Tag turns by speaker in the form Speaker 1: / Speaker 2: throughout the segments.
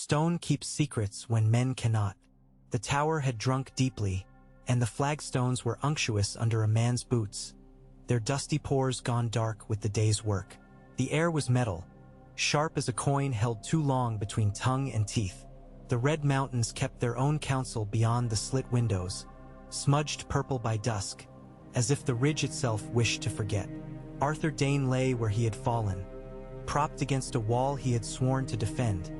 Speaker 1: Stone keeps secrets when men cannot. The tower had drunk deeply, and the flagstones were unctuous under a man's boots, their dusty pores gone dark with the day's work. The air was metal, sharp as a coin held too long between tongue and teeth. The red mountains kept their own counsel beyond the slit windows, smudged purple by dusk, as if the ridge itself wished to forget. Arthur Dayne lay where he had fallen, propped against a wall he had sworn to defend,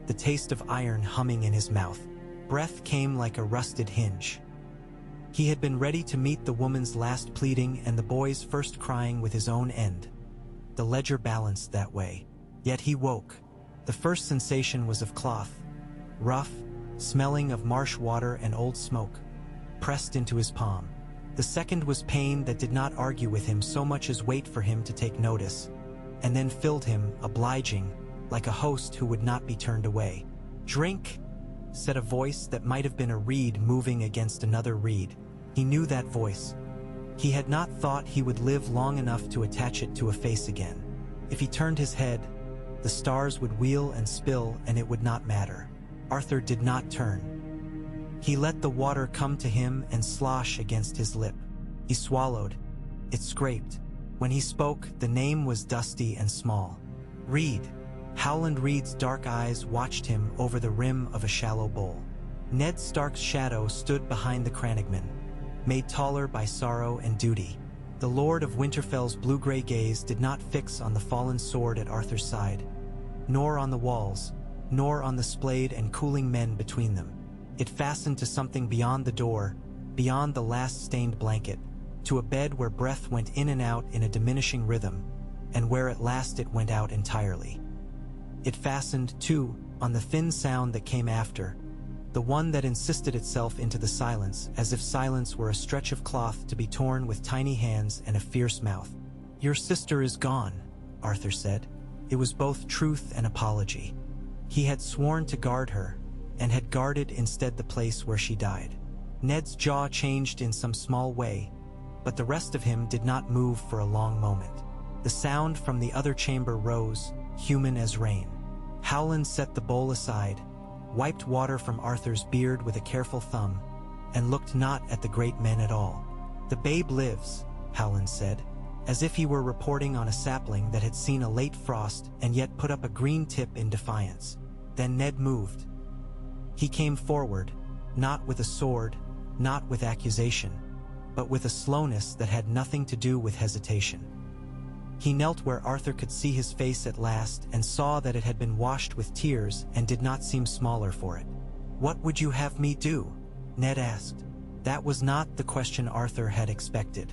Speaker 1: the taste of iron humming in his mouth. Breath came like a rusted hinge. He had been ready to meet the woman's last pleading and the boy's first crying with his own end. The ledger balanced that way. Yet he woke. The first sensation was of cloth, rough, smelling of marsh water and old smoke, pressed into his palm. The second was pain that did not argue with him so much as wait for him to take notice, and then filled him, obliging, like a host who would not be turned away. "Drink," said a voice that might have been a reed moving against another reed. He knew that voice. He had not thought he would live long enough to attach it to a face again. If he turned his head, the stars would wheel and spill and it would not matter. Arthur did not turn. He let the water come to him and slosh against his lip. He swallowed. It scraped. When he spoke, the name was dusty and small. Reed. Howland Reed's dark eyes watched him over the rim of a shallow bowl. Ned Stark's shadow stood behind the crannogman, made taller by sorrow and duty. The Lord of Winterfell's blue-gray gaze did not fix on the fallen sword at Arthur's side, nor on the walls, nor on the splayed and cooling men between them. It fastened to something beyond the door, beyond the last stained blanket, to a bed where breath went in and out in a diminishing rhythm, and where at last it went out entirely. It fastened, too, on the thin sound that came after, the one that insisted itself into the silence, as if silence were a stretch of cloth to be torn with tiny hands and a fierce mouth. "Your sister is gone," Arthur said. It was both truth and apology. He had sworn to guard her, and had guarded instead the place where she died. Ned's jaw changed in some small way, but the rest of him did not move for a long moment. The sound from the other chamber rose, human as rain. Howland set the bowl aside, wiped water from Arthur's beard with a careful thumb, and looked not at the great men at all. "The babe lives," Howland said, as if he were reporting on a sapling that had seen a late frost and yet put up a green tip in defiance. Then Ned moved. He came forward, not with a sword, not with accusation, but with a slowness that had nothing to do with hesitation. He knelt where Arthur could see his face at last and saw that it had been washed with tears and did not seem smaller for it. "What would you have me do?" Ned asked. That was not the question Arthur had expected.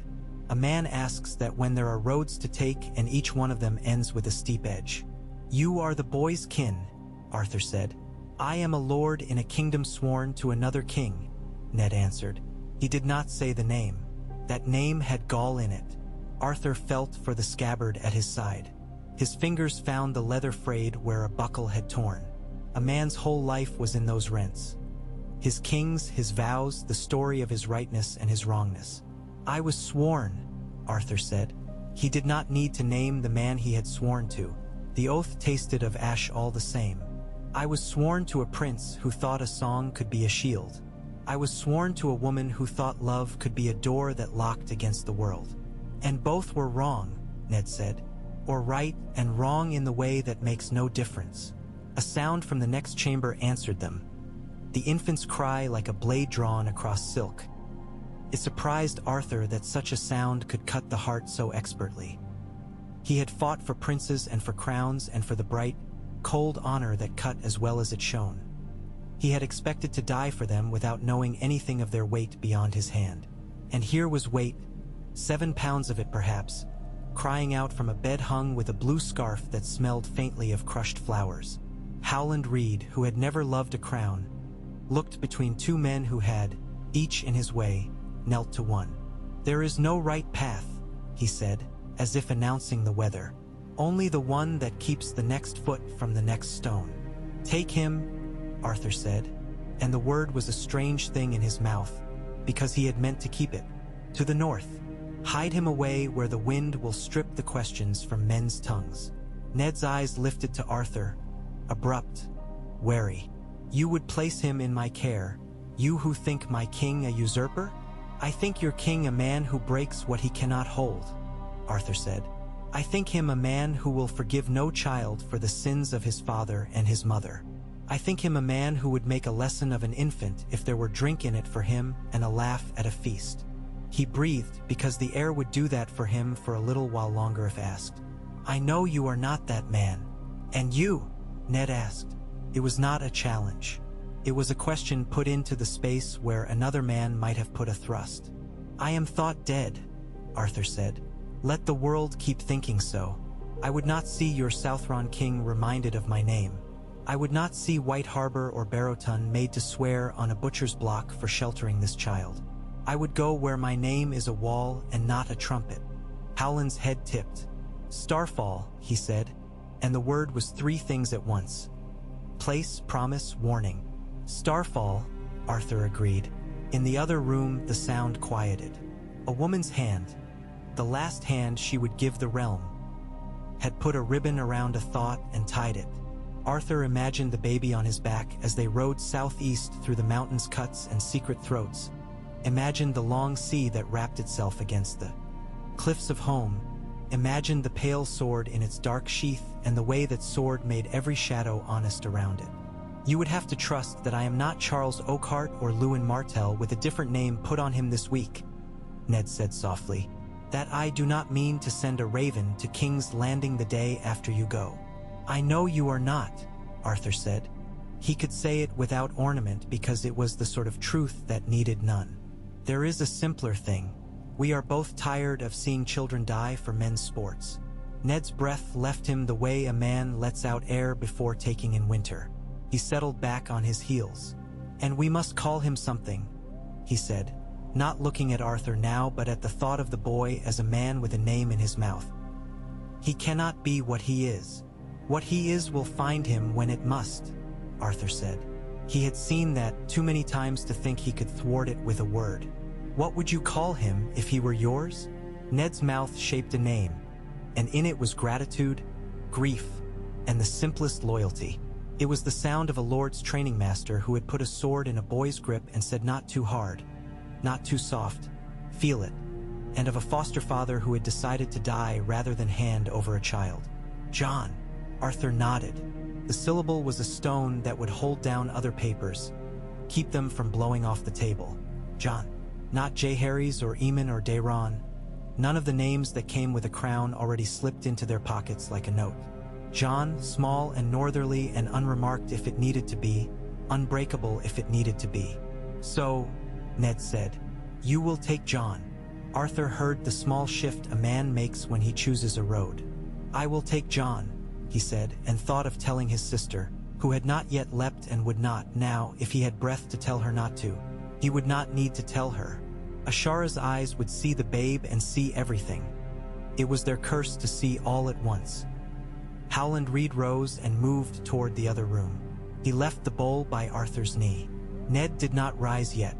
Speaker 1: A man asks that when there are roads to take and each one of them ends with a steep edge. "You are the boy's kin," Arthur said. "I am a lord in a kingdom sworn to another king," Ned answered. He did not say the name. That name had gall in it. Arthur felt for the scabbard at his side. His fingers found the leather frayed where a buckle had torn. A man's whole life was in those rents. His kings, his vows, the story of his rightness and his wrongness. "I was sworn," Arthur said. He did not need to name the man he had sworn to. The oath tasted of ash all the same. "I was sworn to a prince who thought a song could be a shield. I was sworn to a woman who thought love could be a door that locked against the world. And both were wrong," Ned said, "or right and wrong in the way that makes no difference." A sound from the next chamber answered them, the infant's cry like a blade drawn across silk. It surprised Arthur that such a sound could cut the heart so expertly. He had fought for princes and for crowns and for the bright, cold honor that cut as well as it shone. He had expected to die for them without knowing anything of their weight beyond his hand. And here was weight, 7 pounds of it perhaps, crying out from a bed hung with a blue scarf that smelled faintly of crushed flowers. Howland Reed, who had never loved a crown, looked between two men who had, each in his way, knelt to one. "There is no right path," he said, as if announcing the weather. "Only the one that keeps the next foot from the next stone." "Take him," Arthur said, and the word was a strange thing in his mouth, because he had meant to keep it, "to the north. Hide him away where the wind will strip the questions from men's tongues." Ned's eyes lifted to Arthur, abrupt, wary. "You would place him in my care, you who think my king a usurper? I think your king a man who breaks what he cannot hold," Arthur said. "I think him a man who will forgive no child for the sins of his father and his mother. I think him a man who would make a lesson of an infant if there were drink in it for him and a laugh at a feast." He breathed because the air would do that for him for a little while longer if asked. "I know you are not that man." "And you?" Ned asked. It was not a challenge. It was a question put into the space where another man might have put a thrust. "I am thought dead," Arthur said. "Let the world keep thinking so. I would not see your Southron king reminded of my name. I would not see White Harbor or Barrowton made to swear on a butcher's block for sheltering this child. I would go where my name is a wall and not a trumpet." Howland's head tipped. "Starfall," he said, and the word was three things at once. Place, promise, warning. "Starfall," Arthur agreed. In the other room, the sound quieted. A woman's hand, the last hand she would give the realm, had put a ribbon around a thought and tied it. Arthur imagined the baby on his back as they rode southeast through the mountains' cuts and secret throats. Imagined the long sea that wrapped itself against the cliffs of home. Imagined the pale sword in its dark sheath and the way that sword made every shadow honest around it. "You would have to trust that I am not Charles Oakhart or Lewin Martell with a different name put on him this week," Ned said softly. "That I do not mean to send a raven to King's Landing the day after you go." "I know you are not," Arthur said. He could say it without ornament because it was the sort of truth that needed none. "There is a simpler thing. We are both tired of seeing children die for men's sports." Ned's breath left him the way a man lets out air before taking in winter. He settled back on his heels. "And we must call him something," he said, not looking at Arthur now but at the thought of the boy as a man with a name in his mouth. "He cannot be what he is. What he is will find him when it must," Arthur said. He had seen that too many times to think he could thwart it with a word. "What would you call him if he were yours?" Ned's mouth shaped a name, and in it was gratitude, grief, and the simplest loyalty. It was the sound of a lord's training master who had put a sword in a boy's grip and said, "Not too hard, not too soft, feel it," and of a foster father who had decided to die rather than hand over a child. "John," Arthur nodded. The syllable was a stone that would hold down other papers, keep them from blowing off the table. John. Not J. Harry's or Eamon or Dayron. None of the names that came with a crown already slipped into their pockets like a note. John, small and northerly and unremarked if it needed to be, unbreakable if it needed to be. "So," Ned said, "you will take John." Arthur heard the small shift a man makes when he chooses a road. "I will take John," he said, and thought of telling his sister, who had not yet leapt and would not now if he had breath to tell her not to. He would not need to tell her. Ashara's eyes would see the babe and see everything. It was their curse to see all at once. Howland Reed rose and moved toward the other room. He left the bowl by Arthur's knee. Ned did not rise yet.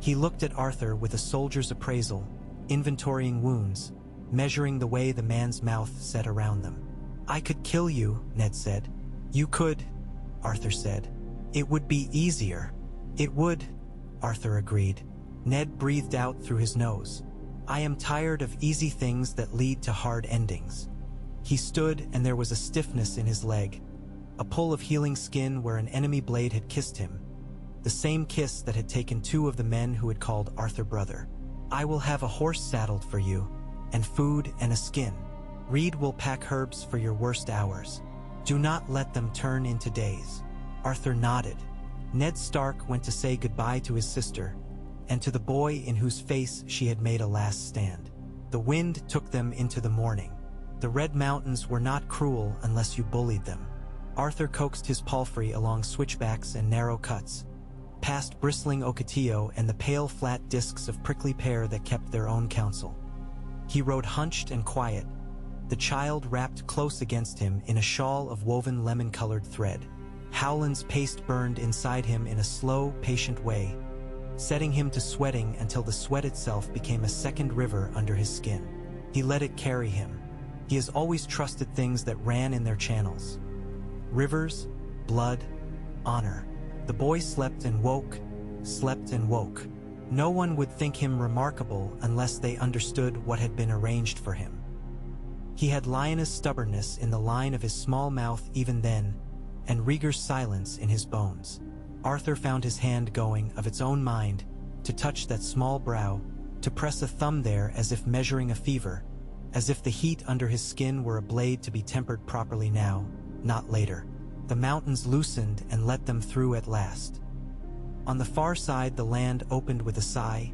Speaker 1: He looked at Arthur with a soldier's appraisal, inventorying wounds, measuring the way the man's mouth set around them. "I could kill you," Ned said. "You could," Arthur said. "It would be easier." "It would," Arthur agreed. Ned breathed out through his nose. "I am tired of easy things that lead to hard endings." He stood and there was a stiffness in his leg, a pull of healing skin where an enemy blade had kissed him, the same kiss that had taken two of the men who had called Arthur brother. "I will have a horse saddled for you, and food and a skin. Reed will pack herbs for your worst hours. Do not let them turn into days." Arthur nodded. Ned Stark went to say goodbye to his sister, and to the boy in whose face she had made a last stand. The wind took them into the morning. The Red Mountains were not cruel unless you bullied them. Arthur coaxed his palfrey along switchbacks and narrow cuts, past bristling ocotillo and the pale flat discs of prickly pear that kept their own counsel. He rode hunched and quiet, the child wrapped close against him in a shawl of woven lemon-colored thread. Howland's pace burned inside him in a slow, patient way, setting him to sweating until the sweat itself became a second river under his skin. He let it carry him. He has always trusted things that ran in their channels. Rivers, blood, honor. The boy slept and woke, slept and woke. No one would think him remarkable unless they understood what had been arranged for him. He had lioness stubbornness in the line of his small mouth even then, and Rhaegar's silence in his bones. Arthur found his hand going of its own mind to touch that small brow, to press a thumb there as if measuring a fever, as if the heat under his skin were a blade to be tempered properly now, not later. The mountains loosened and let them through at last. On the far side the land opened with a sigh,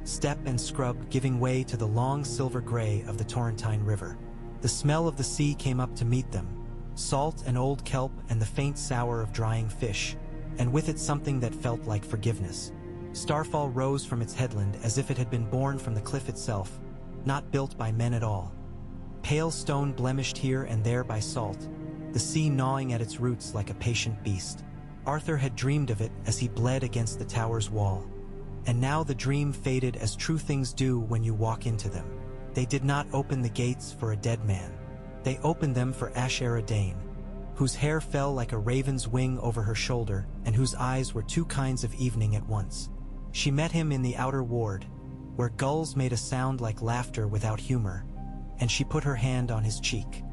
Speaker 1: steppe and scrub giving way to the long silver gray of the Torrentine River. The smell of the sea came up to meet them, salt and old kelp and the faint sour of drying fish, and with it something that felt like forgiveness. Starfall rose from its headland as if it had been born from the cliff itself, not built by men at all. Pale stone blemished here and there by salt, the sea gnawing at its roots like a patient beast. Arthur had dreamed of it as he bled against the tower's wall. And now the dream faded as true things do when you walk into them. They did not open the gates for a dead man. They opened them for Dayne, whose hair fell like a raven's wing over her shoulder and whose eyes were two kinds of evening at once. She met him in the outer ward, where gulls made a sound like laughter without humor, and she put her hand on his cheek.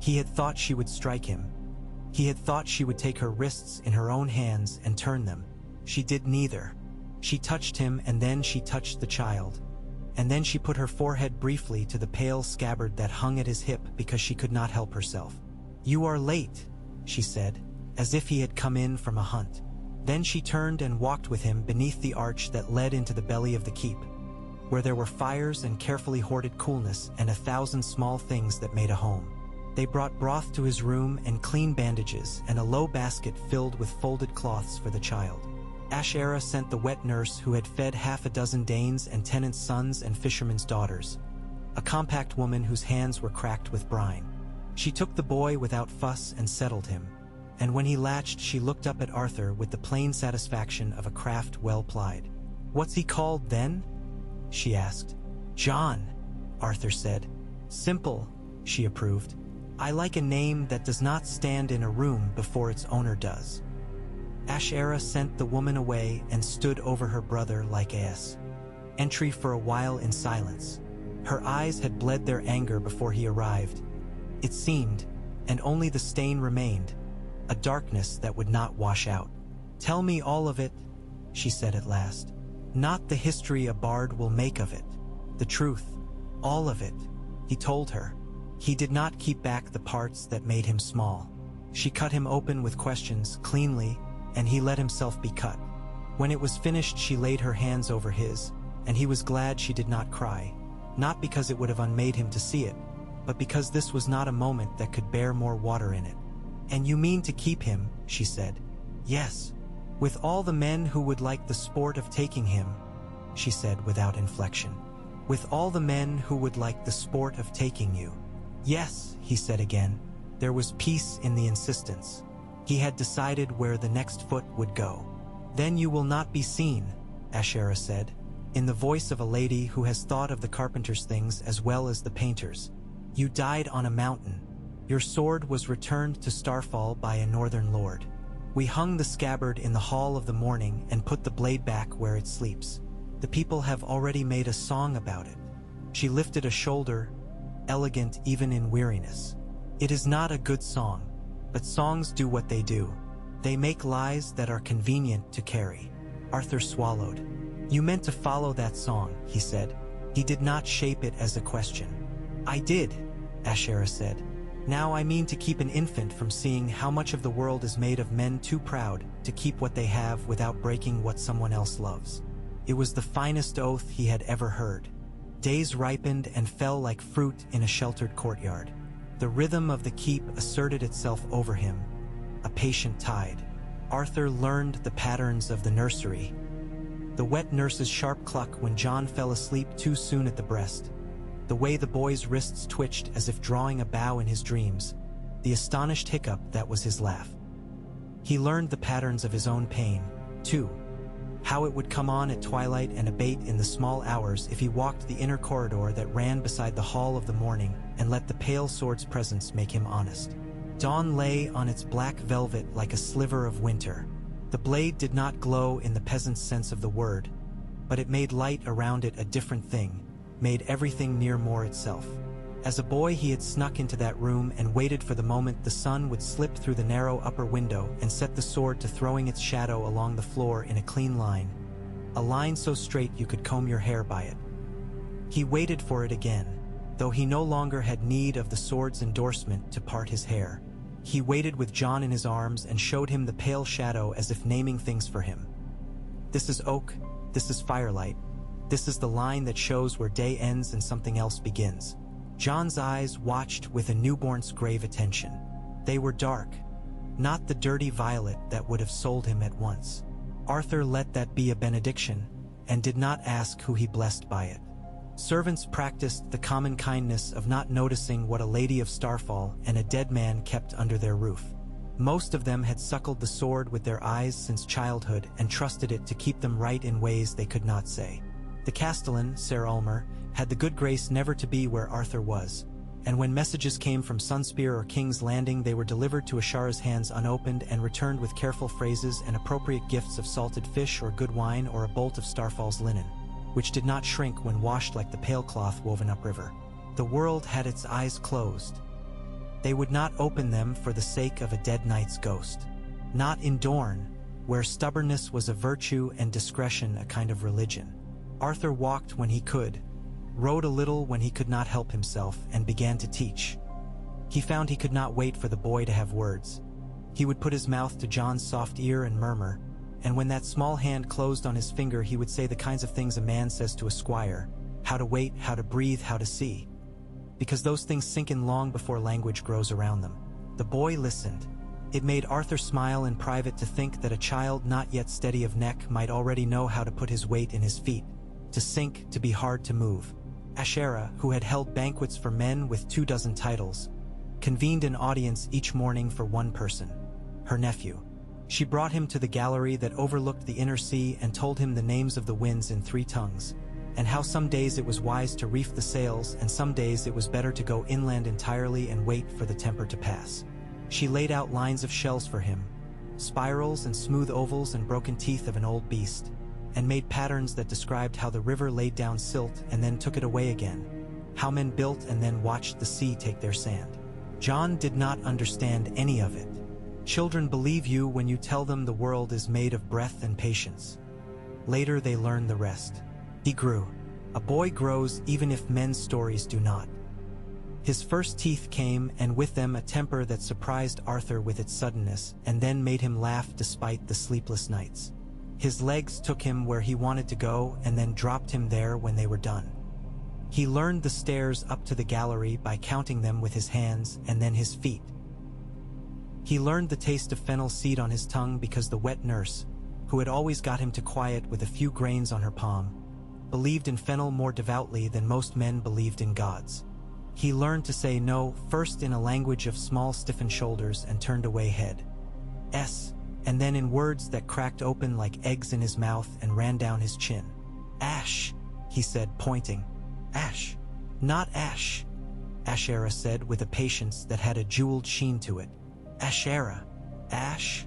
Speaker 1: He had thought she would strike him. He had thought she would take her wrists in her own hands and turn them. She did neither. She touched him and then she touched the child. And then she put her forehead briefly to the pale scabbard that hung at his hip because she could not help herself. "You are late," she said, as if he had come in from a hunt. Then she turned and walked with him beneath the arch that led into the belly of the keep, where there were fires and carefully hoarded coolness and 1,000 small things that made a home. They brought broth to his room and clean bandages and a low basket filled with folded cloths for the child. Ashera sent the wet nurse who had fed 6 Daynes and tenants' sons and fishermen's daughters, a compact woman whose hands were cracked with brine. She took the boy without fuss and settled him, and when he latched she looked up at Arthur with the plain satisfaction of a craft well plied. "What's he called then?" she asked. "John," Arthur said. "Simple," she approved. "I like a name that does not stand in a room before its owner does." Ashera sent the woman away and stood over her brother like entry for a while in silence. Her eyes had bled their anger before he arrived, it seemed, and only the stain remained, a darkness that would not wash out. "Tell me all of it," she said at last. "Not the history a bard will make of it. The truth, all of it," he told her. He did not keep back the parts that made him small. She cut him open with questions, cleanly, and he let himself be cut. When it was finished she laid her hands over his, and he was glad she did not cry, not because it would have unmade him to see it, but because this was not a moment that could bear more water in it. "And you mean to keep him?" she said. "Yes, with all the men who would like the sport of taking him," she said without inflection. "With all the men who would like the sport of taking you." "Yes," he said again. There was peace in the insistence. He had decided where the next foot would go. "Then you will not be seen," Ashera said, in the voice of a lady who has thought of the carpenter's things as well as the painter's. "You died on a mountain. Your sword was returned to Starfall by a northern lord. We hung the scabbard in the hall of the morning and put the blade back where it sleeps. The people have already made a song about it." She lifted a shoulder, elegant even in weariness. "It is not a good song, but songs do what they do. They make lies that are convenient to carry." Arthur swallowed. "You meant to follow that song," he said. He did not shape it as a question. "I did," Ashera said. "Now I mean to keep an infant from seeing how much of the world is made of men too proud to keep what they have without breaking what someone else loves." It was the finest oath he had ever heard. Days ripened and fell like fruit in a sheltered courtyard. The rhythm of the keep asserted itself over him, a patient tide. Arthur learned the patterns of the nursery. The wet nurse's sharp cluck when John fell asleep too soon at the breast, the way the boy's wrists twitched as if drawing a bow in his dreams, the astonished hiccup that was his laugh. He learned the patterns of his own pain, too, how it would come on at twilight and abate in the small hours if he walked the inner corridor that ran beside the hall of the morning and let the pale sword's presence make him honest. Dawn lay on its black velvet like a sliver of winter. The blade did not glow in the peasant's sense of the word, but it made light around it a different thing, made everything near more itself. As a boy he had snuck into that room and waited for the moment the sun would slip through the narrow upper window and set the sword to throwing its shadow along the floor in a clean line, a line so straight you could comb your hair by it. He waited for it again, though he no longer had need of the sword's endorsement to part his hair. He waited with Jon in his arms and showed him the pale shadow as if naming things for him. This is oak, this is firelight, this is the line that shows where day ends and something else begins. Jon's eyes watched with a newborn's grave attention. They were dark, not the dirty violet that would have sold him at once. Arthur let that be a benediction, and did not ask who he blessed by it. Servants practiced the common kindness of not noticing what a lady of Starfall and a dead man kept under their roof. Most of them had suckled the sword with their eyes since childhood and trusted it to keep them right in ways they could not say. The Castellan, Ser Ulmer, had the good grace never to be where Arthur was, and when messages came from Sunspear or King's Landing they were delivered to Ashara's hands unopened and returned with careful phrases and appropriate gifts of salted fish or good wine or a bolt of Starfall's linen, which did not shrink when washed like the pale cloth woven upriver. The world had its eyes closed. They would not open them for the sake of a dead knight's ghost. Not in Dorne, where stubbornness was a virtue and discretion a kind of religion. Arthur walked when he could, rode a little when he could not help himself, and began to teach. He found he could not wait for the boy to have words. He would put his mouth to Jon's soft ear and murmur, and when that small hand closed on his finger he would say the kinds of things a man says to a squire: how to wait, how to breathe, how to see. Because those things sink in long before language grows around them. The boy listened. It made Arthur smile in private to think that a child not yet steady of neck might already know how to put his weight in his feet, to sink, to be hard to move. Ashara, who had held banquets for men with 24 titles, convened an audience each morning for one person, her nephew. She brought him to the gallery that overlooked the inner sea and told him the names of the winds in 3 tongues, and how some days it was wise to reef the sails and some days it was better to go inland entirely and wait for the temper to pass. She laid out lines of shells for him, spirals and smooth ovals and broken teeth of an old beast, and made patterns that described how the river laid down silt and then took it away again, how men built and then watched the sea take their sand. Jon did not understand any of it. Children believe you when you tell them the world is made of breath and patience. Later they learn the rest. He grew. A boy grows even if men's stories do not. His first teeth came, and with them a temper that surprised Arthur with its suddenness and then made him laugh despite the sleepless nights. His legs took him where he wanted to go and then dropped him there when they were done. He learned the stairs up to the gallery by counting them with his hands and then his feet. He learned the taste of fennel seed on his tongue because the wet nurse, who had always got him to quiet with a few grains on her palm, believed in fennel more devoutly than most men believed in gods. He learned to say no first in a language of small stiffened shoulders and turned away head. And then in words that cracked open like eggs in his mouth and ran down his chin. Ash, he said, pointing. Ash. Not ash, Ashara said with a patience that had a jeweled sheen to it. Ashara. Ash,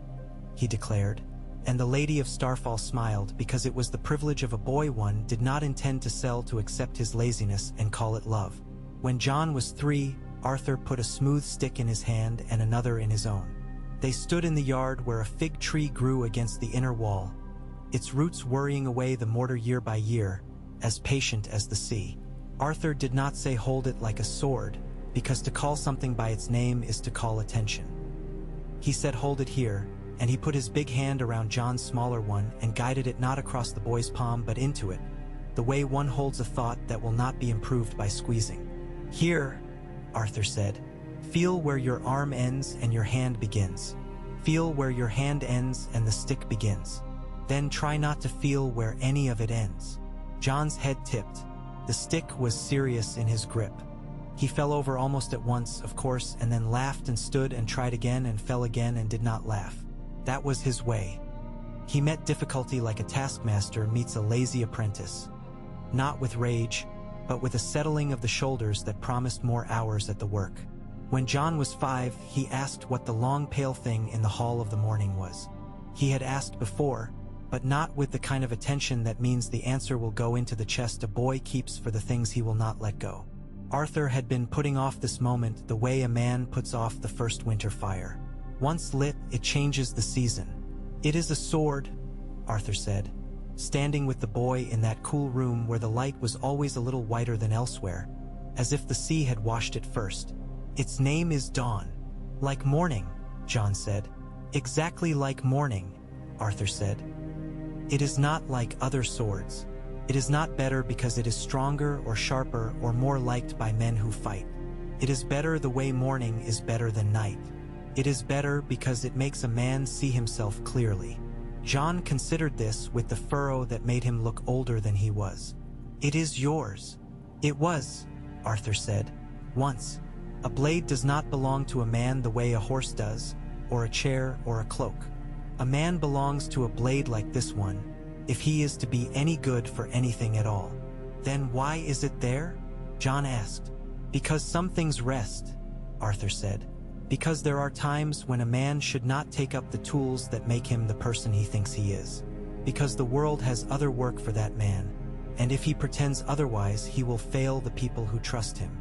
Speaker 1: he declared, and the lady of Starfall smiled because it was the privilege of a boy one did not intend to sell to accept his laziness and call it love. When Jon was 3, Arthur put a smooth stick in his hand and another in his own. They stood in the yard where a fig tree grew against the inner wall, its roots worrying away the mortar year by year, as patient as the sea. Arthur did not say hold it like a sword, because to call something by its name is to call attention. He said hold it here, and he put his big hand around Jon's smaller one and guided it not across the boy's palm but into it, the way one holds a thought that will not be improved by squeezing. Here, Arthur said. Feel where your arm ends and your hand begins. Feel where your hand ends and the stick begins. Then try not to feel where any of it ends. Jon's head tipped. The stick was serious in his grip. He fell over almost at once, of course, and then laughed and stood and tried again and fell again and did not laugh. That was his way. He met difficulty like a taskmaster meets a lazy apprentice. Not with rage, but with a settling of the shoulders that promised more hours at the work. When Jon was 5, he asked what the long pale thing in the hall of the morning was. He had asked before, but not with the kind of attention that means the answer will go into the chest a boy keeps for the things he will not let go. Arthur had been putting off this moment the way a man puts off the first winter fire. Once lit, it changes the season. "It is a sword," Arthur said, standing with the boy in that cool room where the light was always a little whiter than elsewhere, as if the sea had washed it first. "Its name is Dawn." "Like morning," Jon said. "Exactly like morning," Arthur said. "It is not like other swords. It is not better because it is stronger or sharper or more liked by men who fight. It is better the way morning is better than night. It is better because it makes a man see himself clearly." Jon considered this with the furrow that made him look older than he was. "It is yours." "It was," Arthur said, "once. A blade does not belong to a man the way a horse does, or a chair or a cloak. A man belongs to a blade like this one, if he is to be any good for anything at all." "Then why is it there?" Jon asked. "Because some things rest," Arthur said. "Because there are times when a man should not take up the tools that make him the person he thinks he is. Because the world has other work for that man, and if he pretends otherwise he will fail the people who trust him."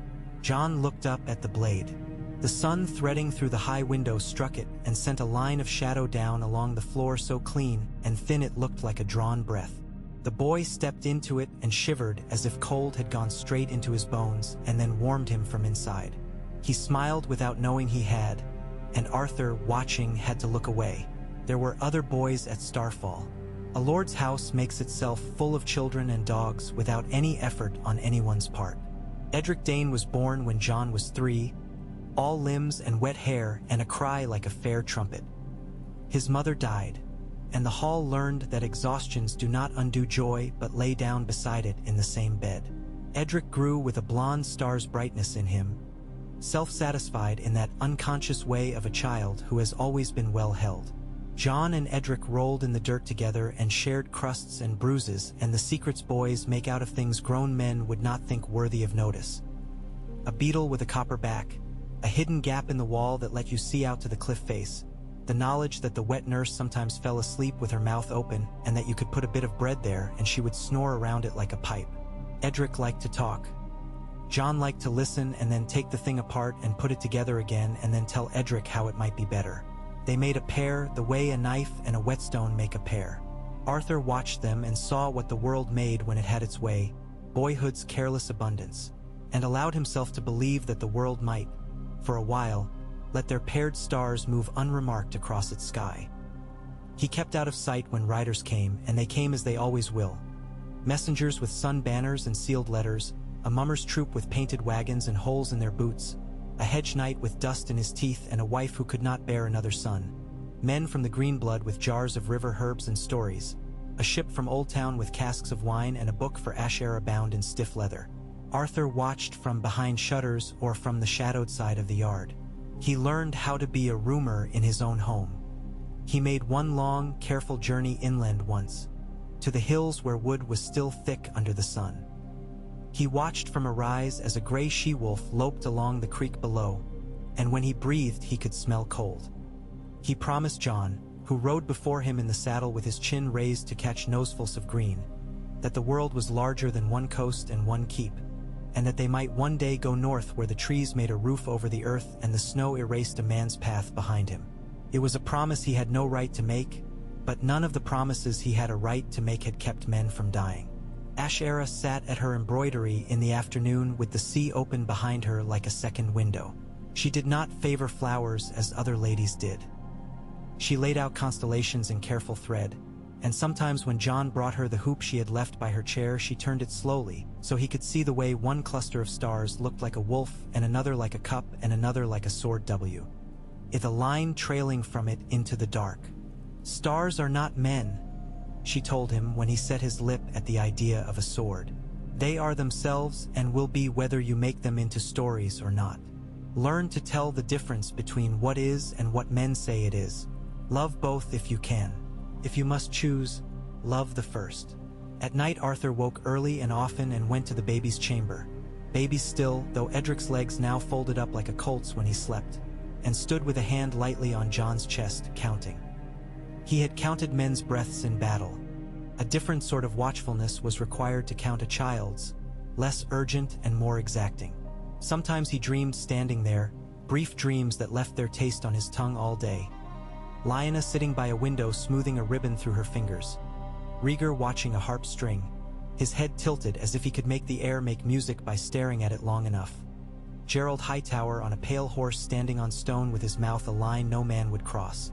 Speaker 1: Jon looked up at the blade. The sun threading through the high window struck it and sent a line of shadow down along the floor so clean and thin it looked like a drawn breath. The boy stepped into it and shivered as if cold had gone straight into his bones and then warmed him from inside. He smiled without knowing he had, and Arthur, watching, had to look away. There were other boys at Starfall. A lord's house makes itself full of children and dogs without any effort on anyone's part. Edric Dayne was born when Jon was 3, all limbs and wet hair and a cry like a fair trumpet. His mother died, and the hall learned that exhaustions do not undo joy but lay down beside it in the same bed. Edric grew with a blonde star's brightness in him, self-satisfied in that unconscious way of a child who has always been well held. Jon and Edric rolled in the dirt together and shared crusts and bruises and the secrets boys make out of things grown men would not think worthy of notice. A beetle with a copper back, a hidden gap in the wall that let you see out to the cliff face, the knowledge that the wet nurse sometimes fell asleep with her mouth open and that you could put a bit of bread there and she would snore around it like a pipe. Edric liked to talk. Jon liked to listen and then take the thing apart and put it together again and then tell Edric how it might be better. They made a pair the way a knife and a whetstone make a pair. Arthur watched them and saw what the world made when it had its way, boyhood's careless abundance, and allowed himself to believe that the world might, for a while, let their paired stars move unremarked across its sky. He kept out of sight when riders came, and they came as they always will. Messengers with sun banners and sealed letters, a mummer's troop with painted wagons and holes in their boots, a hedge knight with dust in his teeth and a wife who could not bear another son, men from the green blood with jars of river herbs and stories, a ship from Old Town with casks of wine and a book for Ashera bound in stiff leather. Arthur watched from behind shutters or from the shadowed side of the yard. He learned how to be a roomer in his own home. He made one long, careful journey inland once, to the hills where wood was still thick under the sun. He watched from a rise as a gray she-wolf loped along the creek below, and when he breathed he could smell cold. He promised Jon, who rode before him in the saddle with his chin raised to catch nosefuls of green, that the world was larger than one coast and one keep, and that they might one day go north where the trees made a roof over the earth and the snow erased a man's path behind him. It was a promise he had no right to make, but none of the promises he had a right to make had kept men from dying. Ashera sat at her embroidery in the afternoon with the sea open behind her like a second window. She did not favor flowers as other ladies did. She laid out constellations in careful thread, and sometimes when Jon brought her the hoop she had left by her chair she turned it slowly, so he could see the way one cluster of stars looked like a wolf and another like a cup and another like a sword W, with a line trailing from it into the dark. "Stars are not men," she told him when he set his lip at the idea of a sword. "They are themselves and will be whether you make them into stories or not. Learn to tell the difference between what is and what men say it is. Love both if you can. If you must choose, love the first." At night Arthur woke early and often and went to the baby's chamber. baby still, though Edric's legs now folded up like a colt's when he slept, and stood with a hand lightly on Jon's chest, counting. He had counted men's breaths in battle. A different sort of watchfulness was required to count a child's, less urgent and more exacting. Sometimes he dreamed standing there, brief dreams that left their taste on his tongue all day. Lyanna sitting by a window smoothing a ribbon through her fingers. Rhaegar watching a harp string, his head tilted as if he could make the air make music by staring at it long enough. Gerald Hightower on a pale horse standing on stone with his mouth a line no man would cross.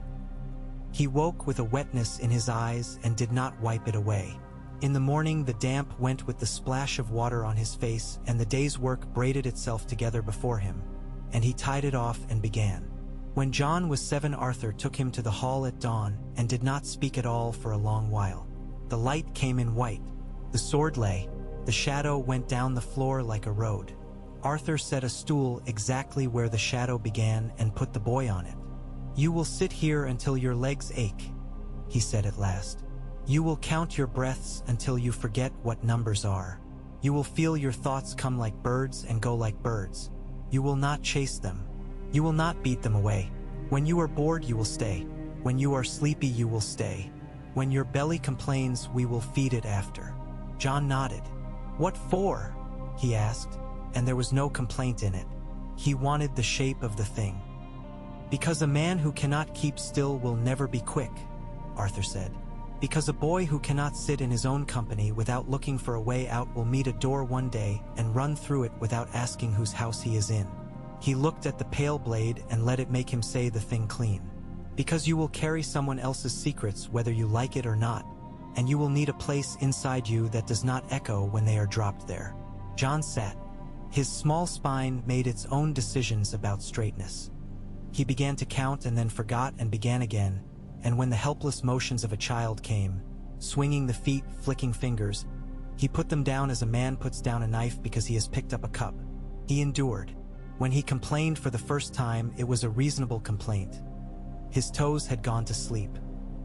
Speaker 1: He woke with a wetness in his eyes and did not wipe it away. In the morning the damp went with the splash of water on his face, and the day's work braided itself together before him, and he tied it off and began. When Jon was 7, Arthur took him to the hall at dawn and did not speak at all for a long while. The light came in white. The sword lay. The shadow went down the floor like a road. Arthur set a stool exactly where the shadow began and put the boy on it. "You will sit here until your legs ache," he said at last. "You will count your breaths until you forget what numbers are. You will feel your thoughts come like birds and go like birds. You will not chase them. You will not beat them away. When you are bored, you will stay. When you are sleepy, you will stay. When your belly complains, we will feed it after." Jon nodded. "What for?" he asked, and there was no complaint in it. He wanted the shape of the thing. "Because a man who cannot keep still will never be quick," Arthur said. "Because a boy who cannot sit in his own company without looking for a way out will meet a door one day and run through it without asking whose house he is in." He looked at the pale blade and let it make him say the thing clean. "Because you will carry someone else's secrets whether you like it or not, and you will need a place inside you that does not echo when they are dropped there." Jon sat. His small spine made its own decisions about straightness. He began to count and then forgot and began again, and when the helpless motions of a child came, swinging the feet, flicking fingers, he put them down as a man puts down a knife because he has picked up a cup. He endured. When he complained for the first time, it was a reasonable complaint. His toes had gone to sleep.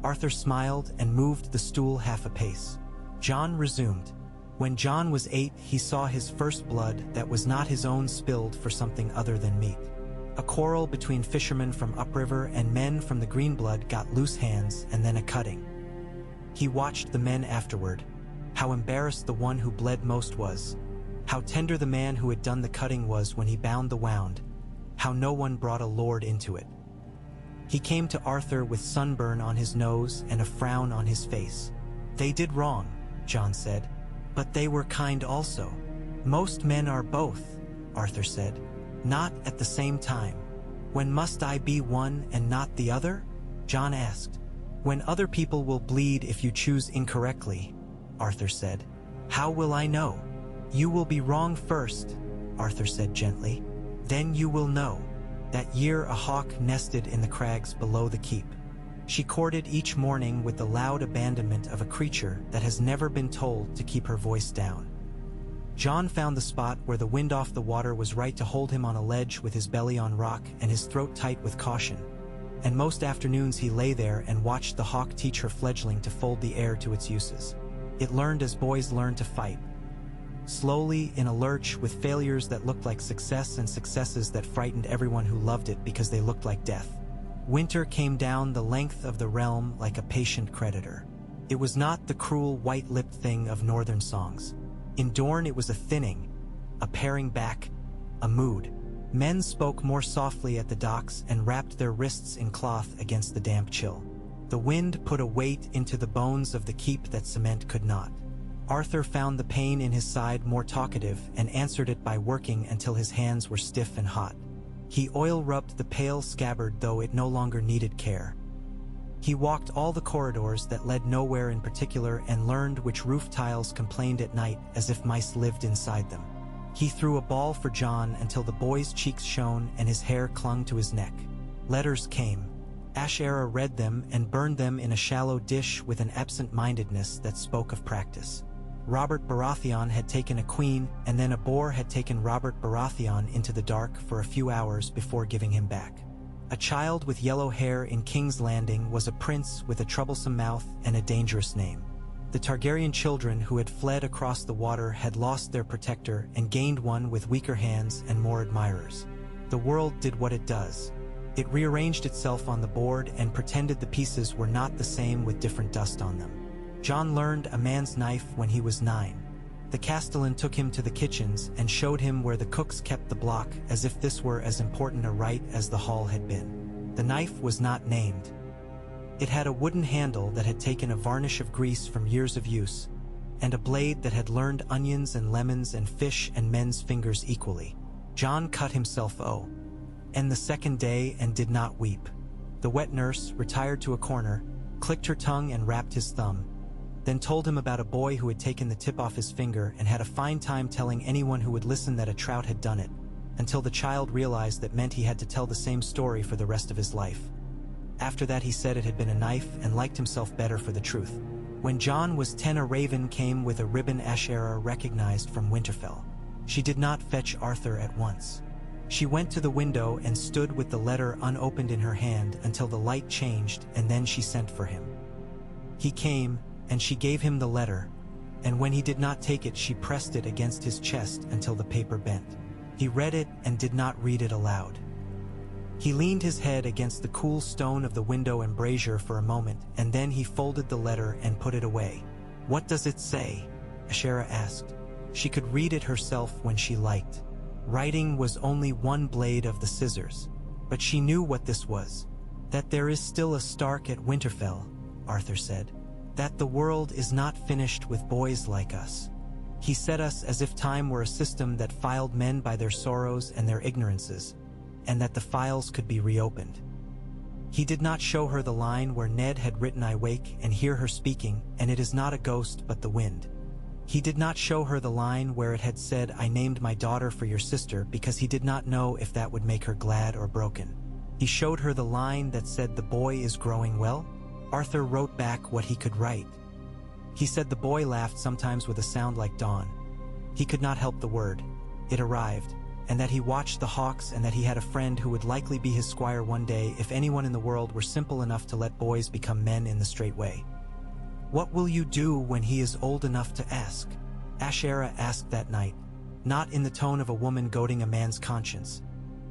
Speaker 1: Arthur smiled and moved the stool half a pace. Jon resumed. When Jon was 8, he saw his first blood that was not his own spilled for something other than meat. A quarrel between fishermen from upriver and men from the Greenblood got loose hands and then a cutting. He watched the men afterward. How embarrassed the one who bled most was. How tender the man who had done the cutting was when he bound the wound. How no one brought a lord into it. He came to Arthur with sunburn on his nose and a frown on his face. "They did wrong," Jon said, "but they were kind also." "Most men are both," Arthur said. "Not at the same time." "When must I be one and not the other?" Jon asked. "When other people will bleed if you choose incorrectly," Arthur said. "How will I know?" "You will be wrong first," Arthur said gently. "Then you will know." That year a hawk nested in the crags below the keep. She courted each morning with the loud abandonment of a creature that has never been told to keep her voice down. Jon found the spot where the wind off the water was right to hold him on a ledge with his belly on rock and his throat tight with caution. And most afternoons he lay there and watched the hawk teach her fledgling to fold the air to its uses. It learned as boys learn to fight. Slowly, in a lurch, with failures that looked like success and successes that frightened everyone who loved it because they looked like death. Winter came down the length of the realm like a patient creditor. It was not the cruel white-lipped thing of northern songs. In Dorne it was a thinning, a paring back, a mood. Men spoke more softly at the docks and wrapped their wrists in cloth against the damp chill. The wind put a weight into the bones of the keep that cement could not. Arthur found the pain in his side more talkative and answered it by working until his hands were stiff and hot. He oil-rubbed the pale scabbard though it no longer needed care. He walked all the corridors that led nowhere in particular and learned which roof tiles complained at night as if mice lived inside them. He threw a ball for Jon until the boy's cheeks shone and his hair clung to his neck. Letters came. Ashera read them and burned them in a shallow dish with an absent-mindedness that spoke of practice. Robert Baratheon had taken a queen, and then a boar had taken Robert Baratheon into the dark for a few hours before giving him back. A child with yellow hair in King's Landing was a prince with a troublesome mouth and a dangerous name. The Targaryen children who had fled across the water had lost their protector and gained one with weaker hands and more admirers. The world did what it does. It rearranged itself on the board and pretended the pieces were not the same with different dust on them. Jon learned a man's knife when he was 9. The castellan took him to the kitchens and showed him where the cooks kept the block, as if this were as important a rite as the hall had been. The knife was not named. It had a wooden handle that had taken a varnish of grease from years of use, and a blade that had learned onions and lemons and fish and men's fingers equally. Jon cut himself and the second day and did not weep. The wet nurse retired to a corner, clicked her tongue and rapped his thumb, then told him about a boy who had taken the tip off his finger and had a fine time telling anyone who would listen that a trout had done it, until the child realized that meant he had to tell the same story for the rest of his life. After that he said it had been a knife and liked himself better for the truth. When Jon was 10, a raven came with a ribbon Ashera recognized from Winterfell. She did not fetch Arthur at once. She went to the window and stood with the letter unopened in her hand until the light changed, and then she sent for him. He came, and she gave him the letter, and when he did not take it she pressed it against his chest until the paper bent. He read it and did not read it aloud. He leaned his head against the cool stone of the window embrasure for a moment, and then he folded the letter and put it away. "What does it say?" Ashera asked. She could read it herself when she liked. Writing was only one blade of the scissors, but she knew what this was. "That there is still a Stark at Winterfell," Arthur said. "That the world is not finished with boys like us. He set us as if time were a system that filed men by their sorrows and their ignorances, and that the files could be reopened." He did not show her the line where Ned had written, "I wake and hear her speaking, and it is not a ghost but the wind." He did not show her the line where it had said, "I named my daughter for your sister," because he did not know if that would make her glad or broken. He showed her the line that said, "The boy is growing well." Arthur wrote back what he could write. He said the boy laughed sometimes with a sound like dawn. He could not help the word. It arrived, and that he watched the hawks, and that he had a friend who would likely be his squire one day if anyone in the world were simple enough to let boys become men in the straight way. "What will you do when he is old enough to ask?" Ashera asked that night, not in the tone of a woman goading a man's conscience,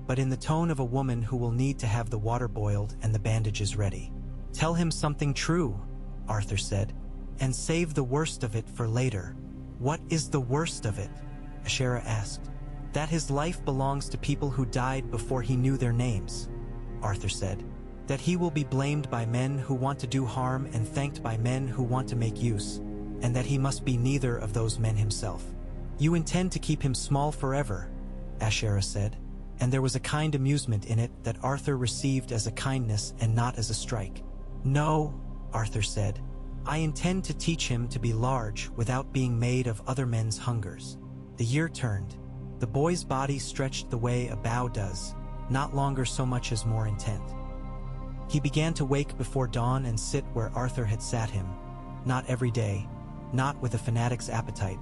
Speaker 1: but in the tone of a woman who will need to have the water boiled and the bandages ready. "Tell him something true," Arthur said, "and save the worst of it for later." "What is the worst of it?" Ashera asked. "That his life belongs to people who died before he knew their names," Arthur said. "That he will be blamed by men who want to do harm and thanked by men who want to make use, and that he must be neither of those men himself." "You intend to keep him small forever," Ashera said, and there was a kind amusement in it that Arthur received as a kindness and not as a strike. "No," Arthur said, "I intend to teach him to be large without being made of other men's hungers." The year turned. The boy's body stretched the way a bow does, not longer so much as more intent. He began to wake before dawn and sit where Arthur had sat him, not every day, not with a fanatic's appetite,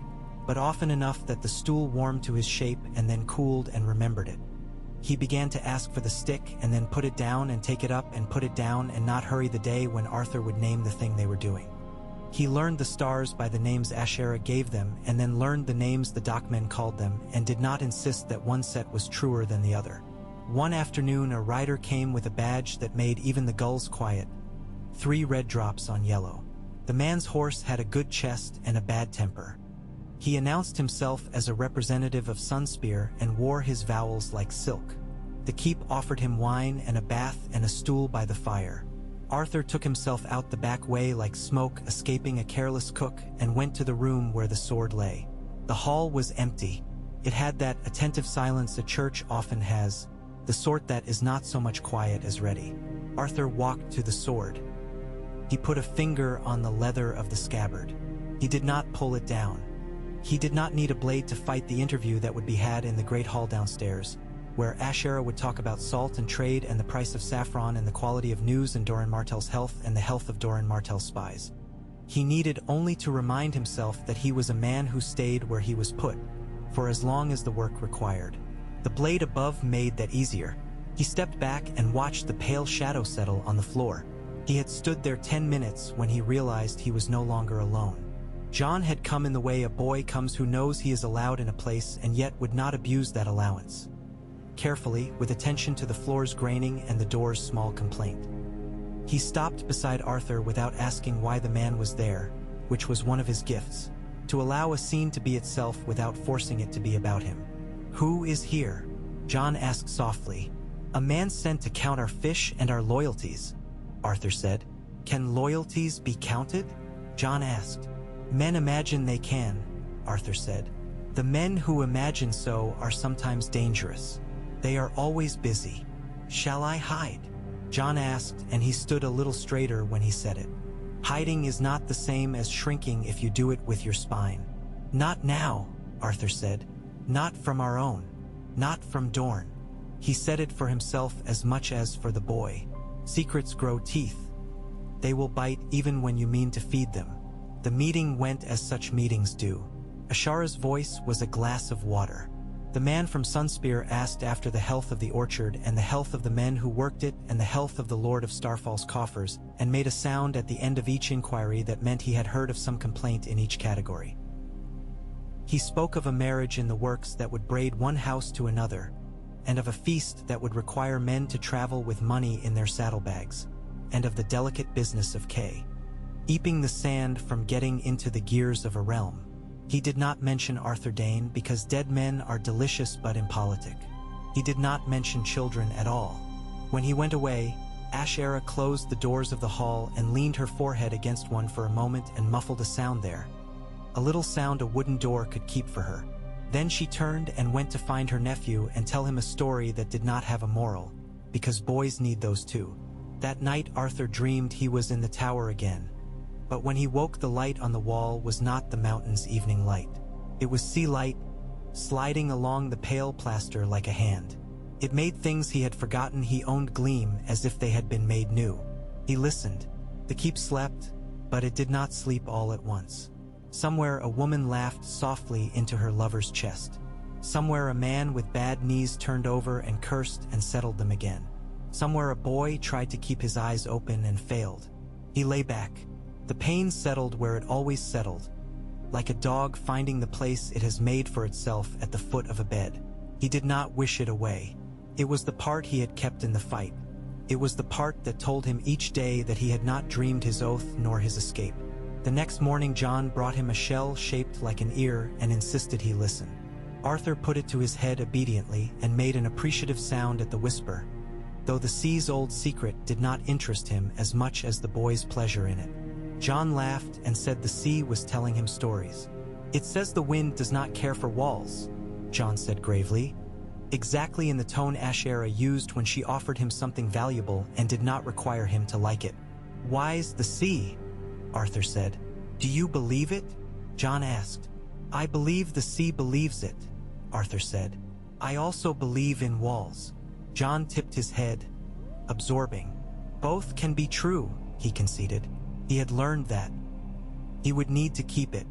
Speaker 1: but often enough that the stool warmed to his shape and then cooled and remembered it. He began to ask for the stick and then put it down and take it up and put it down and not hurry the day when Arthur would name the thing they were doing. He learned the stars by the names Ashera gave them and then learned the names the dockmen called them and did not insist that one set was truer than the other. One afternoon a rider came with a badge that made even the gulls quiet. 3 red drops on yellow. The man's horse had a good chest and a bad temper. He announced himself as a representative of Sunspear and wore his vowels like silk. The keep offered him wine and a bath and a stool by the fire. Arthur took himself out the back way like smoke escaping a careless cook and went to the room where the sword lay. The hall was empty. It had that attentive silence a church often has, the sort that is not so much quiet as ready. Arthur walked to the sword. He put a finger on the leather of the scabbard. He did not pull it down. He did not need a blade to fight the interview that would be had in the great hall downstairs, where Ashera would talk about salt and trade and the price of saffron and the quality of news and Doran Martell's health and the health of Doran Martell's spies. He needed only to remind himself that he was a man who stayed where he was put, for as long as the work required. The blade above made that easier. He stepped back and watched the pale shadow settle on the floor. He had stood there 10 minutes when he realized he was no longer alone. Jon had come in the way a boy comes who knows he is allowed in a place and yet would not abuse that allowance. Carefully, with attention to the floor's graining and the door's small complaint. He stopped beside Arthur without asking why the man was there, which was one of his gifts, to allow a scene to be itself without forcing it to be about him. "Who is here?" Jon asked softly. "A man sent to count our fish and our loyalties," Arthur said. "Can loyalties be counted?" Jon asked. "Men imagine they can," Arthur said. "The men who imagine so are sometimes dangerous. They are always busy." "Shall I hide?" Jon asked, and he stood a little straighter when he said it. "Hiding is not the same as shrinking if you do it with your spine." "Not now," Arthur said. "Not from our own. Not from Dorne." He said it for himself as much as for the boy. Secrets grow teeth. They will bite even when you mean to feed them. The meeting went as such meetings do. Ashara's voice was a glass of water. The man from Sunspear asked after the health of the orchard and the health of the men who worked it and the health of the Lord of Starfall's coffers, and made a sound at the end of each inquiry that meant he had heard of some complaint in each category. He spoke of a marriage in the works that would braid one house to another, and of a feast that would require men to travel with money in their saddlebags, and of the delicate business of keeping the sand from getting into the gears of a realm. He did not mention Arthur Dayne because dead men are delicious but impolitic. He did not mention children at all. When he went away, Ashara closed the doors of the hall and leaned her forehead against one for a moment and muffled a sound there. A little sound a wooden door could keep for her. Then she turned and went to find her nephew and tell him a story that did not have a moral, because boys need those too. That night Arthur dreamed he was in the tower again. But when he woke, the light on the wall was not the mountain's evening light. It was sea light, sliding along the pale plaster like a hand. It made things he had forgotten he owned gleam as if they had been made new. He listened. The keep slept, but it did not sleep all at once. Somewhere a woman laughed softly into her lover's chest. Somewhere a man with bad knees turned over and cursed and settled them again. Somewhere a boy tried to keep his eyes open and failed. He lay back. The pain settled where it always settled, like a dog finding the place it has made for itself at the foot of a bed. He did not wish it away. It was the part he had kept in the fight. It was the part that told him each day that he had not dreamed his oath nor his escape. The next morning Jon brought him a shell shaped like an ear and insisted he listen. Arthur put it to his head obediently and made an appreciative sound at the whisper, though the sea's old secret did not interest him as much as the boy's pleasure in it. Jon laughed and said the sea was telling him stories. "It says the wind does not care for walls," Jon said gravely, exactly in the tone Ashara used when she offered him something valuable and did not require him to like it. "Why's the sea?" Arthur said. "Do you believe it?" Jon asked. "I believe the sea believes it," Arthur said. "I also believe in walls." Jon tipped his head, absorbing. "Both can be true," he conceded. He had learned that. He would need to keep it.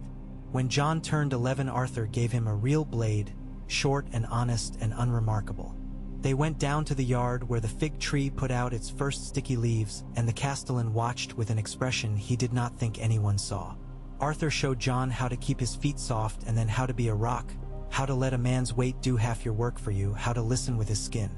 Speaker 1: When Jon turned 11, Arthur gave him a real blade, short and honest and unremarkable. They went down to the yard where the fig tree put out its first sticky leaves, and the castellan watched with an expression he did not think anyone saw. Arthur showed Jon how to keep his feet soft and then how to be a rock, how to let a man's weight do half your work for you, how to listen with his skin.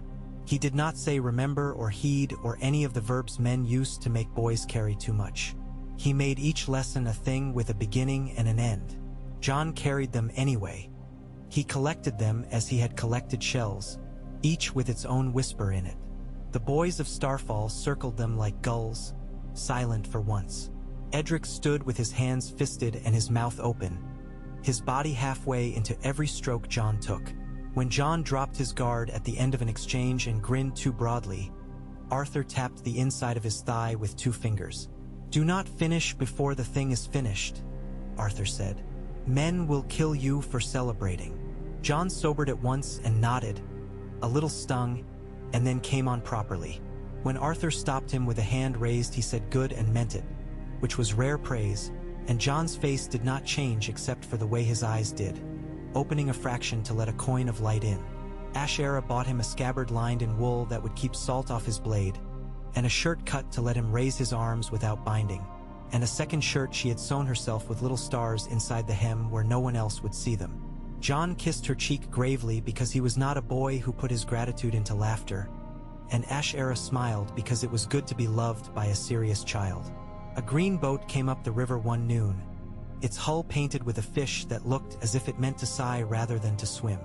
Speaker 1: He did not say remember or heed or any of the verbs men used to make boys carry too much. He made each lesson a thing with a beginning and an end. Jon carried them anyway. He collected them as he had collected shells, each with its own whisper in it. The boys of Starfall circled them like gulls, silent for once. Edric stood with his hands fisted and his mouth open, his body halfway into every stroke Jon took. When Jon dropped his guard at the end of an exchange and grinned too broadly, Arthur tapped the inside of his thigh with 2 fingers. "Do not finish before the thing is finished," Arthur said. "Men will kill you for celebrating." Jon sobered at once and nodded, a little stung, and then came on properly. When Arthur stopped him with a hand raised, he said good and meant it, which was rare praise, and Jon's face did not change except for the way his eyes did, opening a fraction to let a coin of light in. Ashara bought him a scabbard lined in wool that would keep salt off his blade, and a shirt cut to let him raise his arms without binding, and a second shirt she had sewn herself with little stars inside the hem where no one else would see them. Jon kissed her cheek gravely because he was not a boy who put his gratitude into laughter, and Ashera smiled because it was good to be loved by a serious child. A green boat came up the river one noon, its hull painted with a fish that looked as if it meant to sigh rather than to swim.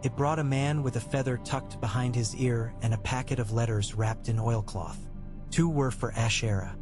Speaker 1: It brought a man with a feather tucked behind his ear and a packet of letters wrapped in oilcloth. 2 were for Ashera.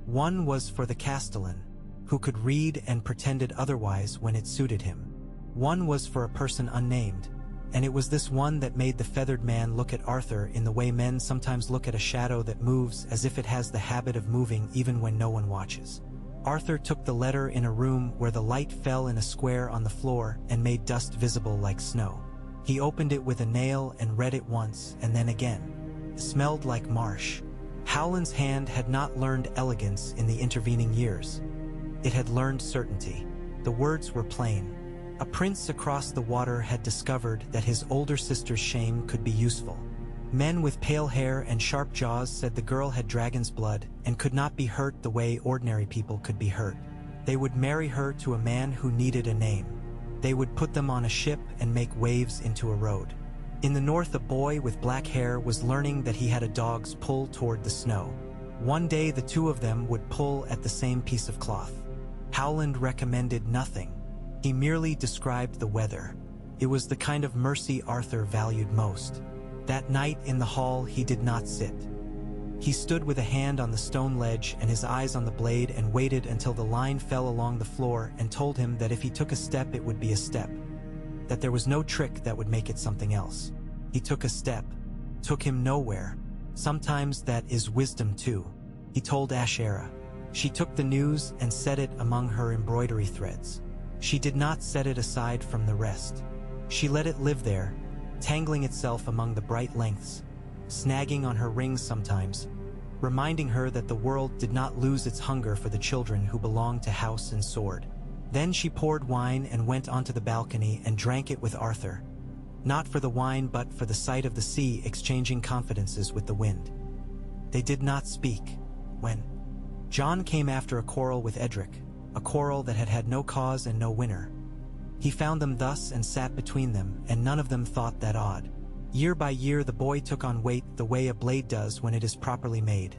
Speaker 1: 1 was for the Castellan, who could read and pretended otherwise when it suited him. 1 was for a person unnamed, and it was this one that made the feathered man look at Arthur in the way men sometimes look at a shadow that moves as if it has the habit of moving even when no one watches. Arthur took the letter in a room where the light fell in a square on the floor and made dust visible like snow. He opened it with a nail and read it once and then again. It smelled like marsh. Howland's hand had not learned elegance in the intervening years. It had learned certainty. The words were plain. A prince across the water had discovered that his older sister's shame could be useful. Men with pale hair and sharp jaws said the girl had dragon's blood and could not be hurt the way ordinary people could be hurt. They would marry her to a man who needed a name. They would put them on a ship and make waves into a road. In the north, a boy with black hair was learning that he had a dog's pull toward the snow. One day the 2 of them would pull at the same piece of cloth. Howland recommended nothing. He merely described the weather. It was the kind of mercy Arthur valued most. That night in the hall he did not sit. He stood with a hand on the stone ledge and his eyes on the blade and waited until the line fell along the floor and told him that if he took a step it would be a step, that there was no trick that would make it something else. He took a step, took him nowhere. Sometimes that is wisdom too, he told Ashera. She took the news and set it among her embroidery threads. She did not set it aside from the rest. She let it live there, tangling itself among the bright lengths, snagging on her rings sometimes, reminding her that the world did not lose its hunger for the children who belonged to house and sword. Then she poured wine and went onto the balcony and drank it with Arthur, not for the wine but for the sight of the sea exchanging confidences with the wind. They did not speak. When Jon came after a quarrel with Edric, a quarrel that had had no cause and no winner, he found them thus and sat between them, and none of them thought that odd. Year by year the boy took on weight the way a blade does when it is properly made.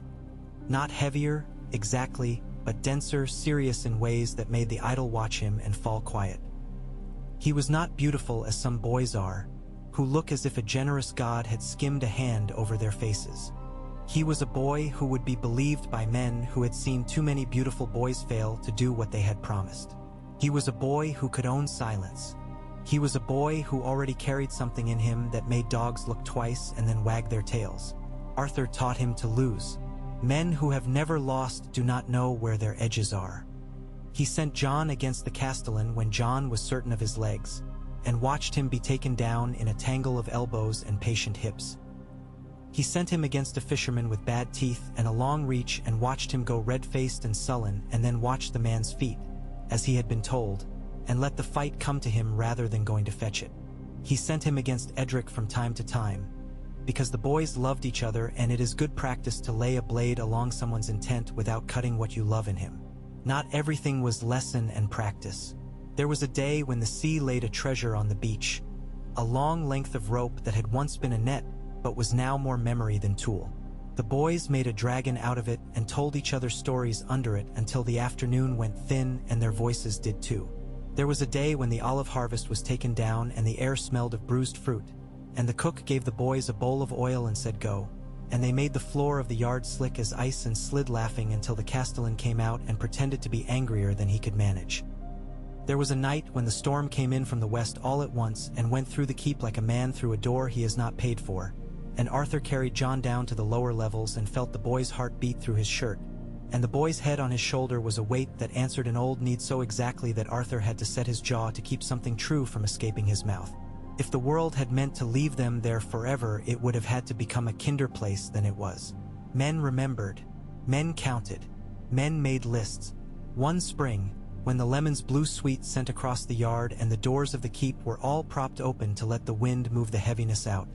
Speaker 1: Not heavier, exactly, but denser, serious in ways that made the idle watch him and fall quiet. He was not beautiful as some boys are, who look as if a generous god had skimmed a hand over their faces. He was a boy who would be believed by men who had seen too many beautiful boys fail to do what they had promised. He was a boy who could own silence. He was a boy who already carried something in him that made dogs look twice and then wag their tails. Arthur taught him to lose. Men who have never lost do not know where their edges are. He sent Jon against the Castellan when Jon was certain of his legs, and watched him be taken down in a tangle of elbows and patient hips. He sent him against a fisherman with bad teeth and a long reach and watched him go red-faced and sullen, and then watched the man's feet, as he had been told, and let the fight come to him rather than going to fetch it. He sent him against Edric from time to time, because the boys loved each other, and it is good practice to lay a blade along someone's intent without cutting what you love in him. Not everything was lesson and practice. There was a day when the sea laid a treasure on the beach, a long length of rope that had once been a net, but was now more memory than tool. The boys made a dragon out of it and told each other stories under it until the afternoon went thin and their voices did too. There was a day when the olive harvest was taken down and the air smelled of bruised fruit, and the cook gave the boys a bowl of oil and said go, and they made the floor of the yard slick as ice and slid laughing until the Castellan came out and pretended to be angrier than he could manage. There was a night when the storm came in from the west all at once and went through the keep like a man through a door he has not paid for, and Arthur carried Jon down to the lower levels and felt the boy's heart beat through his shirt, and the boy's head on his shoulder was a weight that answered an old need so exactly that Arthur had to set his jaw to keep something true from escaping his mouth. If the world had meant to leave them there forever, it would have had to become a kinder place than it was. Men remembered. Men counted. Men made lists. One spring, when the lemons blew sweet scent across the yard and the doors of the keep were all propped open to let the wind move the heaviness out,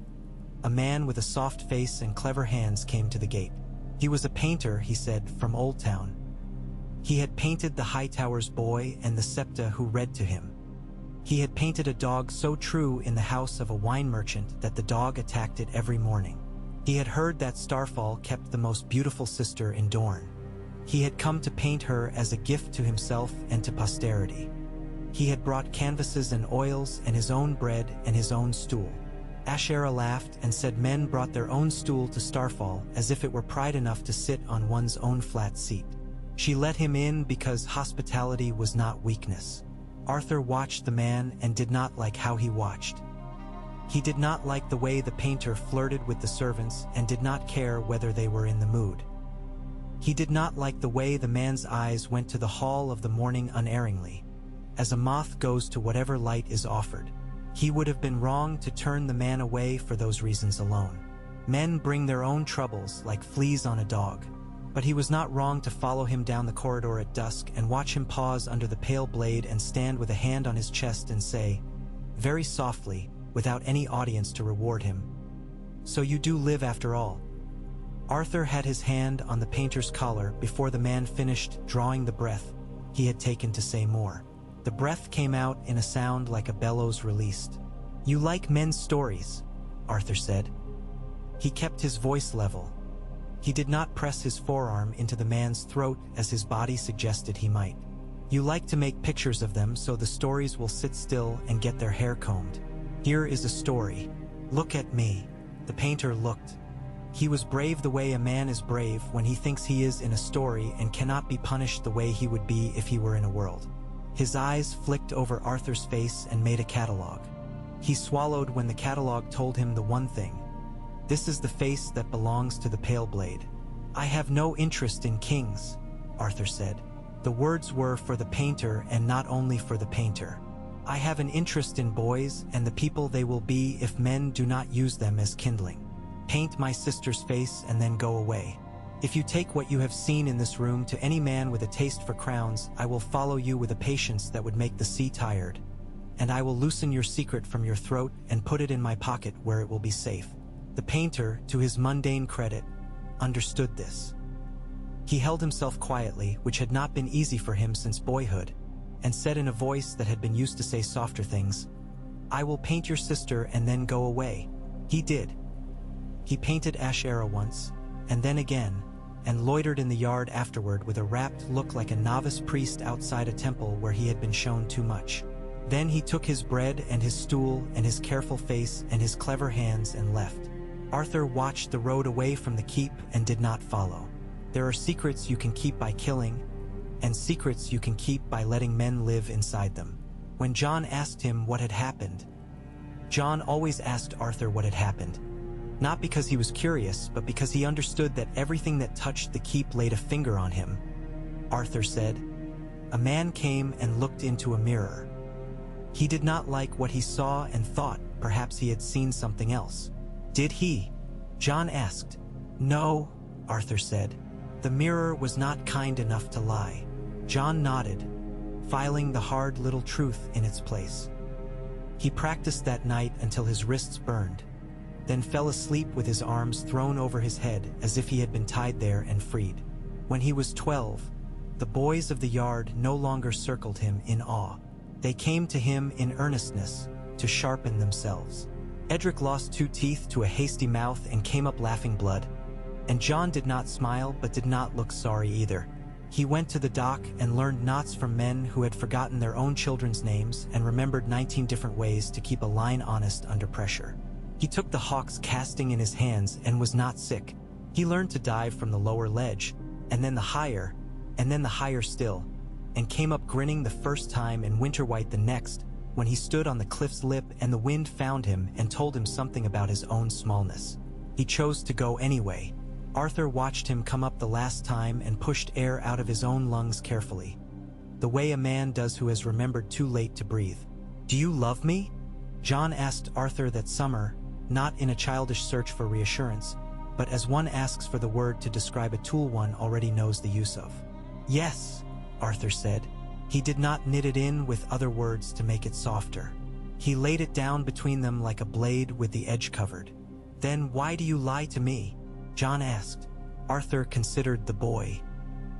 Speaker 1: a man with a soft face and clever hands came to the gate. He was a painter, he said, from Old Town. He had painted the Hightower's boy and the septa who read to him. He had painted a dog so true in the house of a wine merchant that the dog attacked it every morning. He had heard that Starfall kept the most beautiful sister in Dorne. He had come to paint her as a gift to himself and to posterity. He had brought canvases and oils and his own bread and his own stool. Ashera laughed and said men brought their own stool to Starfall as if it were pride enough to sit on one's own flat seat. She let him in because hospitality was not weakness. Arthur watched the man and did not like how he watched. He did not like the way the painter flirted with the servants and did not care whether they were in the mood. He did not like the way the man's eyes went to the hall of the morning unerringly, as a moth goes to whatever light is offered. He would have been wrong to turn the man away for those reasons alone. Men bring their own troubles like fleas on a dog. But he was not wrong to follow him down the corridor at dusk and watch him pause under the pale blade and stand with a hand on his chest and say, very softly, without any audience to reward him, "So you do live after all." Arthur had his hand on the painter's collar before the man finished drawing the breath he had taken to say more. The breath came out in a sound like a bellows released. "You like men's stories," Arthur said. He kept his voice level. He did not press his forearm into the man's throat as his body suggested he might. "You like to make pictures of them so the stories will sit still and get their hair combed. Here is a story. Look at me." The painter looked. He was brave the way a man is brave when he thinks he is in a story and cannot be punished the way he would be if he were in a world. His eyes flicked over Arthur's face and made a catalog. He swallowed when the catalog told him the one thing. "This is the face that belongs to the Pale Blade." "I have no interest in kings," Arthur said. The words were for the painter and not only for the painter. "I have an interest in boys and the people they will be if men do not use them as kindling. Paint my sister's face and then go away. If you take what you have seen in this room to any man with a taste for crowns, I will follow you with a patience that would make the sea tired. And I will loosen your secret from your throat and put it in my pocket where it will be safe." The painter, to his mundane credit, understood this. He held himself quietly, which had not been easy for him since boyhood, and said in a voice that had been used to say softer things, "I will paint your sister and then go away." He did. He painted Ashera once, and then again, and loitered in the yard afterward with a rapt look like a novice priest outside a temple where he had been shown too much. Then he took his bread and his stool and his careful face and his clever hands and left. Arthur watched the road away from the keep and did not follow. There are secrets you can keep by killing, and secrets you can keep by letting men live inside them. When Jon asked him what had happened, Jon always asked Arthur what had happened, not because he was curious, but because he understood that everything that touched the keep laid a finger on him. Arthur said, "A man came and looked into a mirror. He did not like what he saw and thought perhaps he had seen something else." "Did he?" Jon asked. "No," Arthur said. "The mirror was not kind enough to lie." Jon nodded, filing the hard little truth in its place. He practiced that night until his wrists burned, then fell asleep with his arms thrown over his head as if he had been tied there and freed. When he was 12, the boys of the yard no longer circled him in awe. They came to him in earnestness to sharpen themselves. Edric lost 2 teeth to a hasty mouth and came up laughing blood. And Jon did not smile but did not look sorry either. He went to the dock and learned knots from men who had forgotten their own children's names and remembered 19 different ways to keep a line honest under pressure. He took the hawk's casting in his hands and was not sick. He learned to dive from the lower ledge, and then the higher still, and came up grinning the first time and winter-white the next, when he stood on the cliff's lip and the wind found him and told him something about his own smallness. He chose to go anyway. Arthur watched him come up the last time and pushed air out of his own lungs carefully, the way a man does who has remembered too late to breathe. "Do you love me?" Jon asked Arthur that summer, not in a childish search for reassurance, but as one asks for the word to describe a tool one already knows the use of. "Yes," Arthur said. He did not knit it in with other words to make it softer. He laid it down between them like a blade with the edge covered. "Then why do you lie to me?" Jon asked. Arthur considered the boy.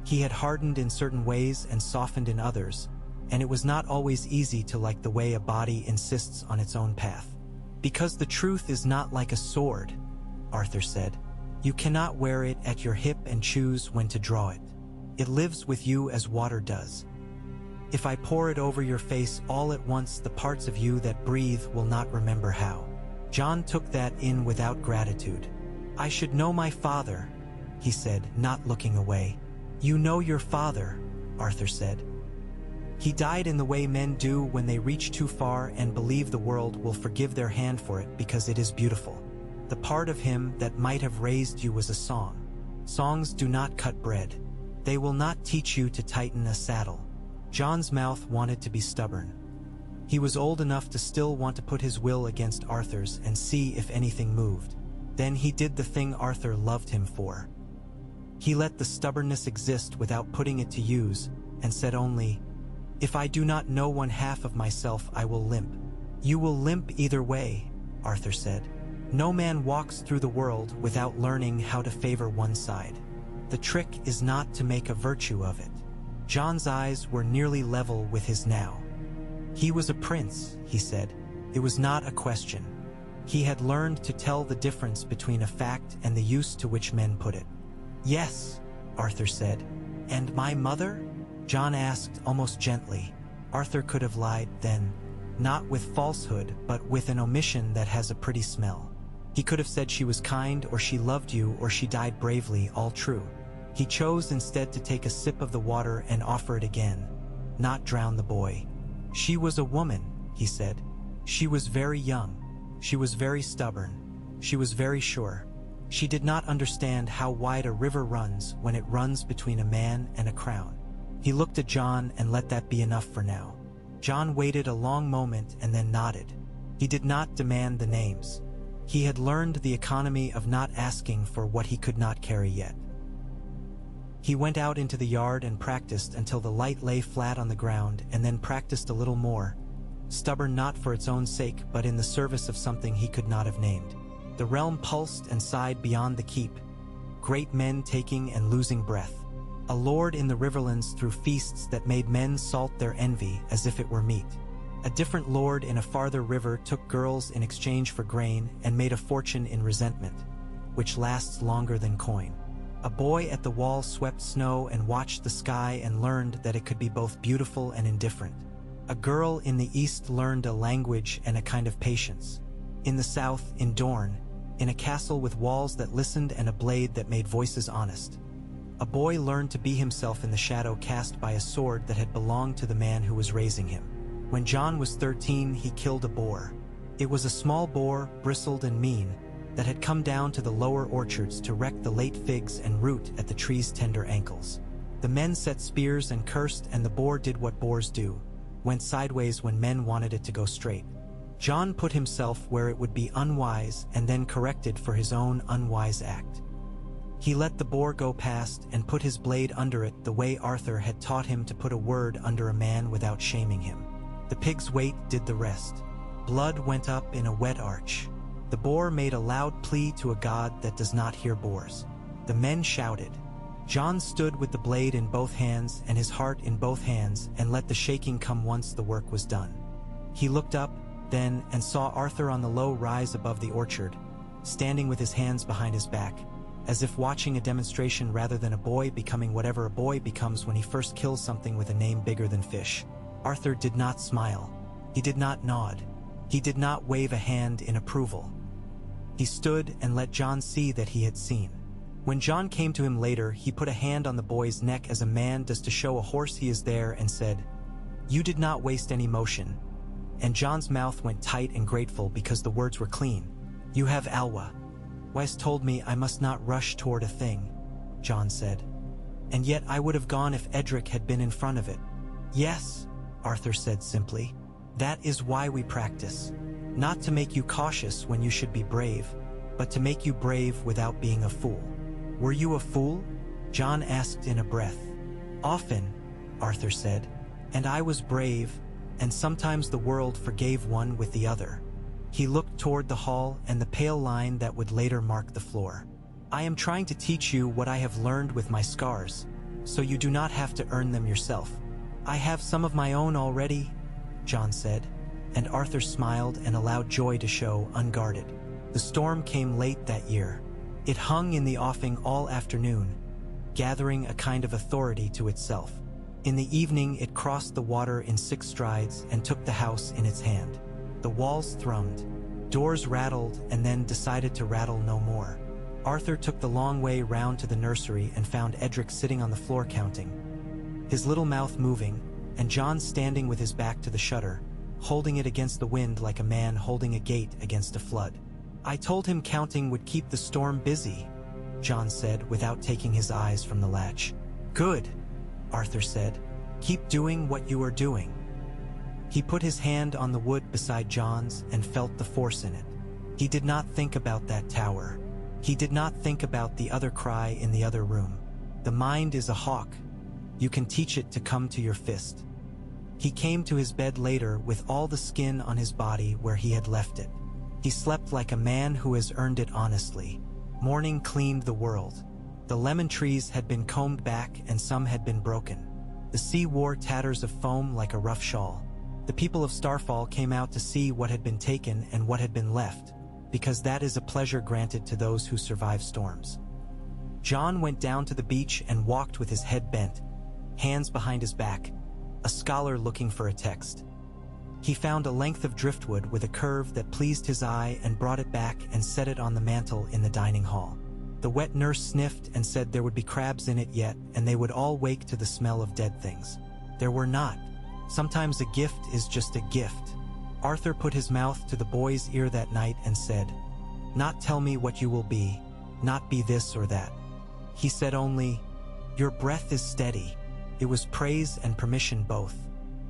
Speaker 1: He had hardened in certain ways and softened in others, and it was not always easy to like the way a body insists on its own path. "Because the truth is not like a sword," Arthur said. "You cannot wear it at your hip and choose when to draw it. It lives with you as water does. If I pour it over your face all at once, the parts of you that breathe will not remember how." Jon took that in without gratitude. "I should know my father," he said, not looking away. "You know your father," Arthur said. "He died in the way men do when they reach too far and believe the world will forgive their hand for it because it is beautiful. The part of him that might have raised you was a song. Songs do not cut bread. They will not teach you to tighten a saddle." Jon's mouth wanted to be stubborn. He was old enough to still want to put his will against Arthur's and see if anything moved. Then he did the thing Arthur loved him for. He let the stubbornness exist without putting it to use, and said only, "If I do not know one half of myself, I will limp." "You will limp either way," Arthur said. "No man walks through the world without learning how to favor one side. The trick is not to make a virtue of it." Jon's eyes were nearly level with his now. "He was a prince," he said. It was not a question. He had learned to tell the difference between a fact and the use to which men put it. "Yes," Arthur said. "And my mother?" Jon asked almost gently. Arthur could have lied then, not with falsehood, but with an omission that has a pretty smell. He could have said she was kind, or she loved you, or she died bravely, all true. He chose instead to take a sip of the water and offer it again, not drown the boy. "She was a woman," he said. "She was very young. She was very stubborn. She was very sure. She did not understand how wide a river runs when it runs between a man and a crown." He looked at Jon and let that be enough for now. Jon waited a long moment and then nodded. He did not demand the names. He had learned the economy of not asking for what he could not carry yet. He went out into the yard and practiced until the light lay flat on the ground, and then practiced a little more, stubborn not for its own sake but in the service of something he could not have named. The realm pulsed and sighed beyond the keep, great men taking and losing breath. A lord in the riverlands threw feasts that made men salt their envy as if it were meat. A different lord in a farther river took girls in exchange for grain and made a fortune in resentment, which lasts longer than coin. A boy at the wall swept snow and watched the sky and learned that it could be both beautiful and indifferent. A girl in the east learned a language and a kind of patience. In the south, in Dorne, in a castle with walls that listened and a blade that made voices honest. A boy learned to be himself in the shadow cast by a sword that had belonged to the man who was raising him. When Jon was 13, he killed a boar. It was a small boar, bristled and mean, that had come down to the lower orchards to wreck the late figs and root at the tree's tender ankles. The men set spears and cursed, and the boar did what boars do, went sideways when men wanted it to go straight. Jon put himself where it would be unwise and then corrected for his own unwise act. He let the boar go past and put his blade under it the way Arthur had taught him to put a word under a man without shaming him. The pig's weight did the rest. Blood went up in a wet arch. The boar made a loud plea to a god that does not hear boars. The men shouted. Jon stood with the blade in both hands and his heart in both hands and let the shaking come once the work was done. He looked up, then, and saw Arthur on the low rise above the orchard, standing with his hands behind his back, as if watching a demonstration rather than a boy becoming whatever a boy becomes when he first kills something with a name bigger than fish. Arthur did not smile. He did not nod. He did not wave a hand in approval. He stood and let Jon see that he had seen. When Jon came to him later, he put a hand on the boy's neck as a man does to show a horse he is there and said, "You did not waste any motion." And Jon's mouth went tight and grateful because the words were clean. "You have Alwa. Wes told me I must not rush toward a thing," Jon said. "And yet I would have gone if Edric had been in front of it." "Yes," Arthur said simply. "That is why we practice. Not to make you cautious when you should be brave, but to make you brave without being a fool." "Were you a fool?" Jon asked in a breath. "Often," Arthur said, "and I was brave, and sometimes the world forgave one with the other." He looked toward the hall and the pale line that would later mark the floor. "I am trying to teach you what I have learned with my scars, so you do not have to earn them yourself. I have some of my own already, Jon said, and Arthur smiled and allowed joy to show unguarded. The storm came late that year. It hung in the offing all afternoon, gathering a kind of authority to itself. In the evening, it crossed the water in 6 strides and took the house in its hand. The walls thrummed, doors rattled, and then decided to rattle no more. Arthur took the long way round to the nursery and found Edric sitting on the floor counting, his little mouth moving, and Jon standing with his back to the shutter, holding it against the wind like a man holding a gate against a flood. I told him counting would keep the storm busy, Jon said without taking his eyes from the latch. Good, Arthur said. Keep doing what you are doing. He put his hand on the wood beside Jon's and felt the force in it. He did not think about that tower. He did not think about the other cry in the other room. The mind is a hawk. You can teach it to come to your fist. He came to his bed later with all the skin on his body where he had left it. He slept like a man who has earned it honestly. Morning cleaned the world. The lemon trees had been combed back and some had been broken. The sea wore tatters of foam like a rough shawl. The people of Starfall came out to see what had been taken and what had been left, because that is a pleasure granted to those who survive storms. Jon went down to the beach and walked with his head bent, hands behind his back, a scholar looking for a text. He found a length of driftwood with a curve that pleased his eye and brought it back and set it on the mantel in the dining hall. The wet nurse sniffed and said there would be crabs in it yet, and they would all wake to the smell of dead things. There were not. Sometimes a gift is just a gift. Arthur put his mouth to the boy's ear that night and said, "Not tell me what you will be, not be this or that." He said only, "Your breath is steady." It was praise and permission both.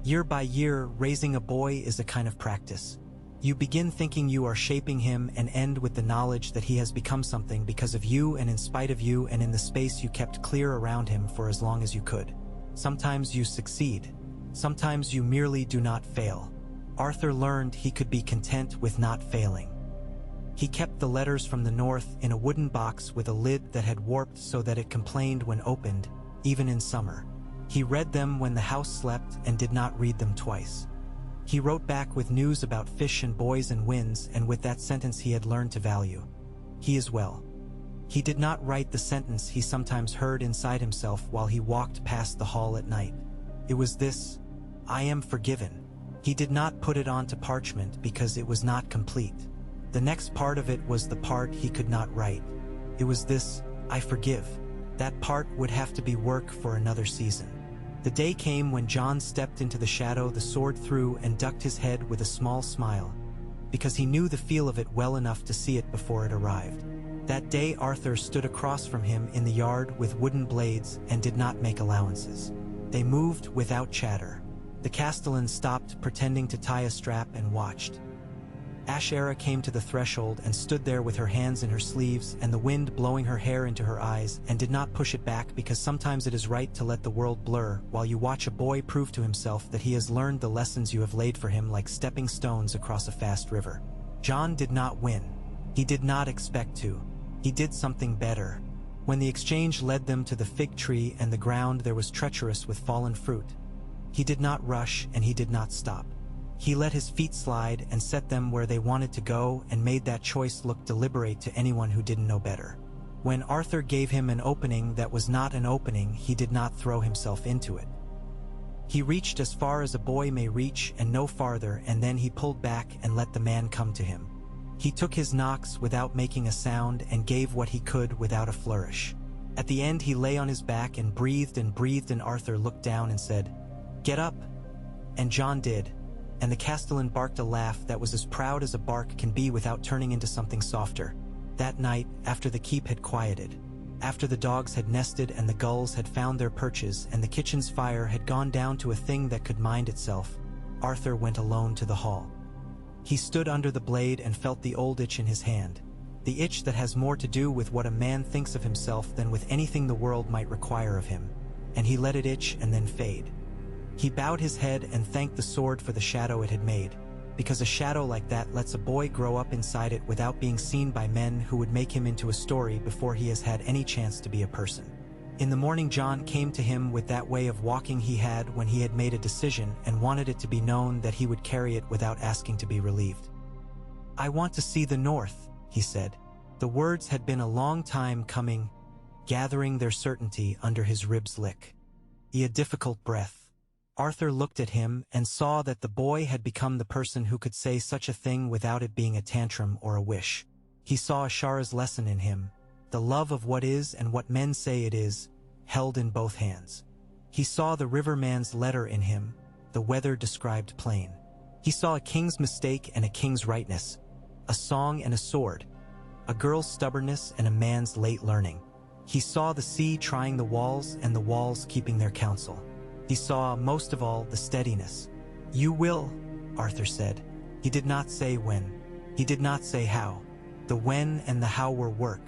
Speaker 1: Year by year, raising a boy is a kind of practice. You begin thinking you are shaping him and end with the knowledge that he has become something because of you and in spite of you and in the space you kept clear around him for as long as you could. Sometimes you succeed. Sometimes you merely do not fail. Arthur learned he could be content with not failing. He kept the letters from the north in a wooden box with a lid that had warped so that it complained when opened, even in summer. He read them when the house slept and did not read them twice. He wrote back with news about fish and boys and winds, and with that sentence he had learned to value. He is well. He did not write the sentence he sometimes heard inside himself while he walked past the hall at night. It was this, "I am forgiven." He did not put it onto parchment because it was not complete. The next part of it was the part he could not write. It was this, "I forgive." That part would have to be work for another season. The day came when Jon stepped into the shadow the sword through and ducked his head with a small smile, because he knew the feel of it well enough to see it before it arrived. That day Arthur stood across from him in the yard with wooden blades and did not make allowances. They moved without chatter. The castellan stopped pretending to tie a strap and watched. Ashera came to the threshold and stood there with her hands in her sleeves and the wind blowing her hair into her eyes, and did not push it back because sometimes it is right to let the world blur while you watch a boy prove to himself that he has learned the lessons you have laid for him like stepping stones across a fast river. Jon did not win. He did not expect to. He did something better. When the exchange led them to the fig tree and the ground there was treacherous with fallen fruit, he did not rush and he did not stop. He let his feet slide and set them where they wanted to go and made that choice look deliberate to anyone who didn't know better. When Arthur gave him an opening that was not an opening, he did not throw himself into it. He reached as far as a boy may reach and no farther, and then he pulled back and let the man come to him. He took his knocks without making a sound and gave what he could without a flourish. At the end he lay on his back and breathed and Arthur looked down and said, "Get up." And Jon did. And the castellan barked a laugh that was as proud as a bark can be without turning into something softer. That night, after the keep had quieted, after the dogs had nested and the gulls had found their perches and the kitchen's fire had gone down to a thing that could mind itself, Arthur went alone to the hall. He stood under the blade and felt the old itch in his hand, the itch that has more to do with what a man thinks of himself than with anything the world might require of him, and he let it itch and then fade. He bowed his head and thanked the sword for the shadow it had made, because a shadow like that lets a boy grow up inside it without being seen by men who would make him into a story before he has had any chance to be a person. In the morning Jon came to him with that way of walking he had when he had made a decision and wanted it to be known that he would carry it without asking to be relieved. "I want to see the north," he said. The words had been a long time coming, gathering their certainty under his ribs lick. He had difficult breath. Arthur looked at him and saw that the boy had become the person who could say such a thing without it being a tantrum or a wish. He saw Ashara's lesson in him, the love of what is and what men say it is, held in both hands. He saw the riverman's letter in him, the weather-described plain. He saw a king's mistake and a king's rightness, a song and a sword, a girl's stubbornness and a man's late learning. He saw the sea trying the walls and the walls keeping their counsel. He saw, most of all, the steadiness. "You will," Arthur said. He did not say when. He did not say how. The when and the how were work.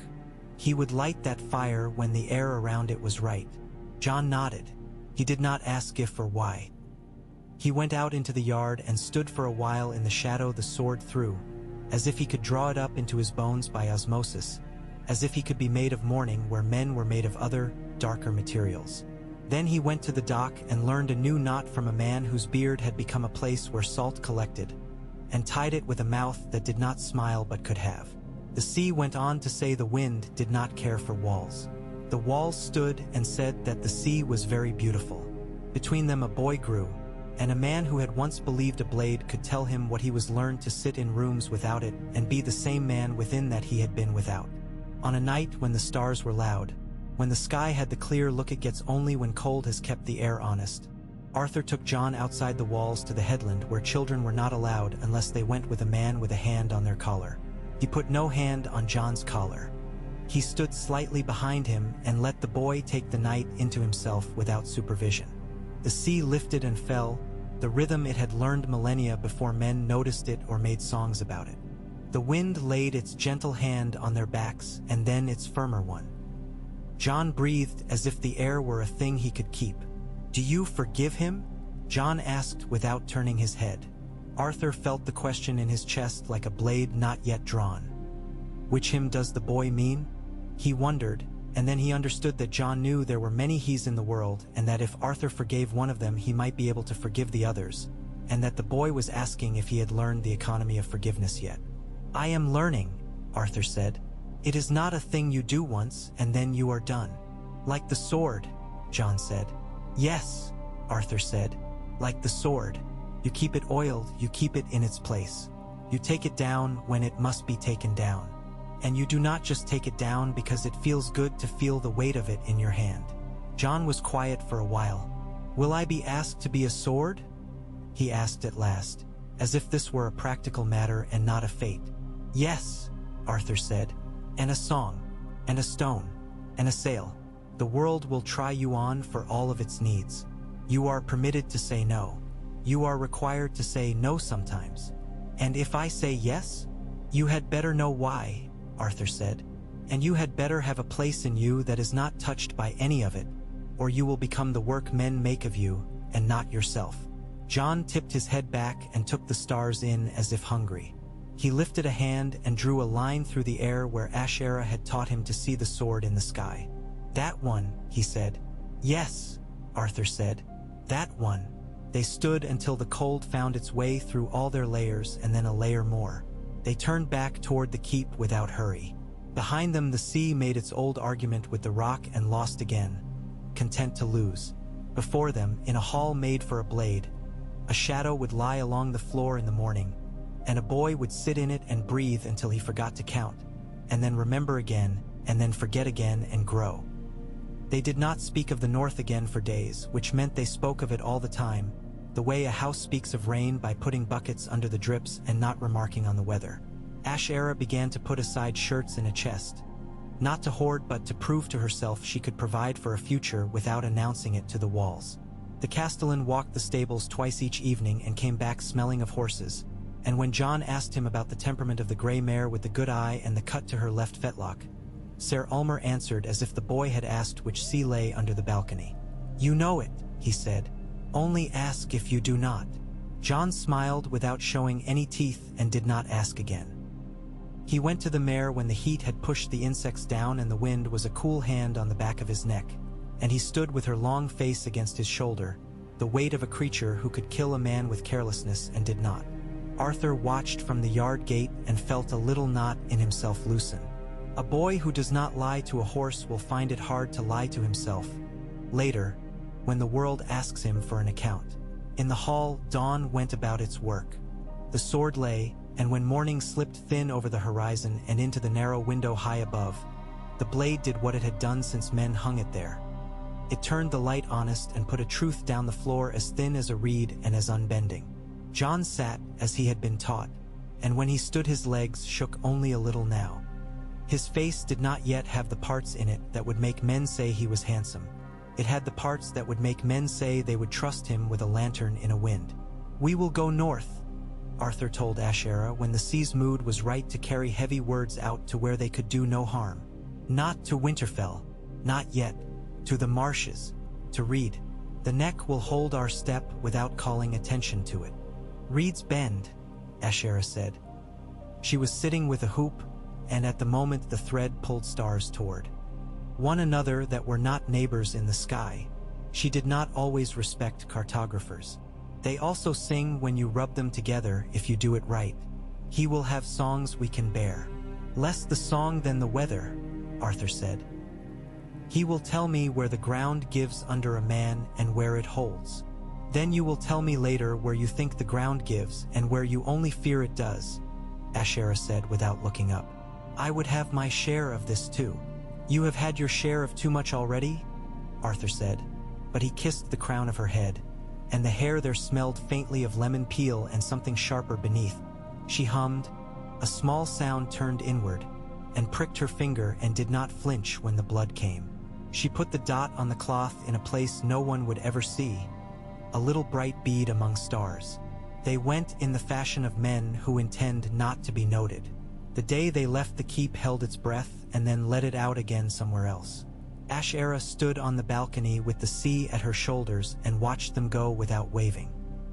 Speaker 1: He would light that fire when the air around it was right. Jon nodded. He did not ask if or why. He went out into the yard and stood for a while in the shadow the sword threw, as if he could draw it up into his bones by osmosis, as if he could be made of morning where men were made of other, darker materials. Then he went to the dock and learned a new knot from a man whose beard had become a place where salt collected, and tied it with a mouth that did not smile but could have. The sea went on to say the wind did not care for walls. The walls stood and said that the sea was very beautiful. Between them a boy grew, and a man who had once believed a blade could tell him what he was learned to sit in rooms without it and be the same man within that he had been without. On a night when the stars were loud, when the sky had the clear look it gets only when cold has kept the air honest, Arthur took Jon outside the walls to the headland where children were not allowed unless they went with a man with a hand on their collar. He put no hand on Jon's collar. He stood slightly behind him and let the boy take the night into himself without supervision. The sea lifted and fell, the rhythm it had learned millennia before men noticed it or made songs about it. The wind laid its gentle hand on their backs and then its firmer one. Jon breathed as if the air were a thing he could keep. "Do you forgive him?" Jon asked without turning his head. Arthur felt the question in his chest like a blade not yet drawn. Which him does the boy mean? He wondered, and then he understood that Jon knew there were many he's in the world, and that if Arthur forgave one of them he might be able to forgive the others, and that the boy was asking if he had learned the economy of forgiveness yet. "I am learning," Arthur said. "It is not a thing you do once, and then you are done." "Like the sword," Jon said. "Yes," Arthur said. "Like the sword. You keep it oiled, you keep it in its place. You take it down when it must be taken down. And you do not just take it down because it feels good to feel the weight of it in your hand." Jon was quiet for a while. "Will I be asked to be a sword?" he asked at last, as if this were a practical matter and not a fate. "Yes," Arthur said. "And a song, and a stone, and a sail. The world will try you on for all of its needs. You are permitted to say no. You are required to say no sometimes. And if I say yes, you had better know why," Arthur said. "And you had better have a place in you that is not touched by any of it, or you will become the work men make of you, and not yourself." Jon tipped his head back and took the stars in as if hungry. He lifted a hand and drew a line through the air where Ashara had taught him to see the sword in the sky. "That one," he said. "Yes," Arthur said. "That one." They stood until the cold found its way through all their layers and then a layer more. They turned back toward the keep without hurry. Behind them the sea made its old argument with the rock and lost again, content to lose. Before them, in a hall made for a blade, a shadow would lie along the floor in the morning, and a boy would sit in it and breathe until he forgot to count, and then remember again, and then forget again and grow. They did not speak of the north again for days, which meant they spoke of it all the time, the way a house speaks of rain by putting buckets under the drips and not remarking on the weather. Ashara began to put aside shirts in a chest, not to hoard but to prove to herself she could provide for a future without announcing it to the walls. The castellan walked the stables twice each evening and came back smelling of horses, and when Jon asked him about the temperament of the grey mare with the good eye and the cut to her left fetlock, Ser Ulmer answered as if the boy had asked which sea lay under the balcony. "You know it," he said. "Only ask if you do not." Jon smiled without showing any teeth and did not ask again. He went to the mare when the heat had pushed the insects down and the wind was a cool hand on the back of his neck, and he stood with her long face against his shoulder, the weight of a creature who could kill a man with carelessness and did not. Arthur watched from the yard gate and felt a little knot in himself loosen. A boy who does not lie to a horse will find it hard to lie to himself later, when the world asks him for an account. In the hall, dawn went about its work. The sword lay, and when morning slipped thin over the horizon and into the narrow window high above, the blade did what it had done since men hung it there. It turned the light honest and put a truth down the floor as thin as a reed and as unbending. Jon sat as he had been taught, and when he stood his legs shook only a little now. His face did not yet have the parts in it that would make men say he was handsome. It had the parts that would make men say they would trust him with a lantern in a wind. "We will go north," Arthur told Ashera when the sea's mood was right to carry heavy words out to where they could do no harm. "Not to Winterfell, not yet, to the marshes, to Reed. The neck will hold our step without calling attention to it." "Reed's Bend," Ashera said. She was sitting with a hoop, and at the moment the thread pulled stars toward one another that were not neighbors in the sky. She did not always respect cartographers. "They also sing when you rub them together if you do it right. He will have songs we can bear. Less the song than the weather," Arthur said. "He will tell me where the ground gives under a man and where it holds. Then you will tell me later where you think the ground gives and where you only fear it does," Ashera said without looking up. "I would have my share of this too." "You have had your share of too much already," Arthur said, but he kissed the crown of her head, and the hair there smelled faintly of lemon peel and something sharper beneath. She hummed. A small sound turned inward, and pricked her finger and did not flinch when the blood came. She put the dot on the cloth in a place no one would ever see, a little bright bead among stars. They went in the fashion of men who intend not to be noted. The day they left the keep held its breath and then let it out again somewhere else. Ashera stood on the balcony with the sea at her shoulders and watched them go without waving.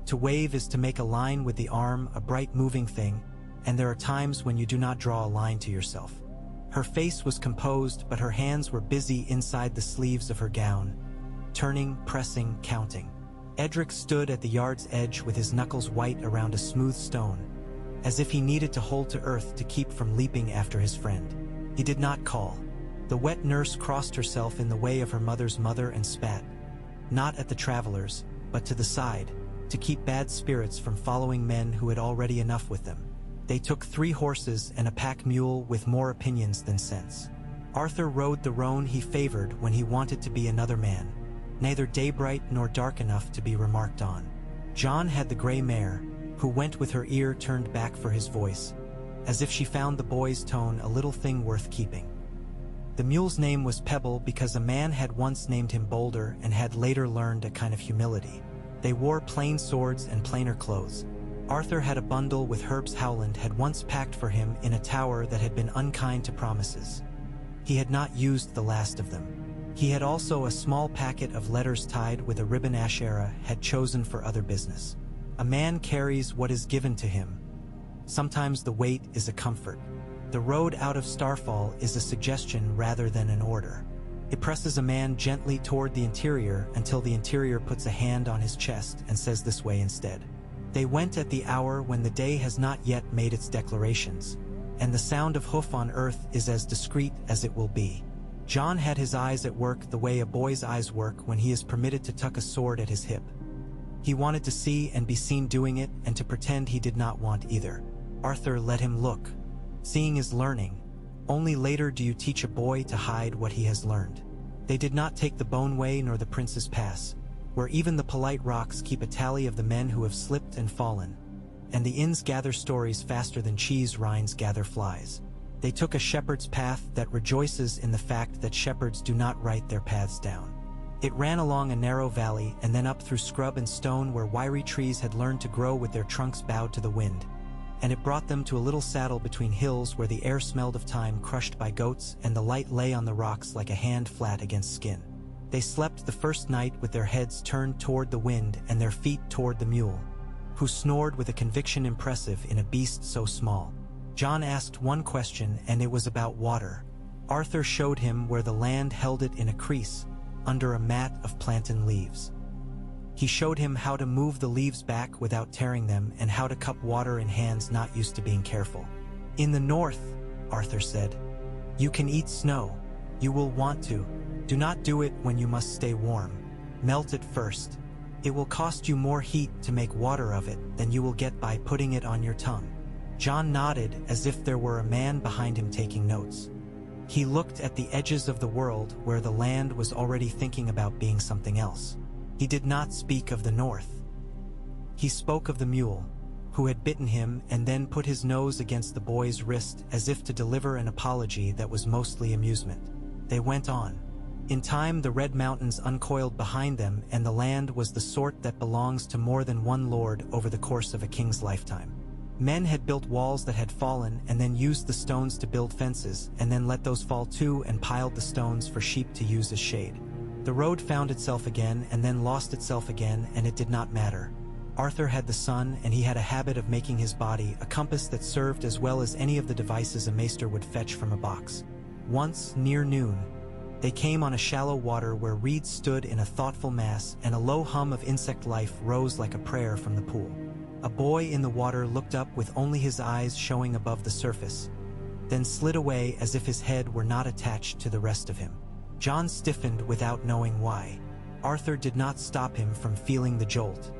Speaker 1: To wave is to make a line with the arm, a bright moving thing, and there are times when you do not draw a line to yourself. Her face was composed, but her hands were busy inside the sleeves of her gown, turning, pressing, counting. Edric stood at the yard's edge with his knuckles white around a smooth stone, as if he needed to hold to earth to keep from leaping after his friend. He did not call. The wet nurse crossed herself in the way of her mother's mother and spat, not at the travelers, but to the side, to keep bad spirits from following men who had already enough with them. They took 3 horses and a pack mule with more opinions than sense. Arthur rode the roan he favored when he wanted to be another man, neither daybright nor dark enough to be remarked on. Jon had the gray mare, who went with her ear turned back for his voice, as if she found the boy's tone a little thing worth keeping. The mule's name was Pebble because a man had once named him Boulder and had later learned a kind of humility. They wore plain swords and plainer clothes. Arthur had a bundle with Herbs Howland had once packed for him in a tower that had been unkind to promises. He had not used the last of them. He had also a small packet of letters tied with a ribbon Ashera had chosen for other business. A man carries what is given to him. Sometimes the weight is a comfort. The road out of Starfall is a suggestion rather than an order. It presses a man gently toward the interior until the interior puts a hand on his chest and says this way instead. They went at the hour when the day has not yet made its declarations, and the sound of hoof on earth is as discreet as it will be. Jon had his eyes at work the way a boy's eyes work when he is permitted to tuck a sword at his hip. He wanted to see and be seen doing it and to pretend he did not want either. Arthur let him look. Seeing is learning. Only later do you teach a boy to hide what he has learned. They did not take the Bone Way nor the Prince's Pass, where even the polite rocks keep a tally of the men who have slipped and fallen, and the inns gather stories faster than cheese rinds gather flies. They took a shepherd's path that rejoices in the fact that shepherds do not write their paths down. It ran along a narrow valley and then up through scrub and stone where wiry trees had learned to grow with their trunks bowed to the wind, and it brought them to a little saddle between hills where the air smelled of thyme crushed by goats and the light lay on the rocks like a hand flat against skin. They slept the first night with their heads turned toward the wind and their feet toward the mule, who snored with a conviction impressive in a beast so small. Jon asked one question, and it was about water. Arthur showed him where the land held it in a crease, under a mat of plantain leaves. He showed him how to move the leaves back without tearing them and how to cup water in hands not used to being careful. "In the north," Arthur said, "you can eat snow. You will want to. Do not do it when you must stay warm. Melt it first. It will cost you more heat to make water of it than you will get by putting it on your tongue." Jon nodded as if there were a man behind him taking notes. He looked at the edges of the world where the land was already thinking about being something else. He did not speak of the north. He spoke of the mule, who had bitten him and then put his nose against the boy's wrist as if to deliver an apology that was mostly amusement. They went on. In time, the Red Mountains uncoiled behind them, and the land was the sort that belongs to more than one lord over the course of a king's lifetime. Men had built walls that had fallen and then used the stones to build fences, and then let those fall too and piled the stones for sheep to use as shade. The road found itself again and then lost itself again, and it did not matter. Arthur had the sun, and he had a habit of making his body a compass that served as well as any of the devices a maester would fetch from a box. Once, near noon, they came on a shallow water where reeds stood in a thoughtful mass, and a low hum of insect life rose like a prayer from the pool. A boy in the water looked up with only his eyes showing above the surface, then slid away as if his head were not attached to the rest of him. Jon stiffened without knowing why. Arthur did not stop him from feeling the jolt.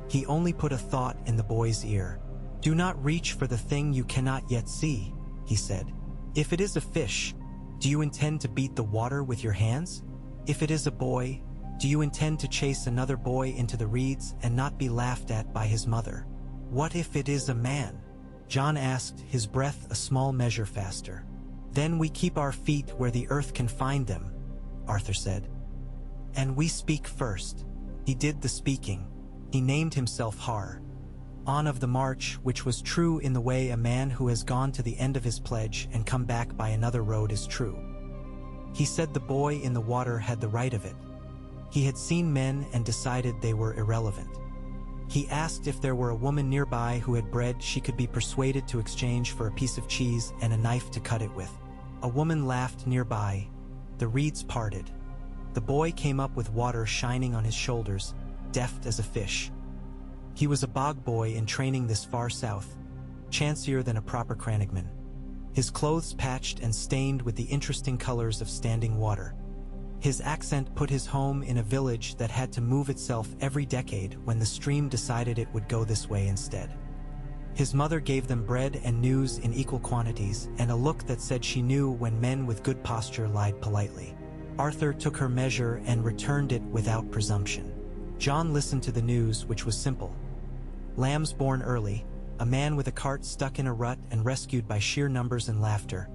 Speaker 1: He only put a thought in the boy's ear. "Do not reach for the thing you cannot yet see," he said. "If it is a fish, do you intend to beat the water with your hands? If it is a boy, do you intend to chase another boy into the reeds and not be laughed at by his mother? What if it is a man?" Jon asked, his breath a small measure faster. "Then we keep our feet where the earth can find them," Arthur said. "And we speak first." He did the speaking. He named himself Har, on of the march, which was true in the way a man who has gone to the end of his pledge and come back by another road is true. He said the boy in the water had the right of it. He had seen men and decided they were irrelevant. He asked if there were a woman nearby who had bread she could be persuaded to exchange for a piece of cheese and a knife to cut it with. A woman laughed nearby. The reeds parted. The boy came up with water shining on his shoulders, deft as a fish. He was a bog boy in training this far south, chancier than a proper crannogman. His clothes patched and stained with the interesting colors of standing water. His accent put his home in a village that had to move itself every decade when the stream decided it would go this way instead. His mother gave them bread and news in equal quantities, and a look that said she knew when men with good posture lied politely. Arthur took her measure and returned it without presumption. Jon listened to the news, which was simple. Lambs born early, a man with a cart stuck in a rut and rescued by sheer numbers and laughter,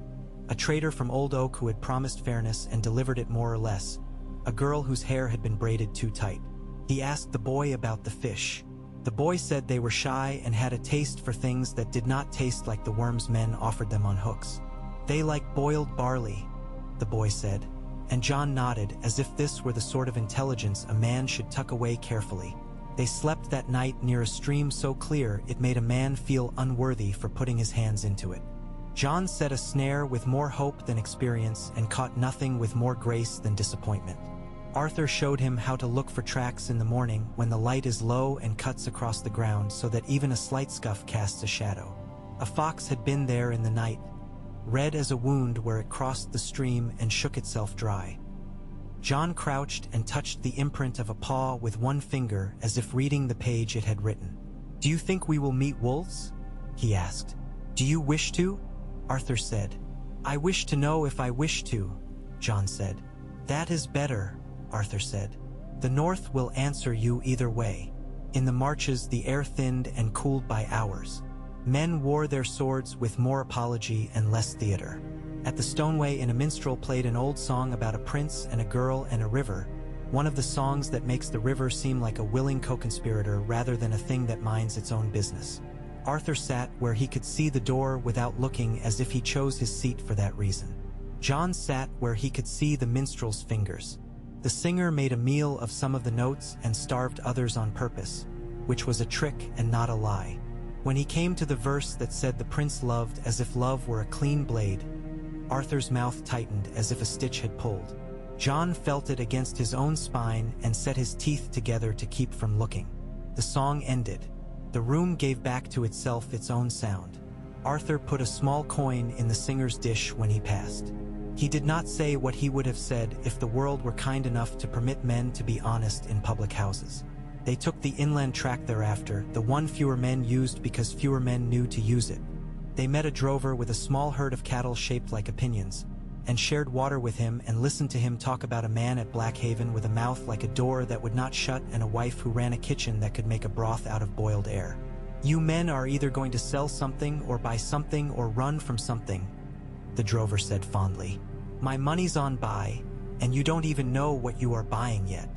Speaker 1: a trader from Old Oak who had promised fairness and delivered it more or less, a girl whose hair had been braided too tight. He asked the boy about the fish. The boy said they were shy and had a taste for things that did not taste like the worms men offered them on hooks. "They like boiled barley," the boy said, and Jon nodded as if this were the sort of intelligence a man should tuck away carefully. They slept that night near a stream so clear it made a man feel unworthy for putting his hands into it. Jon set a snare with more hope than experience and caught nothing with more grace than disappointment. Arthur showed him how to look for tracks in the morning when the light is low and cuts across the ground so that even a slight scuff casts a shadow. A fox had been there in the night, red as a wound where it crossed the stream and shook itself dry. Jon crouched and touched the imprint of a paw with one finger as if reading the page it had written. "Do you think we will meet wolves?" he asked. "Do you wish to?" Arthur said. "I wish to know if I wish to," Jon said. "That is better," Arthur said. "The north will answer you either way." In the marches the air thinned and cooled by hours. Men wore their swords with more apology and less theater. At the Stoneway, a minstrel played an old song about a prince and a girl and a river, one of the songs that makes the river seem like a willing co-conspirator rather than a thing that minds its own business. Arthur sat where he could see the door without looking, as if he chose his seat for that reason. Jon sat where he could see the minstrel's fingers. The singer made a meal of some of the notes and starved others on purpose, which was a trick and not a lie. When he came to the verse that said the prince loved as if love were a clean blade, Arthur's mouth tightened as if a stitch had pulled. Jon felt it against his own spine and set his teeth together to keep from looking. The song ended. The room gave back to itself its own sound. Arthur put a small coin in the singer's dish when he passed. He did not say what he would have said if the world were kind enough to permit men to be honest in public houses. They took the inland track thereafter, the one fewer men used because fewer men knew to use it. They met a drover with a small herd of cattle shaped like opinions, and shared water with him and listened to him talk about a man at Blackhaven with a mouth like a door that would not shut and a wife who ran a kitchen that could make a broth out of boiled air. "You men are either going to sell something or buy something or run from something," the drover said fondly. "My money's on buy, and you don't even know what you are buying yet."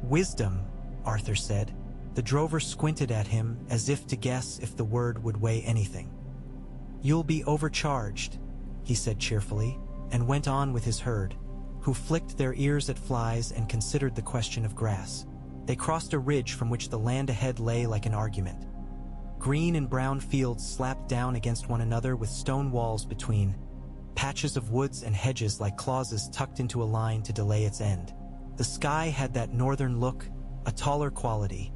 Speaker 1: "Wisdom," Arthur said. The drover squinted at him as if to guess if the word would weigh anything. "You'll be overcharged," he said cheerfully, and went on with his herd, who flicked their ears at flies and considered the question of grass. They crossed a ridge from which the land ahead lay like an argument. Green and brown fields slapped down against one another with stone walls between, patches of woods and hedges like clauses tucked into a line to delay its end. The sky had that northern look, a taller quality,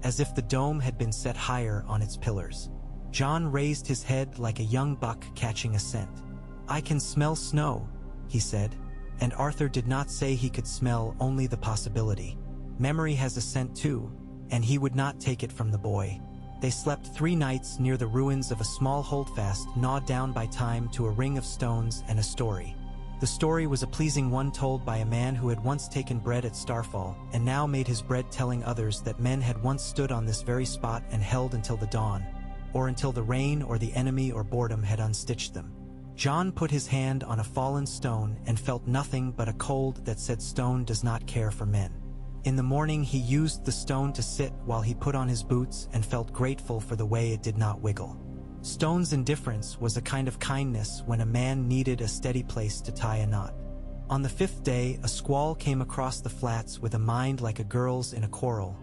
Speaker 1: as if the dome had been set higher on its pillars. Jon raised his head like a young buck catching a scent. "I can smell snow," he said, and Arthur did not say he could smell only the possibility. Memory has a scent too, and he would not take it from the boy. They slept 3 nights near the ruins of a small holdfast gnawed down by time to a ring of stones and a story. The story was a pleasing one told by a man who had once taken bread at Starfall and now made his bread, telling others that men had once stood on this very spot and held until the dawn, or until the rain or the enemy or boredom had unstitched them. Jon put his hand on a fallen stone and felt nothing but a cold that said stone does not care for men. In the morning he used the stone to sit while he put on his boots and felt grateful for the way it did not wiggle. Stone's indifference was a kind of kindness when a man needed a steady place to tie a knot. On the 5th day, a squall came across the flats with a mind like a girl's in a quarrel,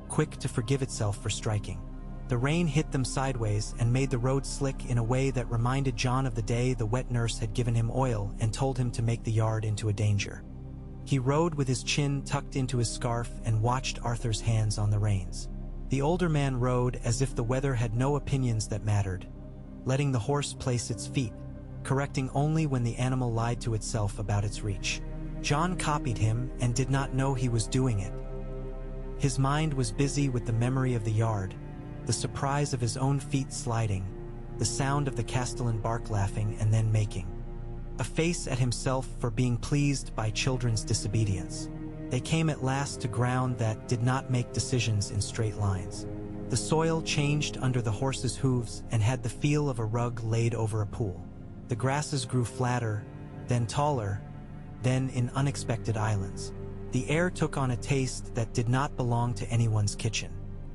Speaker 1: quick to forgive itself for striking. The rain hit them sideways and made the road slick in a way that reminded Jon of the day the wet nurse had given him oil and told him to make the yard into a danger. He rode with his chin tucked into his scarf and watched Arthur's hands on the reins. The older man rode as if the weather had no opinions that mattered, letting the horse place its feet, correcting only when the animal lied to itself about its reach. Jon copied him and did not know he was doing it. His mind was busy with the memory of the yard, the surprise of his own feet sliding, the sound of the castellan bark laughing and then making a face at himself for being pleased by children's disobedience. They came at last to ground that did not make decisions in straight lines. The soil changed under the horse's hooves and had the feel of a rug laid over a pool. The grasses grew flatter, then taller, then in unexpected islands. The air took on a taste that did not belong to anyone's kitchen.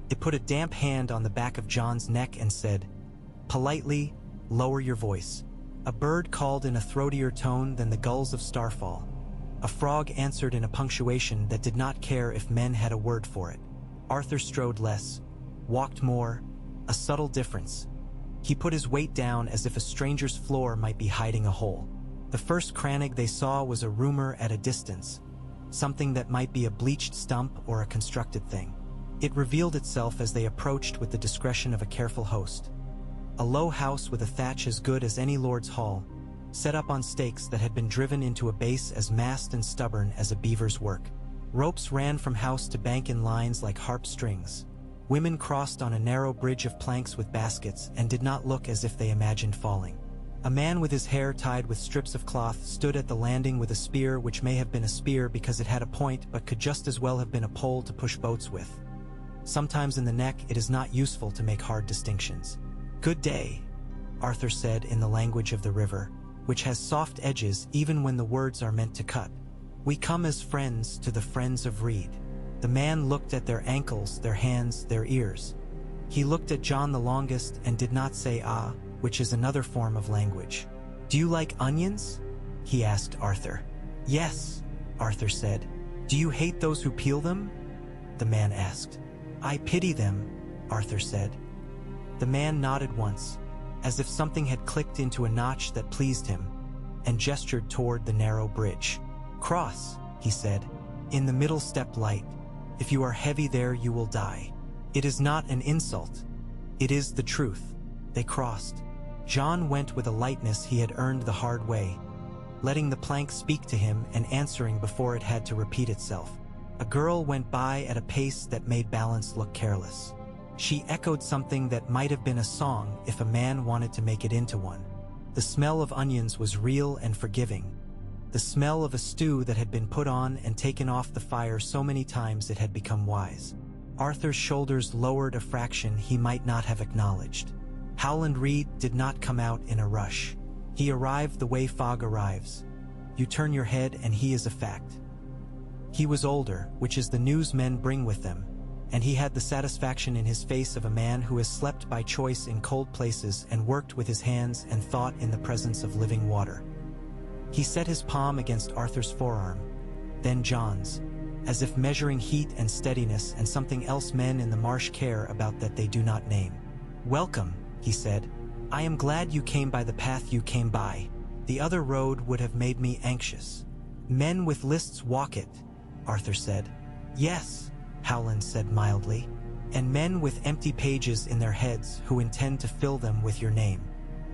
Speaker 1: It put a damp hand on the back of Jon's neck and said, politely, "Lower your voice." A bird called in a throatier tone than the gulls of Starfall. A frog answered in a punctuation that did not care if men had a word for it. Arthur strode less, walked more, a subtle difference. He put his weight down as if a stranger's floor might be hiding a hole. The first crannog they saw was a rumor at a distance, something that might be a bleached stump or a constructed thing. It revealed itself as they approached with the discretion of a careful host. A low house with a thatch as good as any lord's hall, set up on stakes that had been driven into a base as massed and stubborn as a beaver's work. Ropes ran from house to bank in lines like harp strings. Women crossed on a narrow bridge of planks with baskets and did not look as if they imagined falling. A man with his hair tied with strips of cloth stood at the landing with a spear which may have been a spear because it had a point but could just as well have been a pole to push boats with. Sometimes in the neck it is not useful to make hard distinctions. "Good day," Arthur said in the language of the river, which has soft edges even when the words are meant to cut. "We come as friends to the friends of Reed." The man looked at their ankles, their hands, their ears. He looked at Jon the longest and did not say "ah," which is another form of language. "Do you like onions?" he asked Arthur. "Yes," Arthur said. "Do you hate those who peel them?" the man asked. "I pity them," Arthur said. The man nodded once, as if something had clicked into a notch that pleased him, and gestured toward the narrow bridge. "Cross," he said. "In the middle step light. If you are heavy there, you will die." "It is not an insult. It is the truth." They crossed. Jon went with a lightness he had earned the hard way, letting the plank speak to him and answering before it had to repeat itself. A girl went by at a pace that made balance look careless. She echoed something that might have been a song if a man wanted to make it into one. The smell of onions was real and forgiving. The smell of a stew that had been put on and taken off the fire so many times it had become wise. Arthur's shoulders lowered a fraction he might not have acknowledged. Howland Reed did not come out in a rush. He arrived the way fog arrives. You turn your head and he is a fact. He was older, which is the news men bring with them, and he had the satisfaction in his face of a man who has slept by choice in cold places and worked with his hands and thought in the presence of living water. He set his palm against Arthur's forearm, then Jon's, as if measuring heat and steadiness and something else men in the marsh care about that they do not name. "Welcome," he said. "I am glad you came by the path you came by. The other road would have made me anxious." "Men with lists walk it," Arthur said. "Yes," Howland said mildly, "and men with empty pages in their heads who intend to fill them with your name.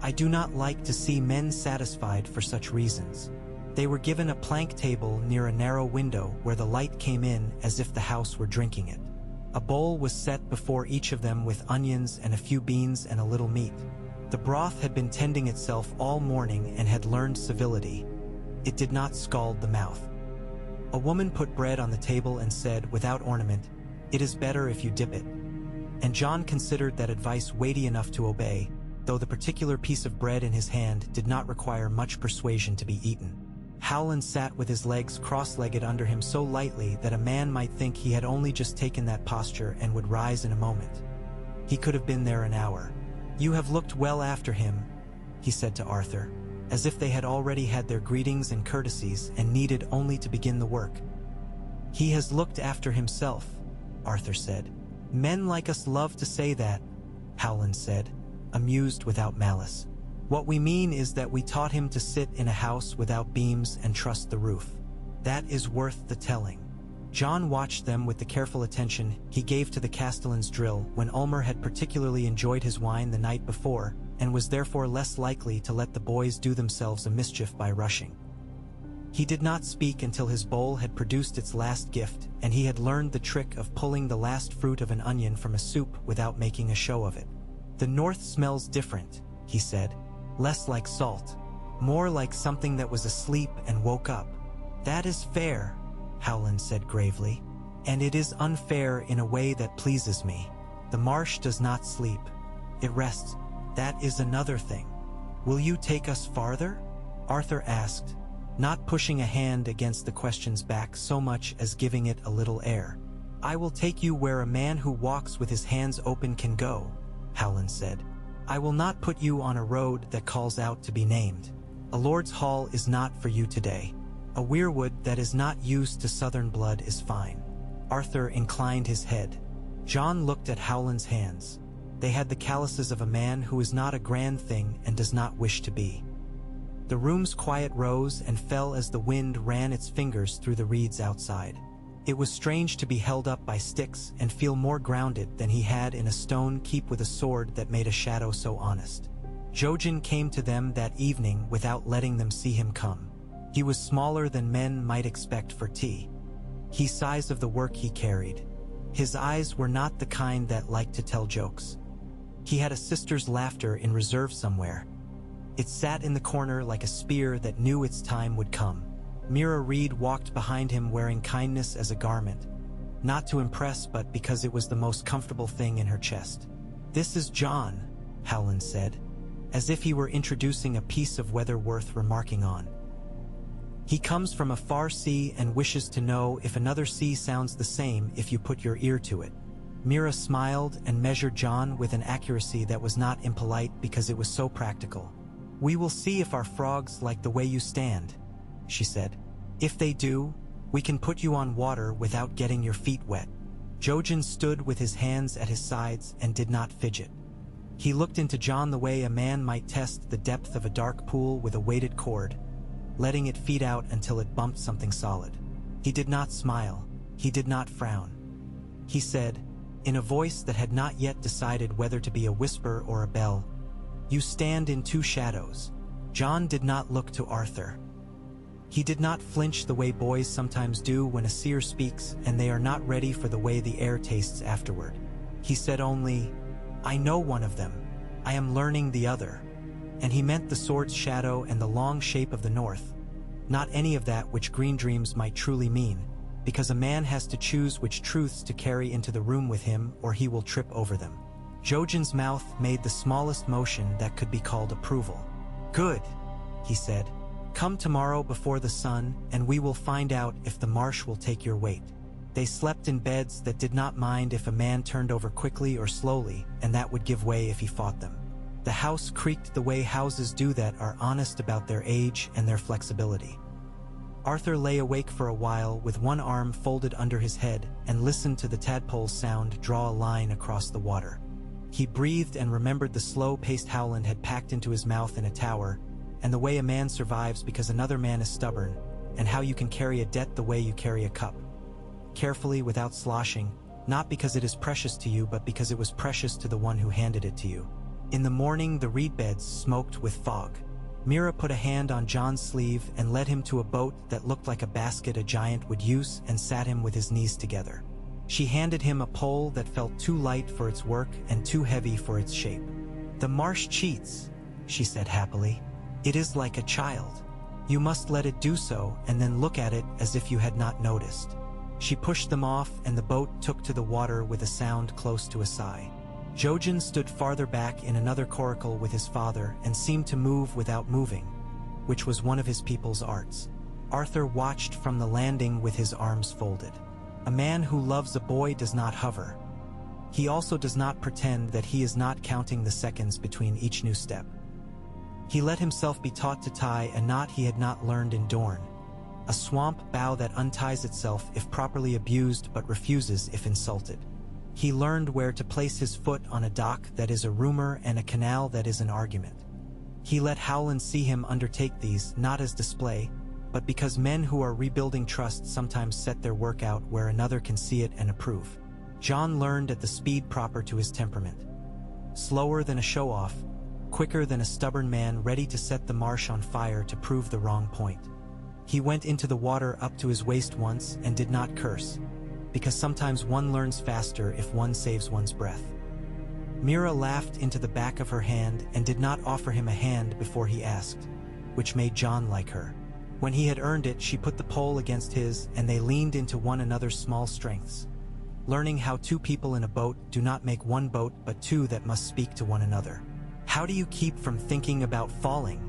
Speaker 1: I do not like to see men satisfied for such reasons." They were given a plank table near a narrow window where the light came in as if the house were drinking it. A bowl was set before each of them with onions and a few beans and a little meat. The broth had been tending itself all morning and had learned civility. It did not scald the mouth. A woman put bread on the table and said, without ornament, "It is better if you dip it." And Jon considered that advice weighty enough to obey, though the particular piece of bread in his hand did not require much persuasion to be eaten. Howland sat with his legs cross-legged under him so lightly that a man might think he had only just taken that posture and would rise in a moment. He could have been there an hour. "You have looked well after him," he said to Arthur, as if they had already had their greetings and courtesies and needed only to begin the work. "He has looked after himself," Arthur said. "Men like us love to say that," Howland said, amused without malice. "What we mean is that we taught him to sit in a house without beams and trust the roof. That is worth the telling." Jon watched them with the careful attention he gave to the castellan's drill when Ulmer had particularly enjoyed his wine the night before and was therefore less likely to let the boys do themselves a mischief by rushing. He did not speak until his bowl had produced its last gift and he had learned the trick of pulling the last fruit of an onion from a soup without making a show of it. "The north smells different," he said. "Less like salt, more like something that was asleep and woke up." "That is fair," Howland said gravely, "and it is unfair in a way that pleases me. The marsh does not sleep. It rests. That is another thing." "Will you take us farther?" Arthur asked, not pushing a hand against the question's back so much as giving it a little air. "I will take you where a man who walks with his hands open can go," Howland said. "I will not put you on a road that calls out to be named. A lord's hall is not for you today. A weirwood that is not used to southern blood is fine." Arthur inclined his head. Jon looked at Howland's hands. They had the calluses of a man who is not a grand thing and does not wish to be. The room's quiet rose and fell as the wind ran its fingers through the reeds outside. It was strange to be held up by sticks and feel more grounded than he had in a stone keep with a sword that made a shadow so honest. Jojen came to them that evening without letting them see him come. He was smaller than men might expect for tea. He size of the work he carried. His eyes were not the kind that liked to tell jokes. He had a sister's laughter in reserve somewhere. It sat in the corner like a spear that knew its time would come. Mira Reed walked behind him wearing kindness as a garment, not to impress but because it was the most comfortable thing in her chest. "This is Jon," Howland said, as if he were introducing a piece of weather worth remarking on. "He comes from a far sea and wishes to know if another sea sounds the same if you put your ear to it." Mira smiled and measured Jon with an accuracy that was not impolite because it was so practical. "We will see if our frogs like the way you stand," she said. "If they do, we can put you on water without getting your feet wet." Jojen stood with his hands at his sides and did not fidget. He looked into Jon the way a man might test the depth of a dark pool with a weighted cord, letting it feed out until it bumped something solid. He did not smile. He did not frown. He said, in a voice that had not yet decided whether to be a whisper or a bell, "You stand in two shadows." Jon did not look to Arthur. He did not flinch the way boys sometimes do when a seer speaks and they are not ready for the way the air tastes afterward. He said only, "I know one of them. I am learning the other." And he meant the sword's shadow and the long shape of the north, not any of that which green dreams might truly mean, because a man has to choose which truths to carry into the room with him or he will trip over them. Jojen's mouth made the smallest motion that could be called approval. "Good," he said. "Come tomorrow before the sun, and we will find out if the marsh will take your weight." They slept in beds that did not mind if a man turned over quickly or slowly, and that would give way if he fought them. The house creaked the way houses do that are honest about their age and their flexibility. Arthur lay awake for a while with one arm folded under his head and listened to the tadpole's sound draw a line across the water. He breathed and remembered the slow-paced Howland had packed into his mouth in a tower, and the way a man survives because another man is stubborn, and how you can carry a debt the way you carry a cup. Carefully, without sloshing, not because it is precious to you but because it was precious to the one who handed it to you. In the morning the reed beds smoked with fog. Mira put a hand on Jon's sleeve and led him to a boat that looked like a basket a giant would use and sat him with his knees together. She handed him a pole that felt too light for its work and too heavy for its shape. "The marsh cheats," she said happily. "It is like a child. You must let it do so and then look at it as if you had not noticed." She pushed them off and the boat took to the water with a sound close to a sigh. Jojen stood farther back in another coracle with his father and seemed to move without moving, which was one of his people's arts. Arthur watched from the landing with his arms folded. A man who loves a boy does not hover. He also does not pretend that he is not counting the seconds between each new step. He let himself be taught to tie a knot he had not learned in Dorne, a swamp bough that unties itself if properly abused but refuses if insulted. He learned where to place his foot on a dock that is a rumor and a canal that is an argument. He let Howland see him undertake these not as display, but because men who are rebuilding trust sometimes set their work out where another can see it and approve. Jon learned at the speed proper to his temperament. Slower than a show-off, quicker than a stubborn man ready to set the marsh on fire to prove the wrong point. He went into the water up to his waist once and did not curse, because sometimes one learns faster if one saves one's breath. Mira laughed into the back of her hand and did not offer him a hand before he asked, which made Jon like her. When he had earned it, she put the pole against his and they leaned into one another's small strengths, learning how two people in a boat do not make one boat but two that must speak to one another. "How do you keep from thinking about falling?"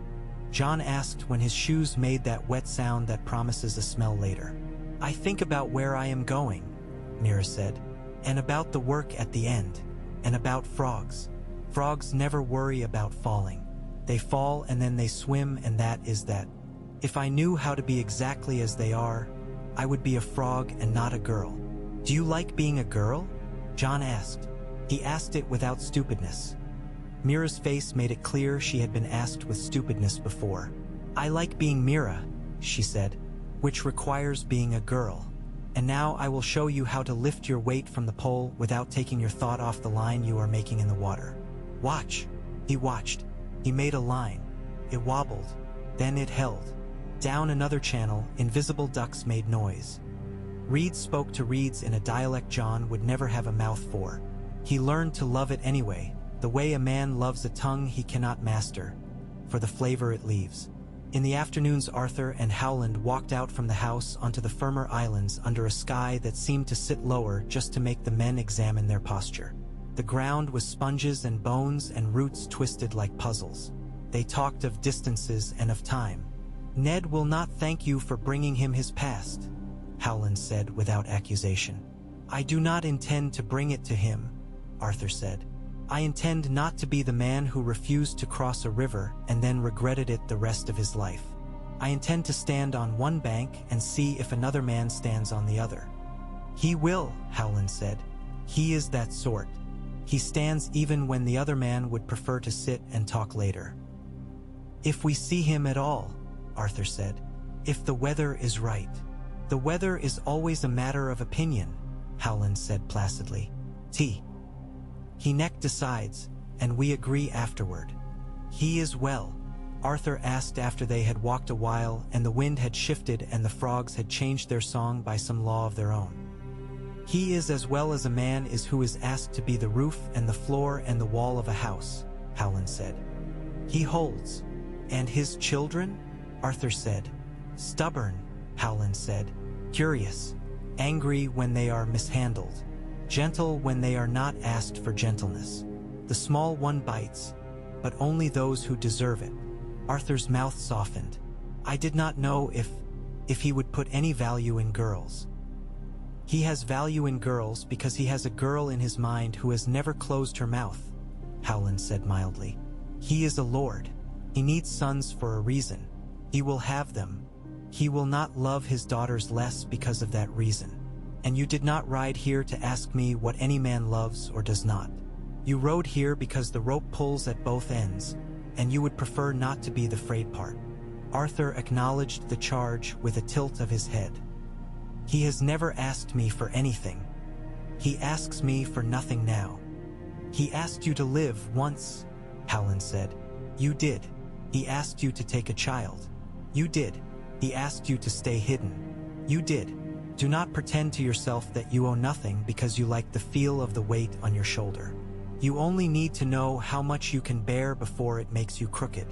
Speaker 1: Jon asked when his shoes made that wet sound that promises a smell later. "I think about where I am going," Mira said, "and about the work at the end, and about frogs. Frogs never worry about falling. They fall and then they swim, and that is that. If I knew how to be exactly as they are, I would be a frog and not a girl." "Do you like being a girl?" Jon asked. He asked it without stupidness. Mira's face made it clear she had been asked with stupidness before. "I like being Mira," she said, "which requires being a girl. And now I will show you how to lift your weight from the pole without taking your thought off the line you are making in the water. Watch." He watched. He made a line. It wobbled. Then it held. Down another channel, invisible ducks made noise. Reeds spoke to reeds in a dialect Jon would never have a mouth for. He learned to love it anyway, the way a man loves a tongue he cannot master, for the flavor it leaves. In the afternoons Arthur and Howland walked out from the house onto the firmer islands under a sky that seemed to sit lower just to make the men examine their posture. The ground was sponges and bones and roots twisted like puzzles. They talked of distances and of time. "Ned will not thank you for bringing him his past," Howland said without accusation. "I do not intend to bring it to him," Arthur said. "I intend not to be the man who refused to cross a river and then regretted it the rest of his life. I intend to stand on one bank and see if another man stands on the other." "He will," Howland said. "He is that sort. He stands even when the other man would prefer to sit and talk later." "If we see him at all," Arthur said. "If the weather is right." The weather is always a matter of opinion, Howland said placidly. He neck decides, and we agree afterward. He is well, Arthur asked after they had walked a while and the wind had shifted and the frogs had changed their song by some law of their own. He is as well as a man is who is asked to be the roof and the floor and the wall of a house, Howland said. He holds. And his children? Arthur said. Stubborn, Howland said. Curious. Angry when they are mishandled. Gentle when they are not asked for gentleness. The small one bites, but only those who deserve it. Arthur's mouth softened. I did not know if he would put any value in girls. He has value in girls because he has a girl in his mind who has never closed her mouth, Howland said mildly. He is a lord. He needs sons for a reason. He will have them. He will not love his daughters less because of that reason. And you did not ride here to ask me what any man loves or does not. You rode here because the rope pulls at both ends, and you would prefer not to be the frayed part. Arthur acknowledged the charge with a tilt of his head. He has never asked me for anything. He asks me for nothing now. He asked you to live once, Howland said. You did. He asked you to take a child. You did. He asked you to stay hidden. You did. Do not pretend to yourself that you owe nothing because you like the feel of the weight on your shoulder. You only need to know how much you can bear before it makes you crooked.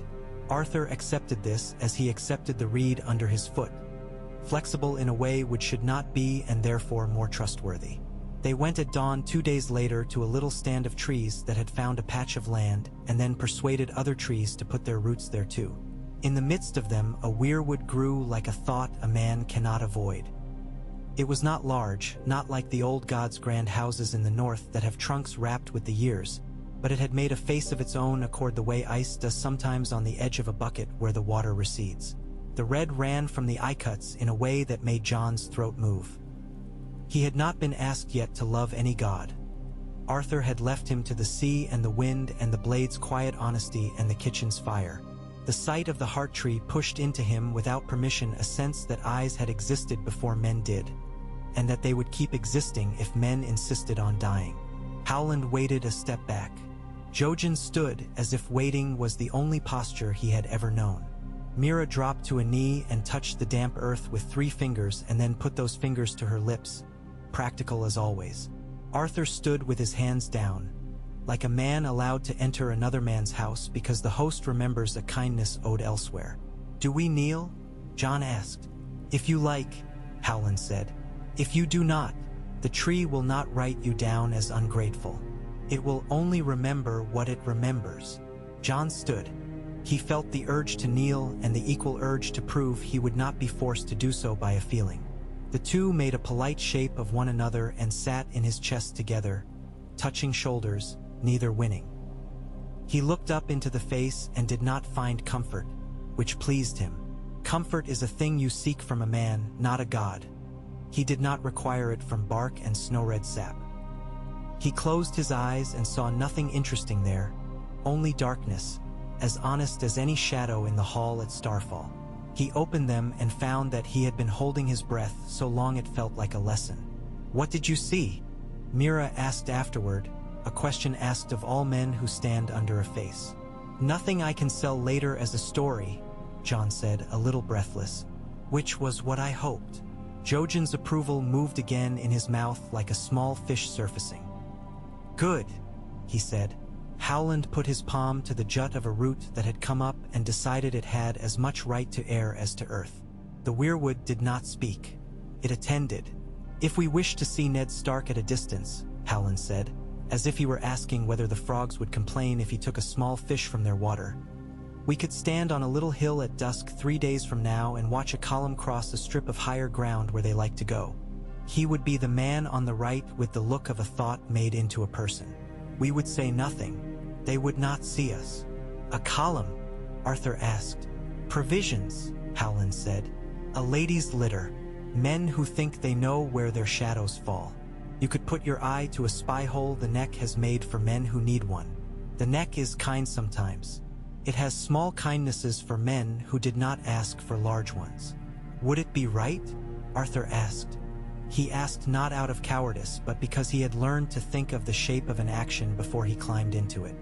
Speaker 1: Arthur accepted this as he accepted the reed under his foot, flexible in a way which should not be and therefore more trustworthy. They went at dawn 2 days later to a little stand of trees that had found a patch of land and then persuaded other trees to put their roots there too. In the midst of them a weirwood grew like a thought a man cannot avoid. It was not large, not like the old gods' grand houses in the north that have trunks wrapped with the years, but it had made a face of its own accord the way ice does sometimes on the edge of a bucket where the water recedes. The red ran from the eye cuts in a way that made John's throat move. He had not been asked yet to love any god. Arthur had left him to the sea and the wind and the blade's quiet honesty and the kitchen's fire. The sight of the heart tree pushed into him without permission a sense that eyes had existed before men did, and that they would keep existing if men insisted on dying. Howland waited a step back. Jojen stood as if waiting was the only posture he had ever known. Mira dropped to a knee and touched the damp earth with 3 fingers and then put those fingers to her lips, practical as always. Arthur stood with his hands down, like a man allowed to enter another man's house because the host remembers a kindness owed elsewhere. Do we kneel? John asked. If you like, Howland said. If you do not, the tree will not write you down as ungrateful. It will only remember what it remembers. John stood. He felt the urge to kneel and the equal urge to prove he would not be forced to do so by a feeling. The two made a polite shape of one another and sat in his chest together, touching shoulders, neither winning. He looked up into the face and did not find comfort, which pleased him. Comfort is a thing you seek from a man, not a god. He did not require it from bark and snow-red sap. He closed his eyes and saw nothing interesting there, only darkness, as honest as any shadow in the hall at Starfall. He opened them and found that he had been holding his breath so long it felt like a lesson. What did you see? Mira asked afterward, a question asked of all men who stand under a face. Nothing I can sell later as a story, John said, a little breathless, which was what I hoped. Jojen's approval moved again in his mouth like a small fish surfacing. Good, he said. Howland put his palm to the jut of a root that had come up and decided it had as much right to air as to earth. The weirwood did not speak. It attended. If we wish to see Ned Stark at a distance, Howland said, as if he were asking whether the frogs would complain if he took a small fish from their water, we could stand on a little hill at dusk 3 days from now and watch a column cross a strip of higher ground where they like to go. He would be the man on the right with the look of a thought made into a person. We would say nothing. They would not see us. A column? Arthur asked. Provisions, Howland said. A lady's litter. Men who think they know where their shadows fall. You could put your eye to a spy hole the neck has made for men who need one. The neck is kind sometimes. It has small kindnesses for men who did not ask for large ones. Would it be right? Arthur asked. He asked not out of cowardice, but because he had learned to think of the shape of an action before he climbed into it.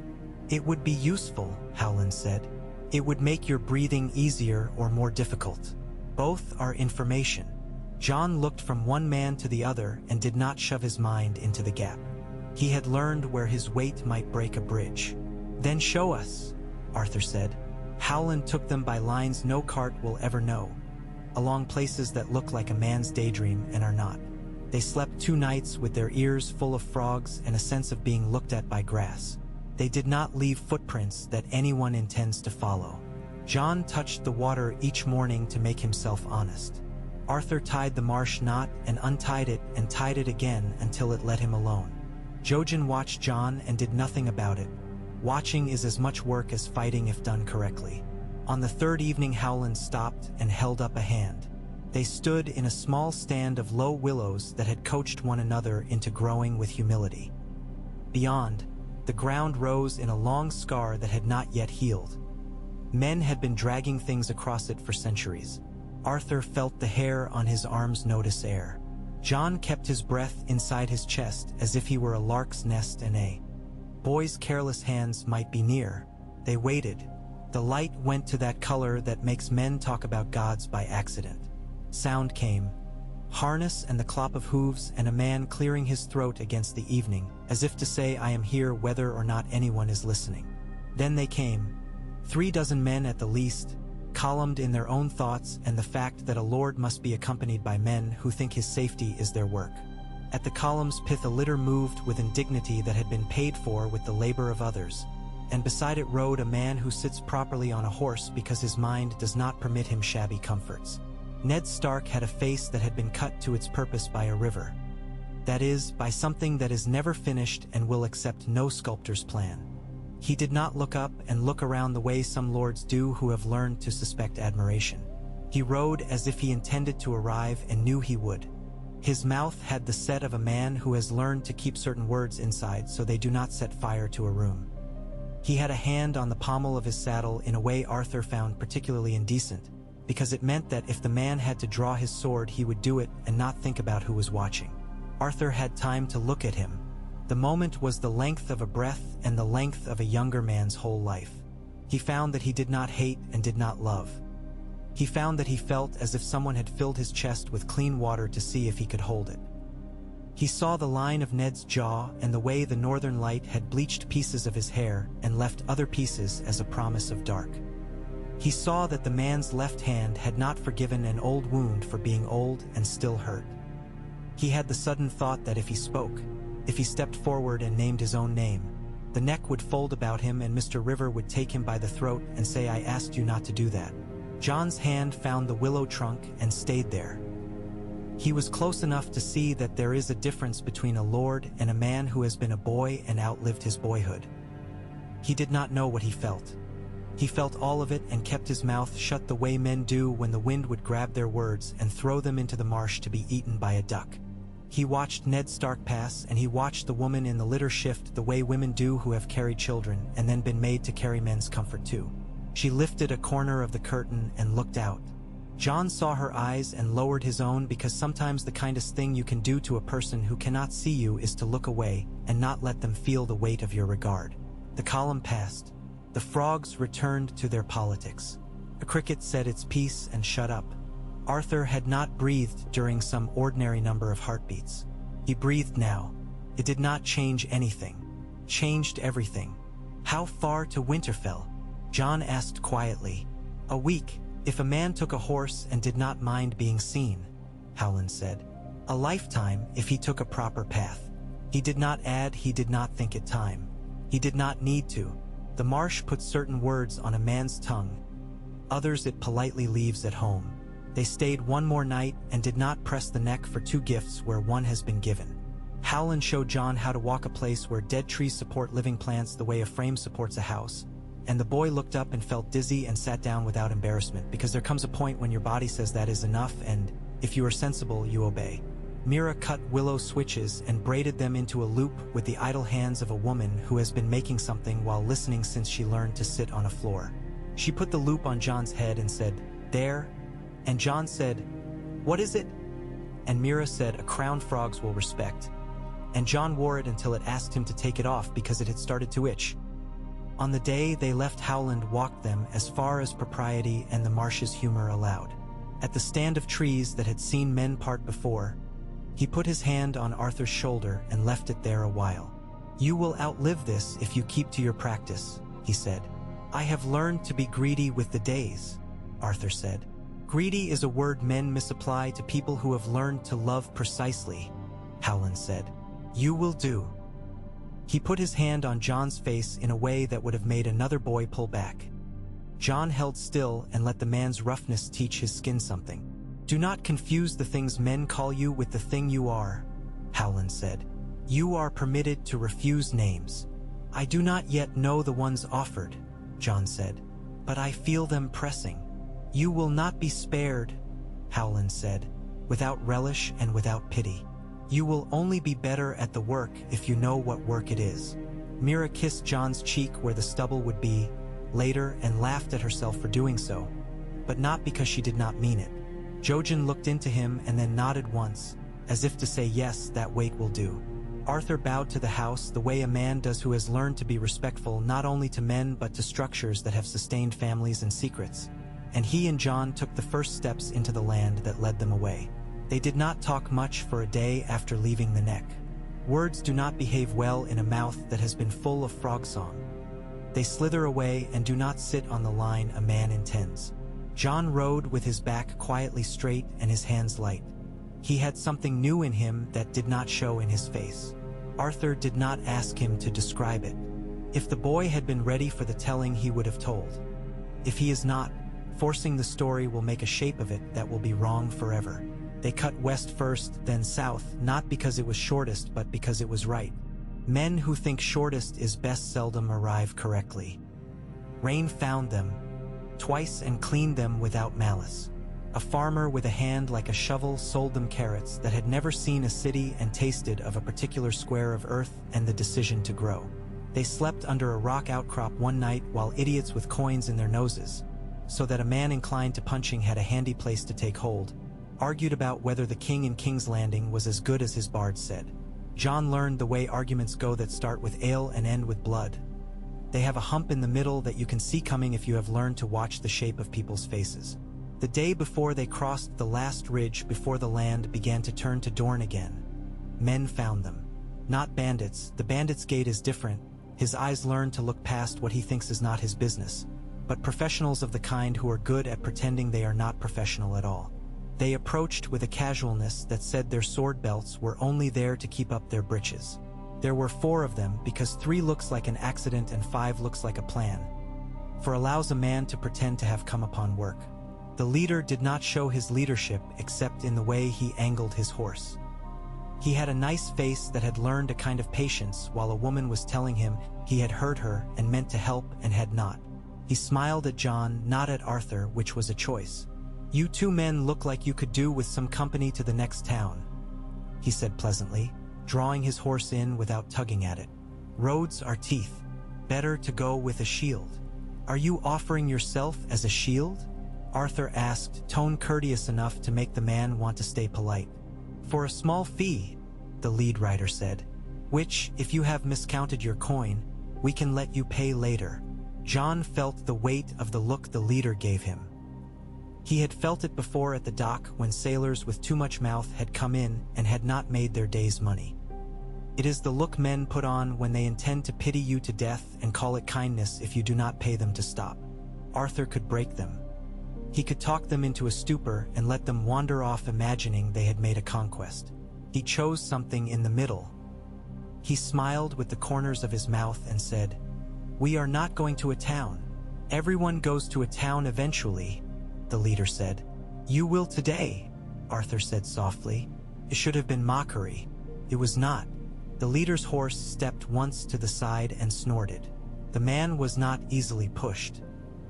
Speaker 1: It would be useful, Howland said. It would make your breathing easier or more difficult. Both are information. Jon looked from one man to the other and did not shove his mind into the gap. He had learned where his weight might break a bridge. Then show us, Arthur said. Howland took them by lines no cart will ever know, along places that look like a man's daydream and are not. They slept 2 nights with their ears full of frogs and a sense of being looked at by grass. They did not leave footprints that anyone intends to follow. Jon touched the water each morning to make himself honest. Arthur tied the marsh knot and untied it and tied it again until it let him alone. Jojen watched Jon and did nothing about it. Watching is as much work as fighting if done correctly. On the 3rd evening, Howland stopped and held up a hand. They stood in a small stand of low willows that had coached one another into growing with humility. Beyond, the ground rose in a long scar that had not yet healed. Men had been dragging things across it for centuries. Arthur felt the hair on his arms notice air. Jon kept his breath inside his chest as if he were a lark's nest and a boy's careless hands might be near. They waited. The light went to that color that makes men talk about gods by accident. Sound came. Harness and the clop of hooves and a man clearing his throat against the evening, as if to say, I am here whether or not anyone is listening. Then they came. 3 dozen men at the least, columned in their own thoughts and the fact that a lord must be accompanied by men who think his safety is their work. At the column's pith a litter moved with indignity that had been paid for with the labor of others, and beside it rode a man who sits properly on a horse because his mind does not permit him shabby comforts. Ned Stark had a face that had been cut to its purpose by a river. That is, by something that is never finished and will accept no sculptor's plan. He did not look up and look around the way some lords do who have learned to suspect admiration. He rode as if he intended to arrive and knew he would. His mouth had the set of a man who has learned to keep certain words inside so they do not set fire to a room. He had a hand on the pommel of his saddle in a way Arthur found particularly indecent, because it meant that if the man had to draw his sword he would do it and not think about who was watching. Arthur had time to look at him. The moment was the length of a breath and the length of a younger man's whole life. He found that he did not hate and did not love. He found that he felt as if someone had filled his chest with clean water to see if he could hold it. He saw the line of Ned's jaw and the way the northern light had bleached pieces of his hair and left other pieces as a promise of dark. He saw that the man's left hand had not forgiven an old wound for being old and still hurt. He had the sudden thought that if he spoke, if he stepped forward and named his own name, the neck would fold about him and Mr. River would take him by the throat and say, I asked you not to do that. Jon's hand found the willow trunk and stayed there. He was close enough to see that there is a difference between a lord and a man who has been a boy and outlived his boyhood. He did not know what he felt. He felt all of it and kept his mouth shut the way men do when the wind would grab their words and throw them into the marsh to be eaten by a duck. He watched Ned Stark pass, and he watched the woman in the litter shift the way women do who have carried children and then been made to carry men's comfort too. She lifted a corner of the curtain and looked out. Jon saw her eyes and lowered his own because sometimes the kindest thing you can do to a person who cannot see you is to look away and not let them feel the weight of your regard. The column passed. The frogs returned to their politics. A cricket said its piece and shut up. Arthur had not breathed during some ordinary number of heartbeats. He breathed now. It did not change anything. Changed everything. How far to Winterfell? Jon asked quietly. A week, if a man took a horse and did not mind being seen, Howland said. A lifetime if he took a proper path. He did not add he did not think it time. He did not need to. The marsh puts certain words on a man's tongue. Others it politely leaves at home. They stayed one more night and did not press the neck for 2 gifts where one has been given. Howland showed Jon how to walk a place where dead trees support living plants the way a frame supports a house, and the boy looked up and felt dizzy and sat down without embarrassment, because there comes a point when your body says that is enough and, if you are sensible, you obey. Mira cut willow switches and braided them into a loop with the idle hands of a woman who has been making something while listening since she learned to sit on a floor. She put the loop on Jon's head and said, There. And Jon said, What is it? And Mira said, "A crown frogs will respect." And Jon wore it until it asked him to take it off because it had started to itch. On the day they left, Howland walked them as far as propriety and the marsh's humor allowed. At the stand of trees that had seen men part before, he put his hand on Arthur's shoulder and left it there a while. "You will outlive this if you keep to your practice," he said. "I have learned to be greedy with the days," Arthur said. "Greedy is a word men misapply to people who have learned to love precisely," Howland said. "You will do." He put his hand on Jon's face in a way that would have made another boy pull back. Jon held still and let the man's roughness teach his skin something. "Do not confuse the things men call you with the thing you are," Howland said. "You are permitted to refuse names." "I do not yet know the ones offered," Jon said, "but I feel them pressing." "You will not be spared," Howland said, without relish and without pity. "You will only be better at the work if you know what work it is." Mira kissed Jon's cheek where the stubble would be later and laughed at herself for doing so, but not because she did not mean it. Jojen looked into him and then nodded once, as if to say, "Yes, that weight will do." Arthur bowed to the house the way a man does who has learned to be respectful not only to men but to structures that have sustained families and secrets. And he and Jon took the first steps into the land that led them away. They did not talk much for a day after leaving the neck. Words do not behave well in a mouth that has been full of frog song. They slither away and do not sit on the line a man intends. Jon rode with his back quietly straight and his hands light. He had something new in him that did not show in his face. Arthur did not ask him to describe it. If the boy had been ready for the telling, he would have told. If he is not, forcing the story will make a shape of it that will be wrong forever. They cut west first, then south, not because it was shortest but because it was right. Men who think shortest is best seldom arrive correctly. Rain found them twice and cleaned them without malice. A farmer with a hand like a shovel sold them carrots that had never seen a city and tasted of a particular square of earth and the decision to grow. They slept under a rock outcrop one night while idiots with coins in their noses, so that a man inclined to punching had a handy place to take hold, argued about whether the king in King's Landing was as good as his bard said. Jon learned the way arguments go that start with ale and end with blood. They have a hump in the middle that you can see coming if you have learned to watch the shape of people's faces. The day before they crossed the last ridge before the land began to turn to Dorne again, men found them. Not bandits. The bandit's gait is different. His eyes learn to look past what he thinks is not his business, but professionals of the kind who are good at pretending they are not professional at all. They approached with a casualness that said their sword belts were only there to keep up their breeches. There were 4 of them because 3 looks like an accident and 5 looks like a plan, for allows a man to pretend to have come upon work. The leader did not show his leadership except in the way he angled his horse. He had a nice face that had learned a kind of patience while a woman was telling him he had heard her and meant to help and had not. He smiled at Jon, not at Arthur, which was a choice. "You 2 men look like you could do with some company to the next town," he said pleasantly, drawing his horse in without tugging at it. "Roads are teeth. Better to go with a shield." "Are you offering yourself as a shield?" Arthur asked, tone courteous enough to make the man want to stay polite. "For a small fee," the lead rider said, "which, if you have miscounted your coin, we can let you pay later." Jon felt the weight of the look the leader gave him. He had felt it before at the dock when sailors with too much mouth had come in and had not made their day's money. It is the look men put on when they intend to pity you to death and call it kindness if you do not pay them to stop. Arthur could break them. He could talk them into a stupor and let them wander off imagining they had made a conquest. He chose something in the middle. He smiled with the corners of his mouth and said, "We are not going to a town. Everyone goes to a town eventually," the leader said. "You will today," Arthur said softly. It should have been mockery. It was not. The leader's horse stepped once to the side and snorted. The man was not easily pushed.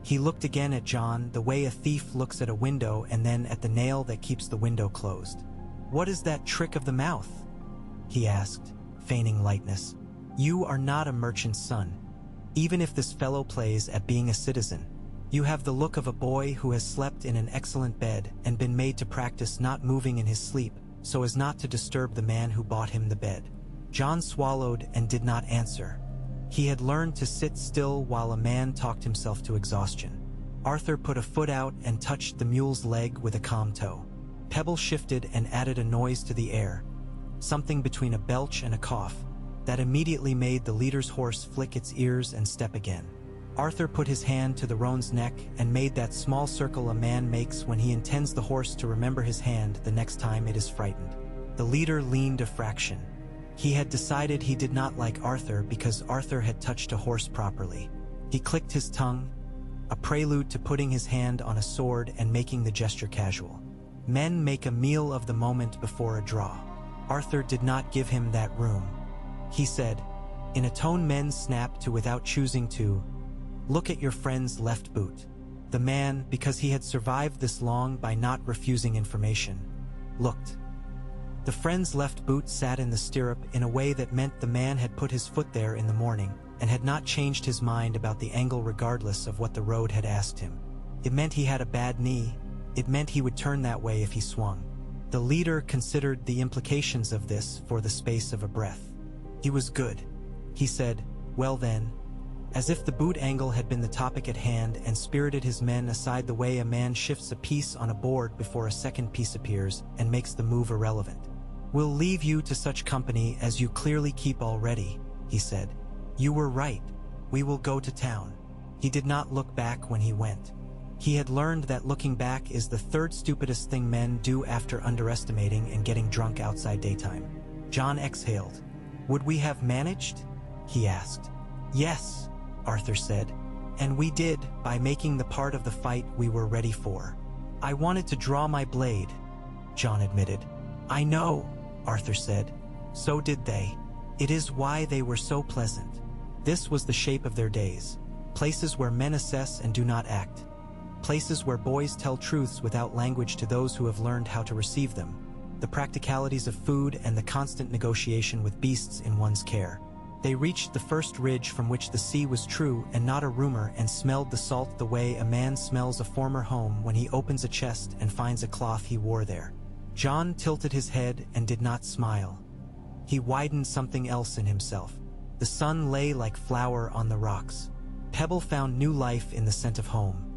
Speaker 1: He looked again at Jon the way a thief looks at a window and then at the nail that keeps the window closed. "What is that trick of the mouth?" he asked, feigning lightness. "You are not a merchant's son. Even if this fellow plays at being a citizen, you have the look of a boy who has slept in an excellent bed and been made to practice not moving in his sleep so as not to disturb the man who bought him the bed. Jon swallowed and did not answer. He had learned to sit still while a man talked himself to exhaustion. Arthur put a foot out and touched the mule's leg with a calm toe. Pebble shifted and added a noise to the air, something between a belch and a cough, that immediately made the leader's horse flick its ears and step again. Arthur put his hand to the roan's neck and made that small circle a man makes when he intends the horse to remember his hand the next time it is frightened. The leader leaned a fraction. He had decided he did not like Arthur because Arthur had touched a horse properly. He clicked his tongue, a prelude to putting his hand on a sword and making the gesture casual. Men make a meal of the moment before a draw. Arthur did not give him that room. He said, in a tone men snap to without choosing to, "Look at your friend's left boot." The man, because he had survived this long by not refusing information, looked. The friend's left boot sat in the stirrup in a way that meant the man had put his foot there in the morning and had not changed his mind about the angle regardless of what the road had asked him. It meant he had a bad knee. It meant he would turn that way if he swung. The leader considered the implications of this for the space of a breath. He was good. He said, "Well then," as if the boot angle had been the topic at hand, and spirited his men aside the way a man shifts a piece on a board before a second piece appears and makes the move irrelevant. "We'll leave you to such company as you clearly keep already," he said. "You were right. We will go to town." He did not look back when he went. He had learned that looking back is the third stupidest thing men do after underestimating and getting drunk outside daytime. Jon exhaled. "Would we have managed?" he asked. "Yes," Arthur said. "And we did, by making the part of the fight we were ready for." "I wanted to draw my blade," Jon admitted. "I know," Arthur said. "So did they. It is why they were so pleasant." This was the shape of their days. Places where men assess and do not act. Places where boys tell truths without language to those who have learned how to receive them. The practicalities of food and the constant negotiation with beasts in one's care. They reached the first ridge from which the sea was true and not a rumor, and smelled the salt the way a man smells a former home when he opens a chest and finds a cloth he wore there. Jon tilted his head and did not smile. He widened something else in himself. The sun lay like flour on the rocks. Pebble found new life in the scent of home.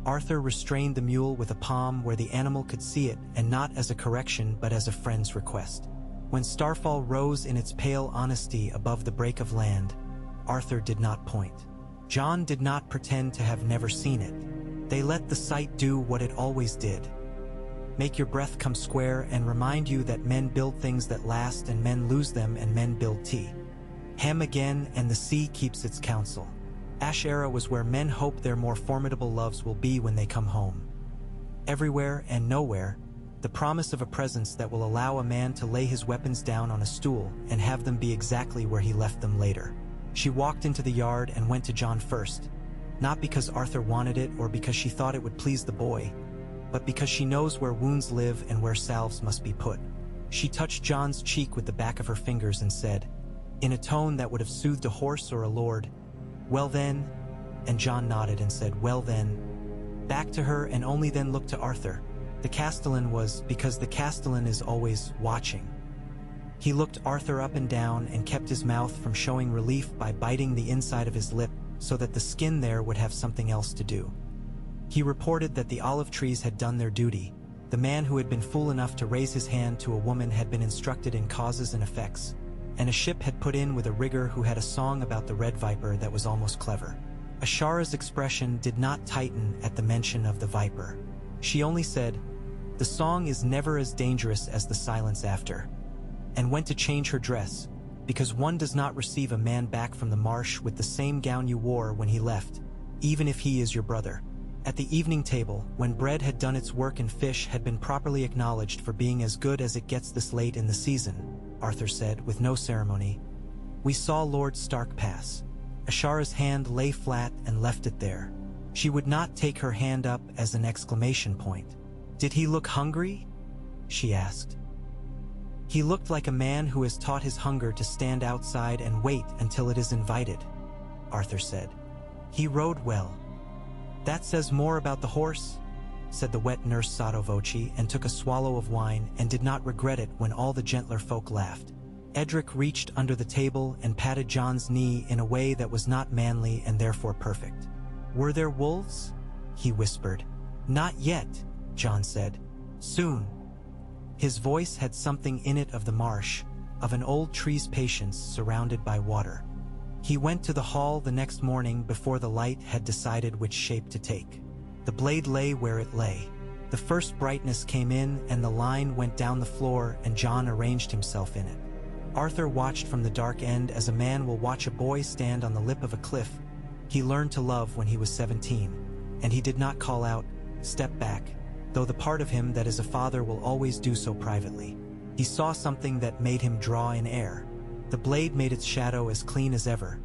Speaker 1: Arthur restrained the mule with a palm where the animal could see it, and not as a correction but as a friend's request. When starfall rose in its pale honesty above the break of land, Arthur did not point. Jon did not pretend to have never seen it. They let the sight do what it always did. Make your breath come square and remind you that men build things that last and men lose them and men build tea. Hem again and the sea keeps its counsel. Ash Era was where men hope their more formidable loves will be when they come home. Everywhere and nowhere, the promise of a presence that will allow a man to lay his weapons down on a stool and have them be exactly where he left them later. She walked into the yard and went to Jon first, not because Arthur wanted it or because she thought it would please the boy, but because she knows where wounds live and where salves must be put. She touched Jon's cheek with the back of her fingers and said, in a tone that would have soothed a horse or a lord, "Well then," and Jon nodded and said, "Well then," back to her, and only then looked to Arthur. The Castellan was, because the Castellan is always watching. He looked Arthur up and down and kept his mouth from showing relief by biting the inside of his lip so that the skin there would have something else to do. He reported that the olive trees had done their duty. The man who had been fool enough to raise his hand to a woman had been instructed in causes and effects, and a ship had put in with a rigger who had a song about the red viper that was almost clever. Ashara's expression did not tighten at the mention of the viper. She only said, "The song is never as dangerous as the silence after," and went to change her dress, because one does not receive a man back from the marsh with the same gown you wore when he left, even if he is your brother. At the evening table, when bread had done its work and fish had been properly acknowledged for being as good as it gets this late in the season, Arthur said with no ceremony, "We saw Lord Stark pass." Ashara's hand lay flat and left it there. She would not take her hand up as an exclamation point. "Did he look hungry?" she asked. "He looked like a man who has taught his hunger to stand outside and wait until it is invited," Arthur said. "He rode well." "That says more about the horse," said the wet nurse sotto voce, and took a swallow of wine and did not regret it when all the gentler folk laughed. Edric reached under the table and patted John's knee in a way that was not manly and therefore perfect. "Were there wolves?" he whispered. "Not yet," John said. "Soon." His voice had something in it of the marsh, of an old tree's patience surrounded by water. He went to the hall the next morning before the light had decided which shape to take. The blade lay where it lay. The first brightness came in and the line went down the floor and John arranged himself in it. Arthur watched from the dark end as a man will watch a boy stand on the lip of a cliff. He learned to love when he was 17, and he did not call out, "Step back," though the part of him that is a father will always do so privately. He saw something that made him draw in air. The blade made its shadow as clean as ever.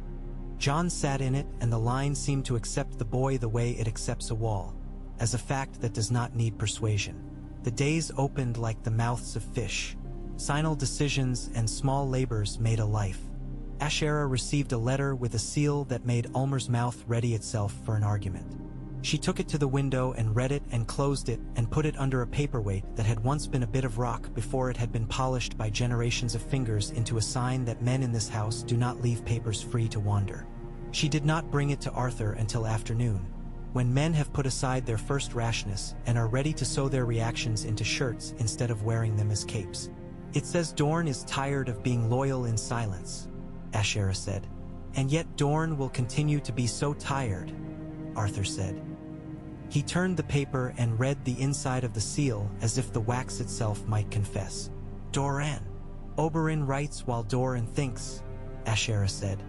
Speaker 1: John sat in it, and the line seemed to accept the boy the way it accepts a wall, as a fact that does not need persuasion. The days opened like the mouths of fish. Sinal decisions and small labors made a life. Ashera received a letter with a seal that made Ulmer's mouth ready itself for an argument. She took it to the window and read it and closed it and put it under a paperweight that had once been a bit of rock before it had been polished by generations of fingers into a sign that men in this house do not leave papers free to wander. She did not bring it to Arthur until afternoon, when men have put aside their first rashness and are ready to sew their reactions into shirts instead of wearing them as capes. "It says Dorne is tired of being loyal in silence," Ashera said. "And yet Dorne will continue to be so tired," Arthur said. He turned the paper and read the inside of the seal as if the wax itself might confess. "Doran. Oberyn writes while Doran thinks," Ashera said.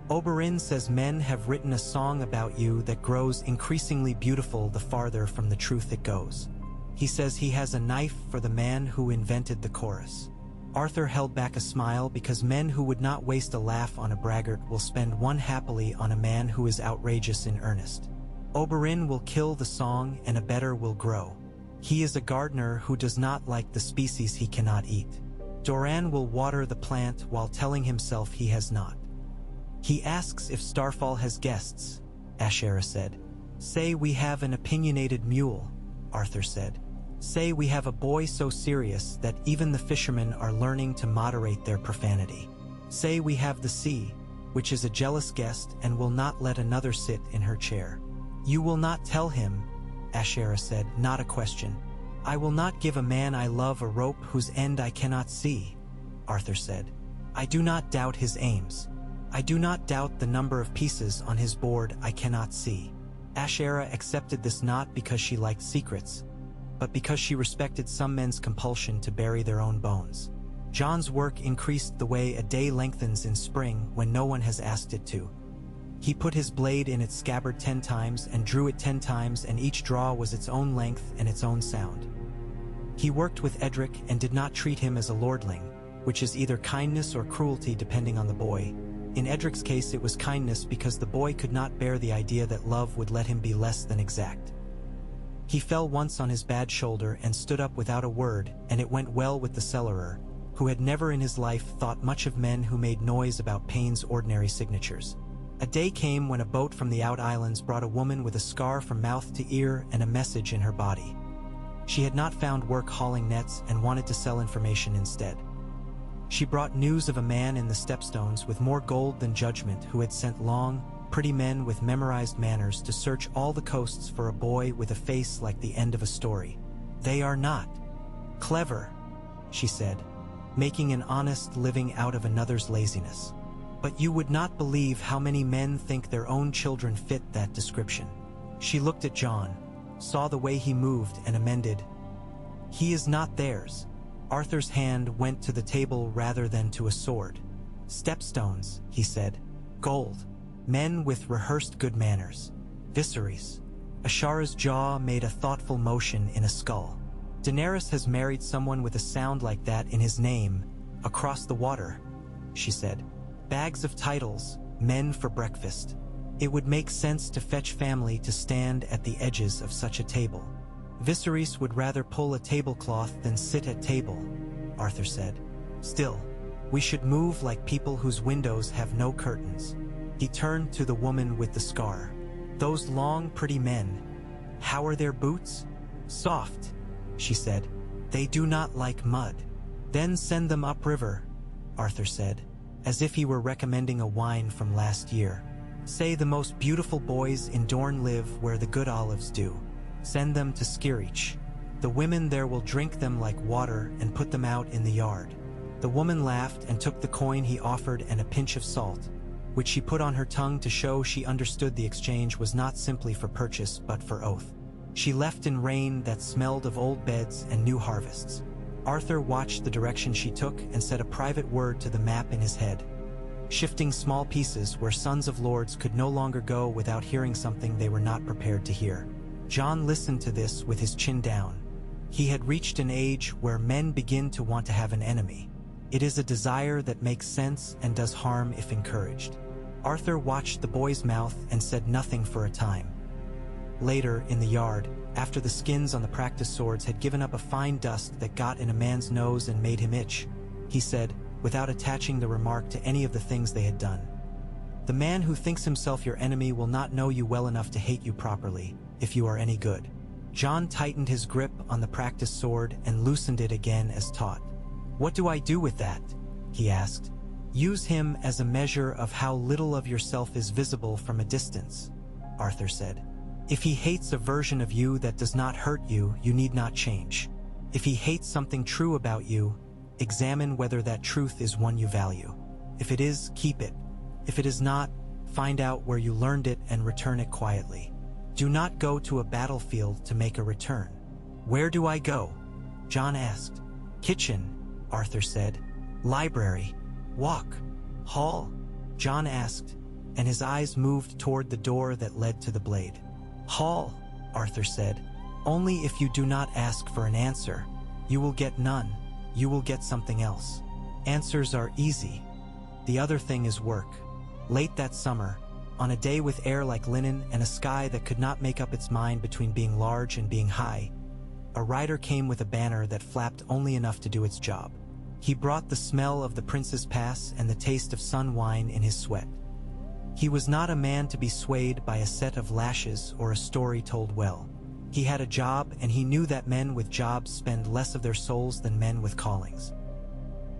Speaker 1: "Oberyn says men have written a song about you that grows increasingly beautiful the farther from the truth it goes. He says he has a knife for the man who invented the chorus." Arthur held back a smile because men who would not waste a laugh on a braggart will spend one happily on a man who is outrageous in earnest. "Oberyn will kill the song and a better will grow. He is a gardener who does not like the species he cannot eat. Doran will water the plant while telling himself he has not. He asks if Starfall has guests," Ashera said. "Say we have an opinionated mule," Arthur said. "Say we have a boy so serious that even the fishermen are learning to moderate their profanity. Say we have the sea, which is a jealous guest and will not let another sit in her chair." "You will not tell him," Ashera said, not a question. "I will not give a man I love a rope whose end I cannot see," Arthur said. "I do not doubt his aims. I do not doubt the number of pieces on his board I cannot see." Ashera accepted this not because she liked secrets, but because she respected some men's compulsion to bury their own bones. John's work increased the way a day lengthens in spring when no one has asked it to. He put his blade in its scabbard 10 times and drew it 10 times, and each draw was its own length and its own sound. He worked with Edric and did not treat him as a lordling, which is either kindness or cruelty depending on the boy. In Edric's case it was kindness because the boy could not bear the idea that love would let him be less than exact. He fell once on his bad shoulder and stood up without a word, and it went well with the cellarer, who had never in his life thought much of men who made noise about Payne's ordinary signatures. A day came when a boat from the Out Islands brought a woman with a scar from mouth to ear and a message in her body. She had not found work hauling nets and wanted to sell information instead. She brought news of a man in the Stepstones with more gold than judgment who had sent long, pretty men with memorized manners to search all the coasts for a boy with a face like the end of a story. "They are not clever," she said, "making an honest living out of another's laziness. But you would not believe how many men think their own children fit that description." She looked at John, saw the way he moved, and amended, "He is not theirs." Arthur's hand went to the table rather than to a sword. "Stepstones," he said. "Gold. Men with rehearsed good manners. Viserys." Ashara's jaw made a thoughtful motion in a skull. "Daenerys has married someone with a sound like that in his name, across the water," she said. "Bags of titles, men for breakfast. It would make sense to fetch family to stand at the edges of such a table." "Viserys would rather pull a tablecloth than sit at table," Arthur said. "Still, we should move like people whose windows have no curtains." He turned to the woman with the scar. "Those long, pretty men, how are their boots?" Soft, she said. They do not like mud. Then send them upriver, Arthur said, as if he were recommending a wine from last year. Say the most beautiful boys in Dorne live where the good olives do. Send them to Skirich. The women there will drink them like water and put them out in the yard. The woman laughed and took the coin he offered and a pinch of salt, which she put on her tongue to show she understood the exchange was not simply for purchase but for oath. She left in rain that smelled of old beds and new harvests. Arthur watched the direction she took and said a private word to the map in his head, shifting small pieces where sons of lords could no longer go without hearing something they were not prepared to hear. Jon listened to this with his chin down. He had reached an age where men begin to want to have an enemy. It is a desire that makes sense and does harm if encouraged. Arthur watched the boy's mouth and said nothing for a time. Later, in the yard, after the skins on the practice swords had given up a fine dust that got in a man's nose and made him itch, he said, without attaching the remark to any of the things they had done, "The man who thinks himself your enemy will not know you well enough to hate you properly, if you are any good." Jon tightened his grip on the practice sword and loosened it again as taught. "What do I do with that?" he asked. "Use him as a measure of how little of yourself is visible from a distance," Arthur said. "If he hates a version of you that does not hurt you, you need not change. If he hates something true about you, examine whether that truth is one you value. If it is, keep it. If it is not, find out where you learned it and return it quietly. Do not go to a battlefield to make a return." "Where do I go?" Jon asked. "Kitchen," Arthur said. "Library. Walk. Hall?" Jon asked, and his eyes moved toward the door that led to the blade. "Hall," Arthur said. "Only if you do not ask for an answer. You will get none. You will get something else. Answers are easy. The other thing is work." Late that summer, on a day with air like linen and a sky that could not make up its mind between being large and being high, a rider came with a banner that flapped only enough to do its job. He brought the smell of the Prince's Pass and the taste of sun wine in his sweat. He was not a man to be swayed by a set of lashes or a story told well. He had a job, and he knew that men with jobs spend less of their souls than men with callings.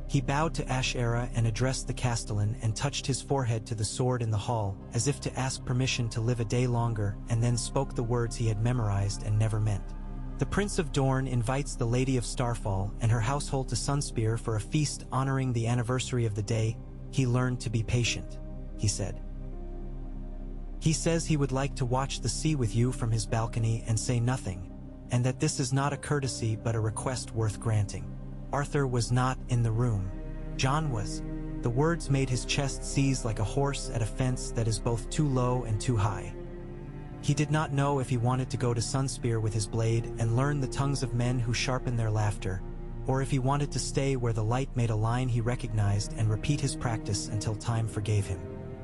Speaker 1: He bowed to Ashera and addressed the castellan and touched his forehead to the sword in the hall, as if to ask permission to live a day longer, and then spoke the words he had memorized and never meant. "The Prince of Dorne invites the Lady of Starfall and her household to Sunspear for a feast honoring the anniversary of the day he learned to be patient," he said. "He says he would like to watch the sea with you from his balcony and say nothing, and that this is not a courtesy but a request worth granting." Arthur was not in the room. Jon was. The words made his chest seize like a horse at a fence that is both too low and too high. He did not know if he wanted to go to Sunspear with his blade and learn the tongues of men who sharpen their laughter, or if he wanted to stay where the light made a line he recognized and repeat his practice until time forgave him.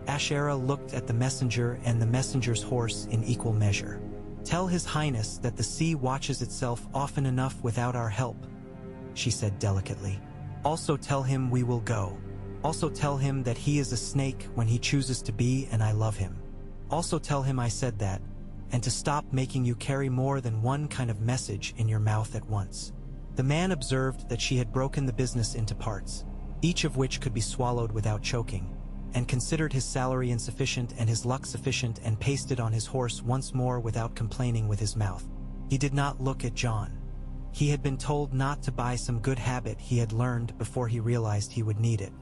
Speaker 1: Ashera looked at the messenger and the messenger's horse in equal measure. "Tell His Highness that the sea watches itself often enough without our help," she said delicately. "Also tell him we will go. Also tell him that he is a snake when he chooses to be, and I love him. Also tell him I said that, and to stop making you carry more than one kind of message in your mouth at once." The man observed that she had broken the business into parts, each of which could be swallowed without choking, and considered his salary insufficient and his luck sufficient, and pasted on his horse once more without complaining with his mouth. He did not look at Jon. He had been told not to buy some good habit he had learned before he realized he would need it.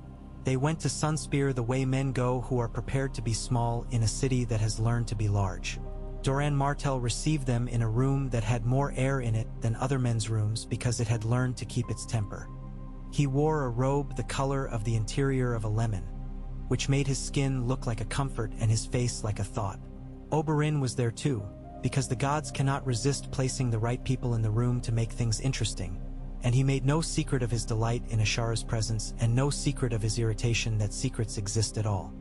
Speaker 1: They went to Sunspear the way men go who are prepared to be small in a city that has learned to be large. Doran Martell received them in a room that had more air in it than other men's rooms because it had learned to keep its temper. He wore a robe the color of the interior of a lemon, which made his skin look like a comfort and his face like a thought. Oberyn was there too, because the gods cannot resist placing the right people in the room to make things interesting, and he made no secret of his delight in Ashara's presence and no secret of his irritation that secrets exist at all.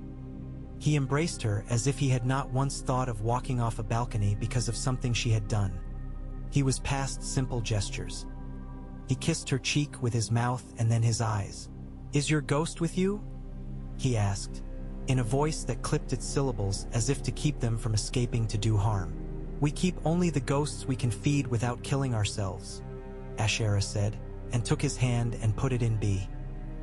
Speaker 1: He embraced her as if he had not once thought of walking off a balcony because of something she had done. He was past simple gestures. He kissed her cheek with his mouth and then his eyes. "Is your ghost with you?" he asked, in a voice that clipped its syllables as if to keep them from escaping to do harm. We keep only the ghosts we can feed without killing ourselves, Ashera said, and took his hand and put it in B.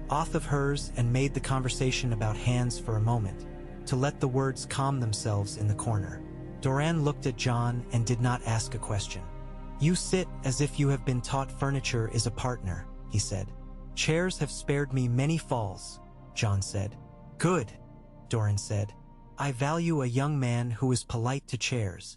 Speaker 1: Oath of hers and made the conversation about hands for a moment, to let the words calm themselves in the corner. Doran looked at Jon and did not ask a question. You sit as if you have been taught furniture is a partner, he said. Chairs have spared me many falls, Jon said. Good, Doran said. I value a young man who is polite to chairs.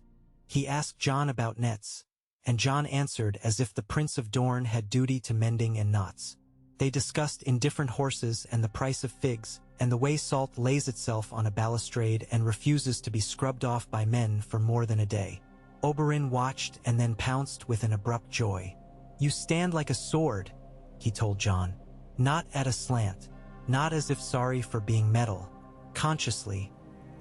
Speaker 1: He asked Jon about nets, and Jon answered as if the Prince of Dorne had duty to mending and knots. They discussed indifferent horses and the price of figs, and the way salt lays itself on a balustrade and refuses to be scrubbed off by men for more than a day. Oberyn watched and then pounced with an abrupt joy. You stand like a sword, he told Jon. Not at a slant, not as if sorry for being metal, consciously,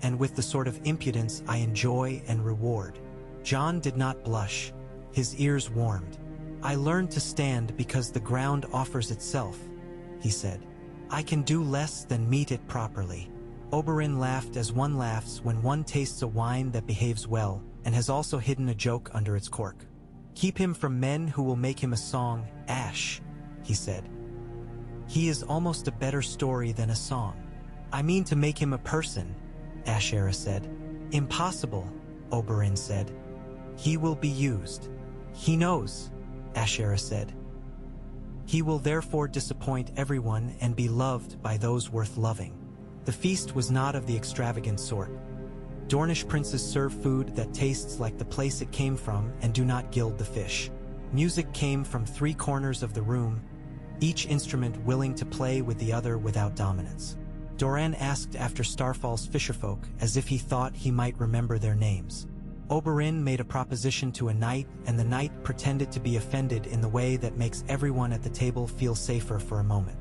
Speaker 1: and with the sort of impudence I enjoy and reward. Jon did not blush. His ears warmed. I learned to stand because the ground offers itself, he said. I can do less than meet it properly. Oberyn laughed as one laughs when one tastes a wine that behaves well and has also hidden a joke under its cork. Keep him from men who will make him a song, Ash, he said. He is almost a better story than a song. I mean to make him a person, Ashera said. Impossible, Oberyn said. He will be used. He knows, Ashera said. He will therefore disappoint everyone and be loved by those worth loving. The feast was not of the extravagant sort. Dornish princes serve food that tastes like the place it came from and do not gild the fish. Music came from three corners of the room, each instrument willing to play with the other without dominance. Doran asked after Starfall's fisherfolk as if he thought he might remember their names. Oberyn made a proposition to a knight, and the knight pretended to be offended in the way that makes everyone at the table feel safer for a moment.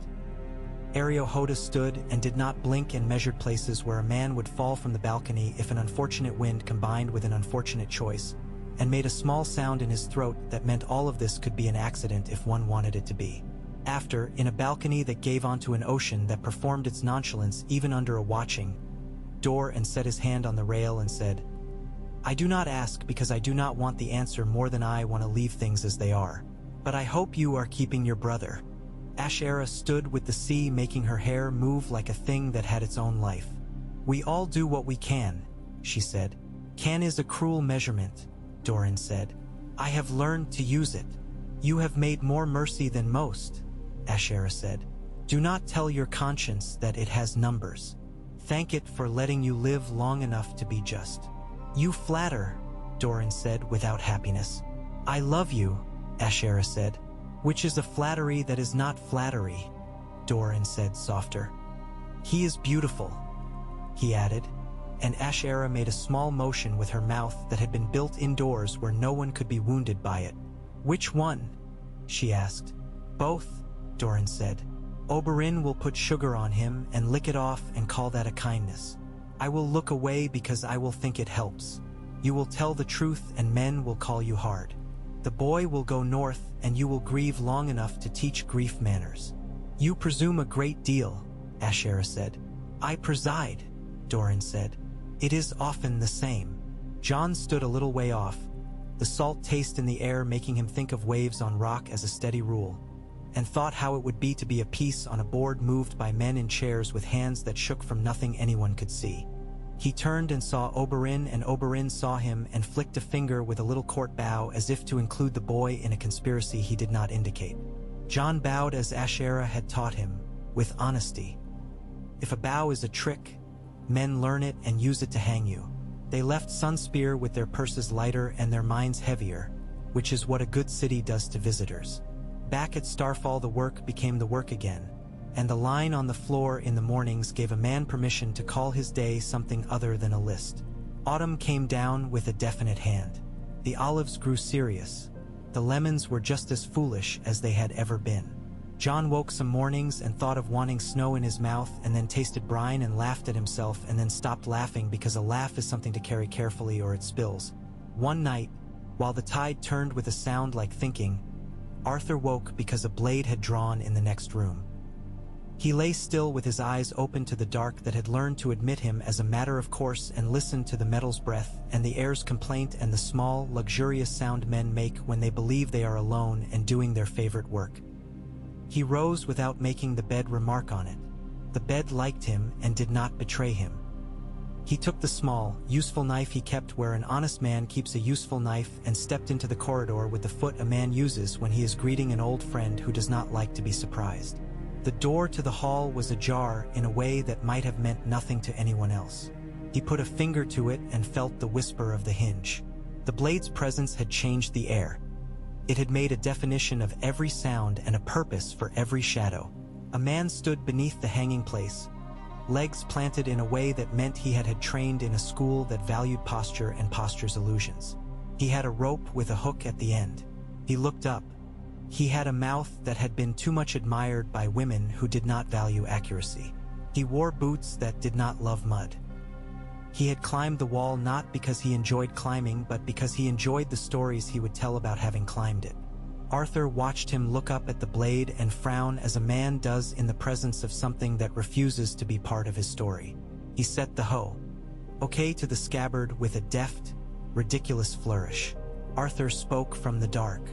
Speaker 1: Ariohoda stood and did not blink and measured places where a man would fall from the balcony if an unfortunate wind combined with an unfortunate choice, and made a small sound in his throat that meant all of this could be an accident if one wanted it to be. After, in a balcony that gave onto an ocean that performed its nonchalance even under a watching door, and set his hand on the rail and said, I do not ask because I do not want the answer more than I want to leave things as they are. But I hope you are keeping your brother. Ashera stood with the sea making her hair move like a thing that had its own life. We all do what we can, she said. Can is a cruel measurement, Doran said. I have learned to use it. You have made more mercy than most, Ashera said. Do not tell your conscience that it has numbers. Thank it for letting you live long enough to be just. You flatter, Doran said without happiness. I love you, Ashera said, which is a flattery that is not flattery, Doran said softer. He is beautiful, he added, and Ashera made a small motion with her mouth that had been built indoors where no one could be wounded by it. Which one? She asked. Both, Doran said. Oberyn will put sugar on him and lick it off and call that a kindness. I will look away because I will think it helps. You will tell the truth and men will call you hard. The boy will go north and you will grieve long enough to teach grief manners. You presume a great deal, Ashera said. I preside, Doran said. It is often the same. Jon stood a little way off, the salt taste in the air making him think of waves on rock as a steady rule, and thought how it would be to be a piece on a board moved by men in chairs with hands that shook from nothing anyone could see. He turned and saw Oberyn, and Oberyn saw him and flicked a finger with a little court bow as if to include the boy in a conspiracy he did not indicate. Jon bowed as Ashera had taught him, with honesty. If a bow is a trick, men learn it and use it to hang you. They left Sunspear with their purses lighter and their minds heavier, which is what a good city does to visitors. Back at Starfall the work became the work again, and the line on the floor in the mornings gave a man permission to call his day something other than a list. Autumn came down with a definite hand. The olives grew serious. The lemons were just as foolish as they had ever been. Jon woke some mornings and thought of wanting snow in his mouth, and then tasted brine and laughed at himself, and then stopped laughing because a laugh is something to carry carefully or it spills. One night, while the tide turned with a sound like thinking, Arthur woke because a blade had drawn in the next room. He lay still with his eyes open to the dark that had learned to admit him as a matter of course and listened to the metal's breath and the air's complaint and the small, luxurious sound men make when they believe they are alone and doing their favorite work. He rose without making the bed remark on it. The bed liked him and did not betray him. He took the small, useful knife he kept where an honest man keeps a useful knife and stepped into the corridor with the foot a man uses when he is greeting an old friend who does not like to be surprised. The door to the hall was ajar in a way that might have meant nothing to anyone else. He put a finger to it and felt the whisper of the hinge. The blade's presence had changed the air. It had made a definition of every sound and a purpose for every shadow. A man stood beneath the hanging place, legs planted in a way that meant he had trained in a school that valued posture and posture's illusions. He had a rope with a hook at the end. He looked up. He had a mouth that had been too much admired by women who did not value accuracy. He wore boots that did not love mud. He had climbed the wall not because he enjoyed climbing, but because he enjoyed the stories he would tell about having climbed it. Arthur watched him look up at the blade and frown as a man does in the presence of something that refuses to be part of his story. He set the hoe, okay, to the scabbard with a deft, ridiculous flourish. Arthur spoke from the dark.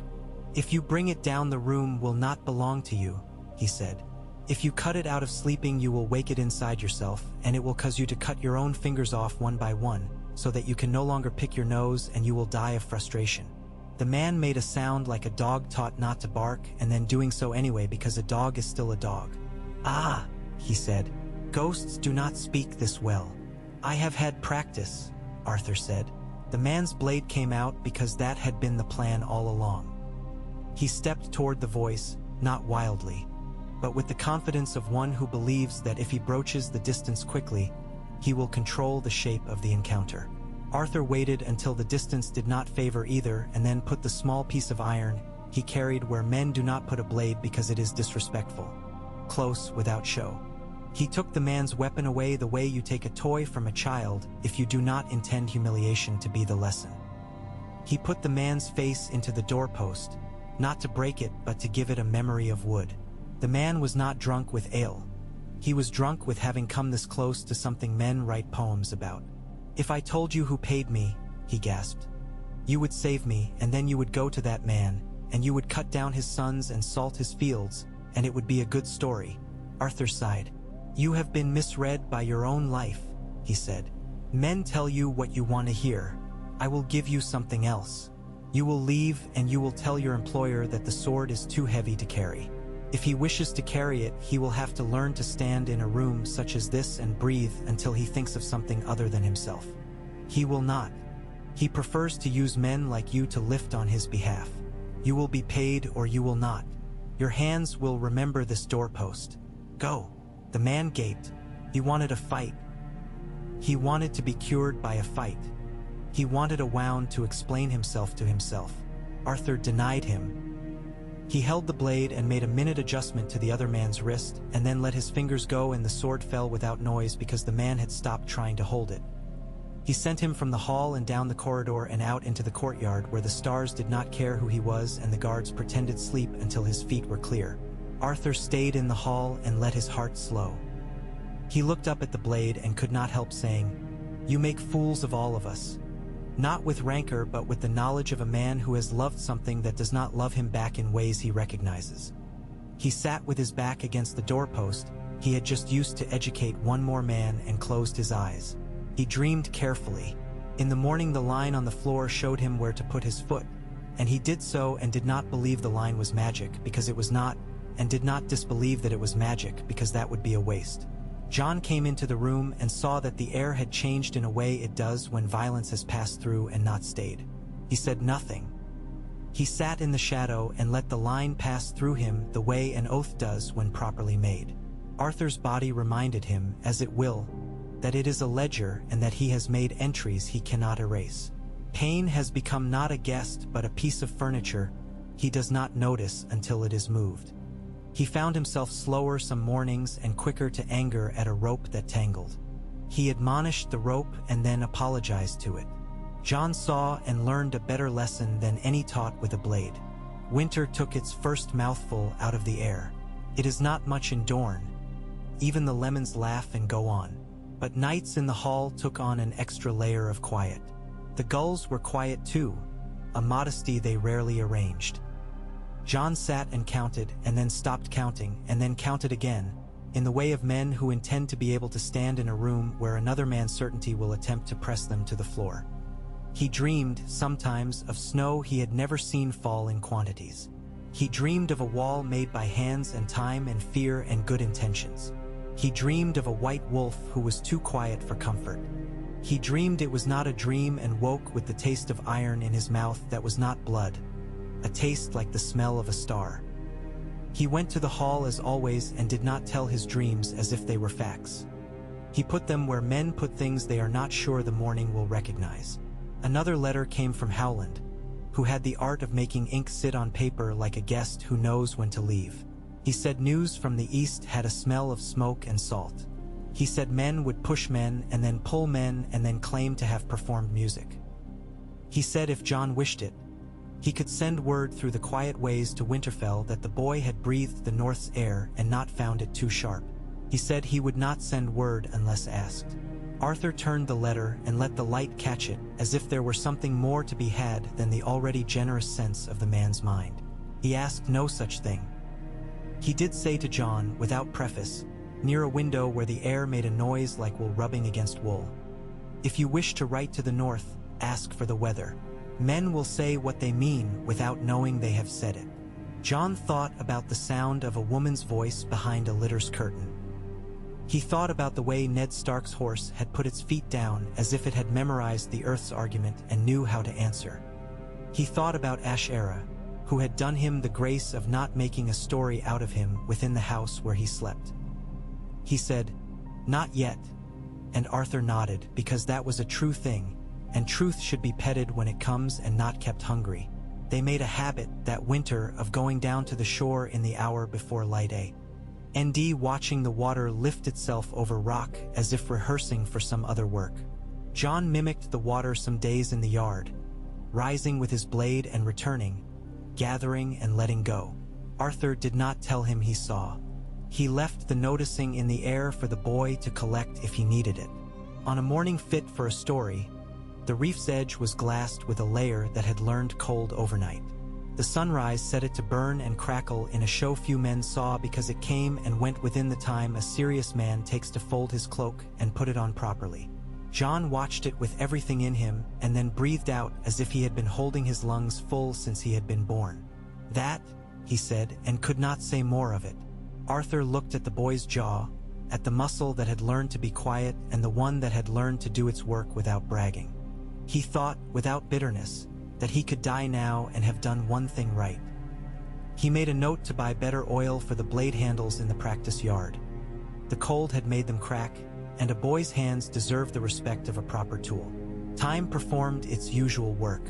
Speaker 1: "If you bring it down, the room will not belong to you," he said. "If you cut it out of sleeping, you will wake it inside yourself, and it will cause you to cut your own fingers off one by one, so that you can no longer pick your nose, and you will die of frustration." The man made a sound like a dog taught not to bark, and then doing so anyway because a dog is still a dog. "Ah," he said, "ghosts do not speak this well." "I have had practice," Arthur said. The man's blade came out because that had been the plan all along. He stepped toward the voice, not wildly, but with the confidence of one who believes that if he broaches the distance quickly, he will control the shape of the encounter. Arthur waited until the distance did not favor either and then put the small piece of iron he carried where men do not put a blade because it is disrespectful, close without show. He took the man's weapon away the way you take a toy from a child if you do not intend humiliation to be the lesson. He put the man's face into the doorpost, not to break it but to give it a memory of wood. The man was not drunk with ale. He was drunk with having come this close to something men write poems about. "If I told you who paid me," he gasped, "you would save me, and then you would go to that man, and you would cut down his sons and salt his fields, and it would be a good story." Arthur sighed. "You have been misread by your own life," he said. "Men tell you what you want to hear. I will give you something else. You will leave and you will tell your employer that the sword is too heavy to carry. If he wishes to carry it, he will have to learn to stand in a room such as this and breathe until he thinks of something other than himself. He will not. He prefers to use men like you to lift on his behalf. You will be paid or you will not. Your hands will remember this doorpost. Go." The man gaped. He wanted a fight. He wanted to be cured by a fight. He wanted a wound to explain himself to himself. Arthur denied him. He held the blade and made a minute adjustment to the other man's wrist, and then let his fingers go and the sword fell without noise because the man had stopped trying to hold it. He sent him from the hall and down the corridor and out into the courtyard where the stars did not care who he was and the guards pretended sleep until his feet were clear. Arthur stayed in the hall and let his heart slow. He looked up at the blade and could not help saying, "You make fools of all of us." Not with rancor but with the knowledge of a man who has loved something that does not love him back in ways he recognizes. He sat with his back against the doorpost. He had just used to educate one more man and closed his eyes. He dreamed carefully. In the morning the line on the floor showed him where to put his foot, and he did so and did not believe the line was magic because it was not, and did not disbelieve that it was magic because that would be a waste. John came into the room and saw that the air had changed in a way it does when violence has passed through and not stayed. He said nothing. He sat in the shadow and let the line pass through him the way an oath does when properly made. Arthur's body reminded him, as it will, that it is a ledger and that he has made entries he cannot erase. Pain has become not a guest but a piece of furniture he does not notice until it is moved. He found himself slower some mornings and quicker to anger at a rope that tangled. He admonished the rope and then apologized to it. John saw and learned a better lesson than any taught with a blade. Winter took its first mouthful out of the air. It is not much in Dorne. even the lemons laugh and go on. But nights in the hall took on an extra layer of quiet. The gulls were quiet too, a modesty they rarely arranged. Jon sat and counted, and then stopped counting, and then counted again, in the way of men who intend to be able to stand in a room where another man's certainty will attempt to press them to the floor. He dreamed, sometimes, of snow he had never seen fall in quantities. He dreamed of a wall made by hands and time and fear and good intentions. He dreamed of a white wolf who was too quiet for comfort. He dreamed it was not a dream and woke with the taste of iron in his mouth that was not blood, a taste like the smell of a star. He went to the hall as always and did not tell his dreams as if they were facts. He put them where men put things they are not sure the morning will recognize. Another letter came from Howland, who had the art of making ink sit on paper like a guest who knows when to leave. He said news from the east had a smell of smoke and salt. He said men would push men and then pull men and then claim to have performed music. He said if Jon wished it, he could send word through the quiet ways to Winterfell that the boy had breathed the North's air and not found it too sharp. He said he would not send word unless asked. Arthur turned the letter and let the light catch it, as if there were something more to be had than the already generous sense of the man's mind. He asked no such thing. He did say to Jon, without preface, near a window where the air made a noise like wool rubbing against wool, "If you wish to write to the North, ask for the weather. Men will say what they mean without knowing they have said it." Jon thought about the sound of a woman's voice behind a litter's curtain. He thought about the way Ned Stark's horse had put its feet down as if it had memorized the Earth's argument and knew how to answer. He thought about Ashera, who had done him the grace of not making a story out of him within the house where he slept. He said, "Not yet," and Arthur nodded because that was a true thing, and truth should be petted when it comes and not kept hungry. They made a habit that winter of going down to the shore in the hour before light ND watching the water lift itself over rock as if rehearsing for some other work. Jon mimicked the water some days in the yard, rising with his blade and returning, gathering and letting go. Arthur did not tell him he saw. He left the noticing in the air for the boy to collect if he needed it. On a morning fit for a story, the reef's edge was glassed with a layer that had learned cold overnight. The sunrise set it to burn and crackle in a show few men saw because it came and went within the time a serious man takes to fold his cloak and put it on properly. Jon watched it with everything in him and then breathed out as if he had been holding his lungs full since he had been born. "That," he said, and could not say more of it. Arthur looked at the boy's jaw, at the muscle that had learned to be quiet and the one that had learned to do its work without bragging. He thought, without bitterness, that he could die now and have done one thing right. He made a note to buy better oil for the blade handles in the practice yard. The cold had made them crack, and a boy's hands deserved the respect of a proper tool. Time performed its usual work.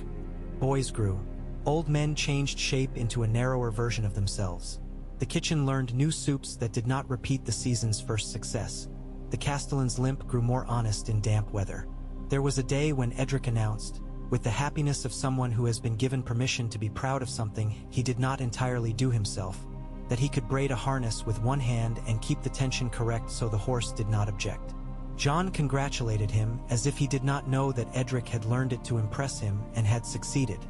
Speaker 1: Boys grew. Old men changed shape into a narrower version of themselves. The kitchen learned new soups that did not repeat the season's first success. The castellan's limp grew more honest in damp weather. There was a day when Edric announced, with the happiness of someone who has been given permission to be proud of something he did not entirely do himself, that he could braid a harness with one hand and keep the tension correct so the horse did not object. Jon congratulated him as if he did not know that Edric had learned it to impress him and had succeeded.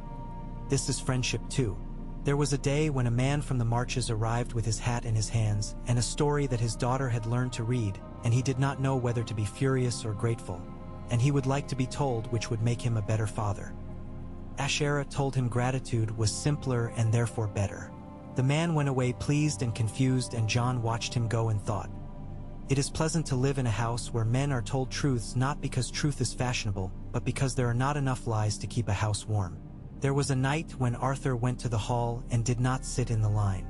Speaker 1: This is friendship too. There was a day when a man from the marches arrived with his hat in his hands and a story that his daughter had learned to read, and he did not know whether to be furious or grateful, and he would like to be told which would make him a better father. Ashera told him gratitude was simpler and therefore better. The man went away pleased and confused, and Jon watched him go and thought, "It is pleasant to live in a house where men are told truths not because truth is fashionable, but because there are not enough lies to keep a house warm." There was a night when Arthur went to the hall and did not sit in the line.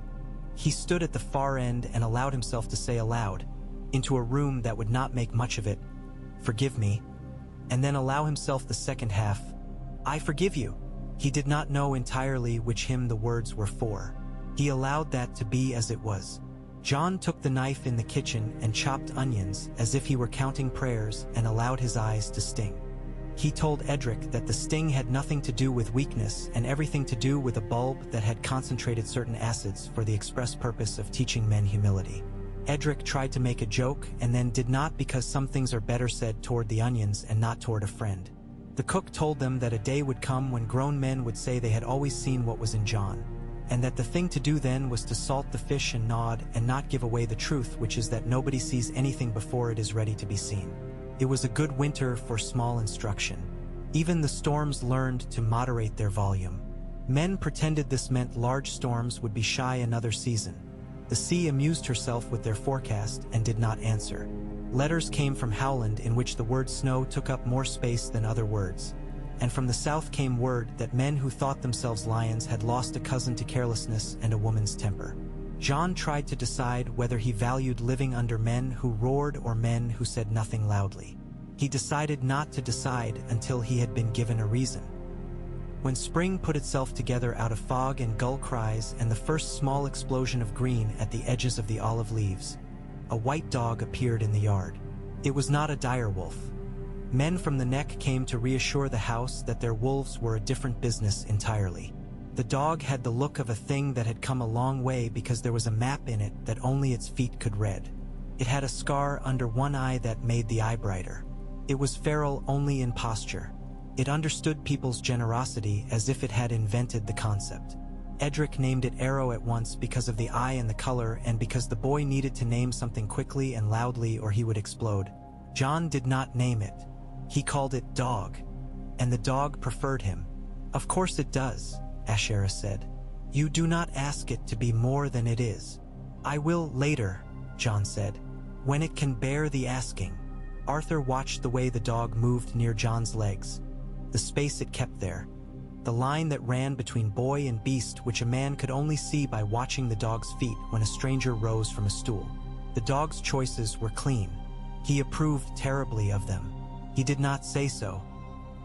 Speaker 1: He stood at the far end and allowed himself to say aloud, into a room that would not make much of it, "Forgive me," and then allow himself the second half, "I forgive you." He did not know entirely which him the words were for. He allowed that to be as it was. Jon took the knife in the kitchen and chopped onions as if he were counting prayers and allowed his eyes to sting. He told Edric that the sting had nothing to do with weakness and everything to do with a bulb that had concentrated certain acids for the express purpose of teaching men humility. Edric tried to make a joke and then did not, because some things are better said toward the onions and not toward a friend. The cook told them that a day would come when grown men would say they had always seen what was in Jon, and that the thing to do then was to salt the fish and nod and not give away the truth, which is that nobody sees anything before it is ready to be seen. It was a good winter for small instruction. Even the storms learned to moderate their volume. Men pretended this meant large storms would be shy another season. The sea amused herself with their forecast and did not answer. Letters came from Howland in which the word snow took up more space than other words. And from the south came word that men who thought themselves lions had lost a cousin to carelessness and a woman's temper. Jon tried to decide whether he valued living under men who roared or men who said nothing loudly. He decided not to decide until he had been given a reason. When spring put itself together out of fog and gull cries and the first small explosion of green at the edges of the olive leaves, a white dog appeared in the yard. It was not a dire wolf. Men from the neck came to reassure the house that their wolves were a different business entirely. The dog had the look of a thing that had come a long way because there was a map in it that only its feet could read. It had a scar under one eye that made the eye brighter. It was feral only in posture. It understood people's generosity as if it had invented the concept. Edric named it Arrow at once because of the eye and the color, and because the boy needed to name something quickly and loudly or he would explode. Jon did not name it. He called it Dog, and the dog preferred him. "Of course it does," Ashera said. "You do not ask it to be more than it is." "I will later," Jon said, "when it can bear the asking." Arthur watched the way the dog moved near Jon's legs, the space it kept there, the line that ran between boy and beast which a man could only see by watching the dog's feet when a stranger rose from a stool. The dog's choices were clean. He approved terribly of them. He did not say so.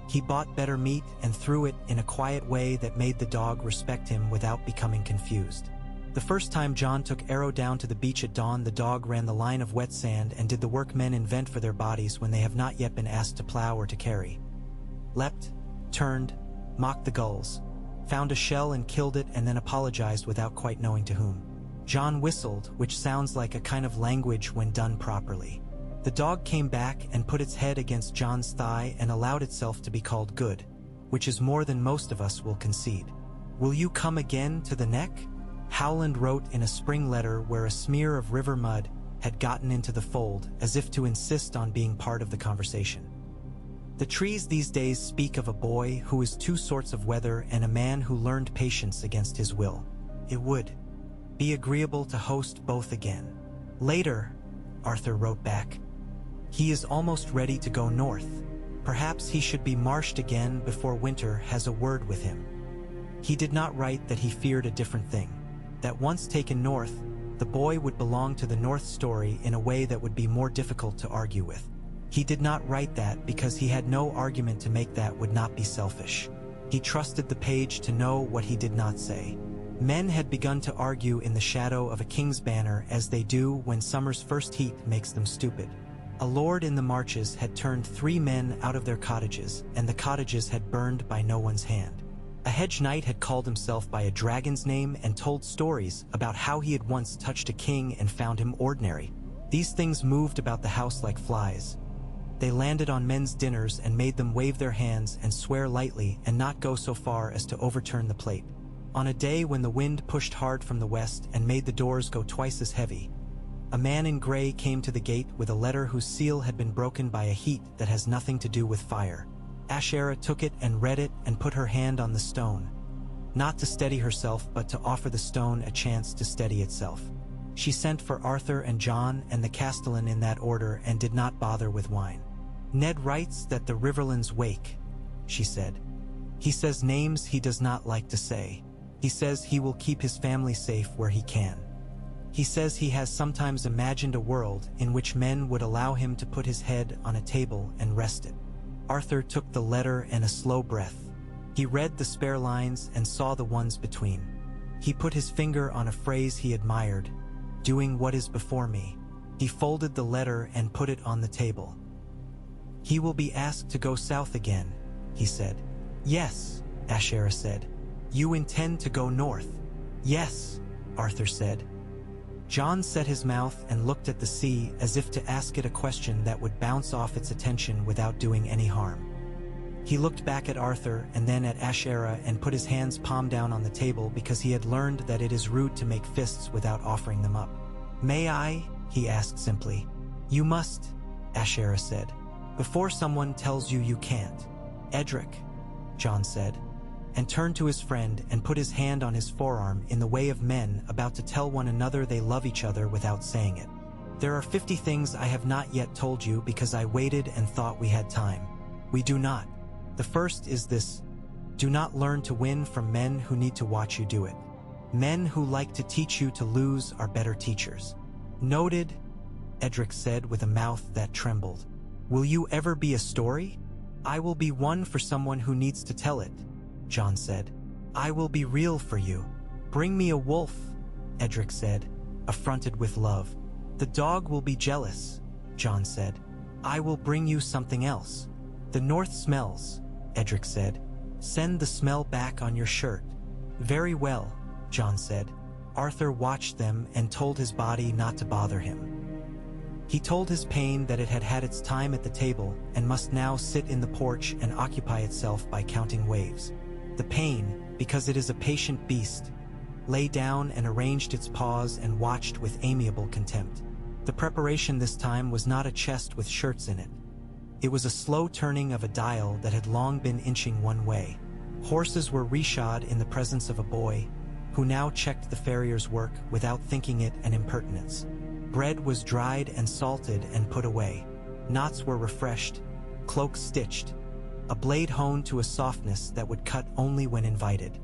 Speaker 1: He bought better meat and threw it in a quiet way that made the dog respect him without becoming confused. The first time Jon took Arrow down to the beach at dawn, the dog ran the line of wet sand and did the work men invent for their bodies when they have not yet been asked to plow or to carry. Leapt, turned, mocked the gulls, found a shell and killed it, and then apologized without quite knowing to whom. Jon whistled, which sounds like a kind of language when done properly. The dog came back and put its head against Jon's thigh and allowed itself to be called good, which is more than most of us will concede. "Will you come again to the neck?" Howland wrote in a spring letter where a smear of river mud had gotten into the fold, as if to insist on being part of the conversation. The trees these days speak of a boy who is two sorts of weather and a man who learned patience against his will. It would be agreeable to host both again. Later, Arthur wrote back, he is almost ready to go north. Perhaps he should be marshed again before winter has a word with him. He did not write that he feared a different thing, that once taken north, the boy would belong to the North story in a way that would be more difficult to argue with. He did not write that because he had no argument to make that would not be selfish. He trusted the page to know what he did not say. Men had begun to argue in the shadow of a king's banner as they do when summer's first heat makes them stupid. A lord in the marches had turned 3 men out of their cottages, and the cottages had burned by no one's hand. A hedge knight had called himself by a dragon's name and told stories about how he had once touched a king and found him ordinary. These things moved about the house like flies. They landed on men's dinners and made them wave their hands and swear lightly and not go so far as to overturn the plate. On a day when the wind pushed hard from the west and made the doors go twice as heavy, a man in gray came to the gate with a letter whose seal had been broken by a heat that has nothing to do with fire. Ashera took it and read it and put her hand on the stone, not to steady herself but to offer the stone a chance to steady itself. She sent for Arthur and Jon and the castellan in that order and did not bother with wine. "Ned writes that the Riverlands wake," she said. "He says names he does not like to say. He says he will keep his family safe where he can. He says he has sometimes imagined a world in which men would allow him to put his head on a table and rest it." Arthur took the letter and a slow breath. He read the spare lines and saw the ones between. He put his finger on a phrase he admired, "doing what is before me." He folded the letter and put it on the table. "He will be asked to go south again," he said. "Yes," Ashera said. "You intend to go north?" "Yes," Arthur said. Jon set his mouth and looked at the sea as if to ask it a question that would bounce off its attention without doing any harm. He looked back at Arthur and then at Ashera and put his hands palm down on the table because he had learned that it is rude to make fists without offering them up. "May I?" he asked simply. "You must," Ashera said, "before someone tells you you can't." "Edric," Jon said, and turned to his friend and put his hand on his forearm in the way of men about to tell one another they love each other without saying it. "There are 50 things I have not yet told you because I waited and thought we had time. We do not. The first is this: do not learn to win from men who need to watch you do it. Men who like to teach you to lose are better teachers." "Noted," Edric said with a mouth that trembled. "Will you ever be a story?" "I will be one for someone who needs to tell it," Jon said. "I will be real for you." "Bring me a wolf," Edric said, affronted with love. "The dog will be jealous," Jon said. "I will bring you something else." "The north smells," Edric said. "Send the smell back on your shirt." "Very well," Jon said. Arthur watched them and told his body not to bother him. He told his pain that it had had its time at the table and must now sit in the porch and occupy itself by counting waves. The pain, because it is a patient beast, lay down and arranged its paws and watched with amiable contempt. The preparation this time was not a chest with shirts in it. It was a slow turning of a dial that had long been inching one way. Horses were reshod in the presence of a boy, who now checked the farrier's work without thinking it an impertinence. Bread was dried and salted and put away. Knots were refreshed, cloaks stitched, a blade honed to a softness that would cut only when invited.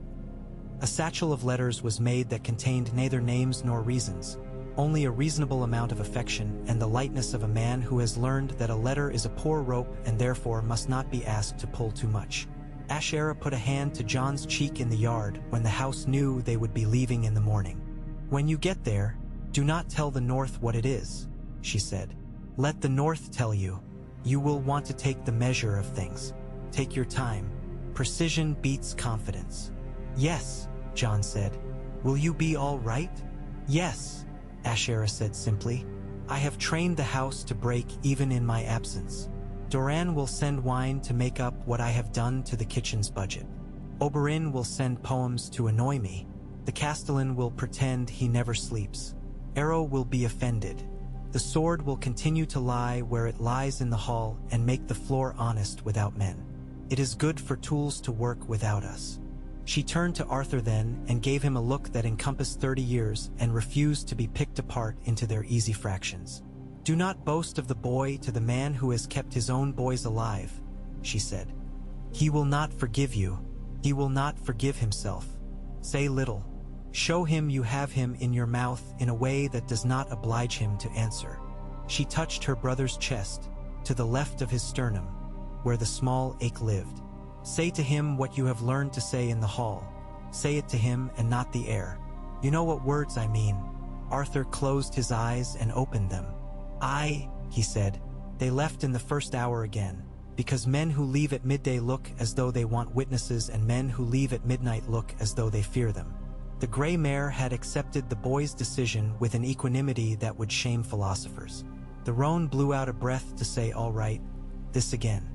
Speaker 1: A satchel of letters was made that contained neither names nor reasons, only a reasonable amount of affection and the lightness of a man who has learned that a letter is a poor rope and therefore must not be asked to pull too much. Ashera put a hand to Jon's cheek in the yard when the house knew they would be leaving in the morning. "When you get there, do not tell the North what it is," she said. "Let the North tell you. You will want to take the measure of things. Take your time. Precision beats confidence." "Yes," Jon said. "Will you be all right?" "Yes," Ashera said simply. "I have trained the house to break even in my absence. Doran will send wine to make up what I have done to the kitchen's budget. Oberyn will send poems to annoy me. The Castellan will pretend he never sleeps. Arrow will be offended. The sword will continue to lie where it lies in the hall and make the floor honest without men. It is good for tools to work without us." She turned to Arthur then and gave him a look that encompassed 30 years and refused to be picked apart into their easy fractions. "Do not boast of the boy to the man who has kept his own boys alive," she said. "He will not forgive you. He will not forgive himself. Say little. Show him you have him in your mouth in a way that does not oblige him to answer." She touched her brother's chest, to the left of his sternum, where the small ache lived. "Say to him what you have learned to say in the hall. Say it to him and not the air. You know what words I mean." Arthur closed his eyes and opened them. "Aye," he said. "They left in the first hour again, because men who leave at midday look as though they want witnesses and men who leave at midnight look as though they fear them." The gray mare had accepted the boy's decision with an equanimity that would shame philosophers. The roan blew out a breath to say, "All right, this again."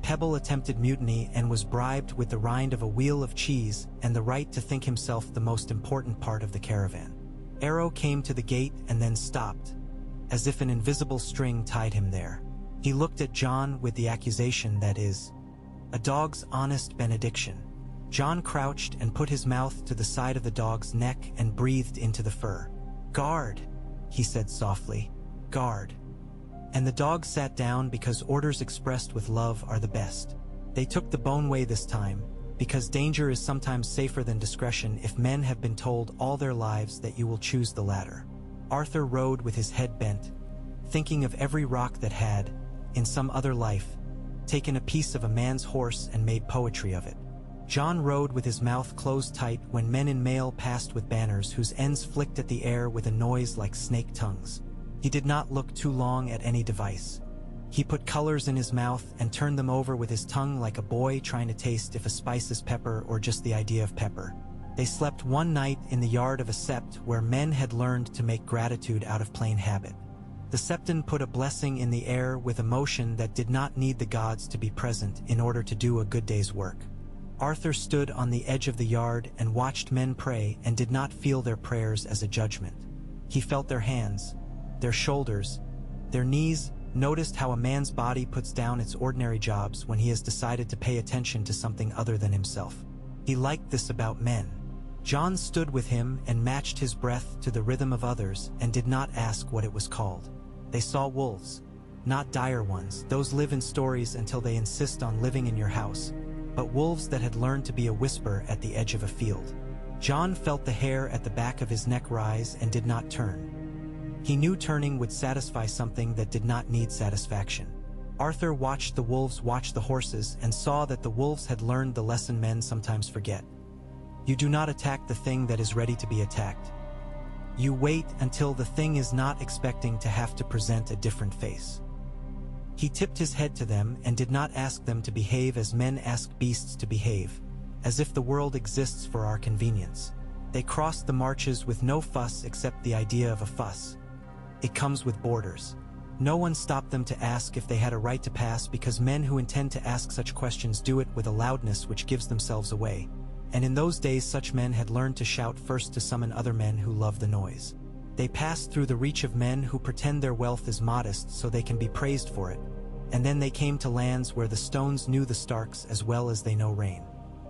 Speaker 1: Pebble attempted mutiny and was bribed with the rind of a wheel of cheese and the right to think himself the most important part of the caravan. Arrow came to the gate and then stopped, as if an invisible string tied him there. He looked at Jon with the accusation that is, a dog's honest benediction. Jon crouched and put his mouth to the side of the dog's neck and breathed into the fur. "Guard," he said softly. "Guard." And the dog sat down because orders expressed with love are the best. They took the bone way this time, because danger is sometimes safer than discretion if men have been told all their lives that you will choose the latter. Arthur rode with his head bent, thinking of every rock that had, in some other life, taken a piece of a man's horse and made poetry of it. Jon rode with his mouth closed tight when men in mail passed with banners whose ends flicked at the air with a noise like snake tongues. He did not look too long at any device. He put colors in his mouth and turned them over with his tongue like a boy trying to taste if a spice is pepper or just the idea of pepper. They slept one night in the yard of a sept where men had learned to make gratitude out of plain habit. The septon put a blessing in the air with a motion that did not need the gods to be present in order to do a good day's work. Arthur stood on the edge of the yard and watched men pray and did not feel their prayers as a judgment. He felt their hands, their shoulders, their knees, noticed how a man's body puts down its ordinary jobs when he has decided to pay attention to something other than himself. He liked this about men. Jon stood with him and matched his breath to the rhythm of others and did not ask what it was called. They saw wolves. Not dire ones, those live in stories until they insist on living in your house, but wolves that had learned to be a whisper at the edge of a field. Jon felt the hair at the back of his neck rise and did not turn. He knew turning would satisfy something that did not need satisfaction. Arthur watched the wolves watch the horses and saw that the wolves had learned the lesson men sometimes forget. You do not attack the thing that is ready to be attacked. You wait until the thing is not expecting to have to present a different face. He tipped his head to them and did not ask them to behave as men ask beasts to behave, as if the world exists for our convenience. They crossed the marches with no fuss except the idea of a fuss. It comes with borders. No one stopped them to ask if they had a right to pass because men who intend to ask such questions do it with a loudness which gives themselves away. And in those days such men had learned to shout first to summon other men who love the noise. They passed through the reach of men who pretend their wealth is modest so they can be praised for it. And then they came to lands where the stones knew the Starks as well as they know rain.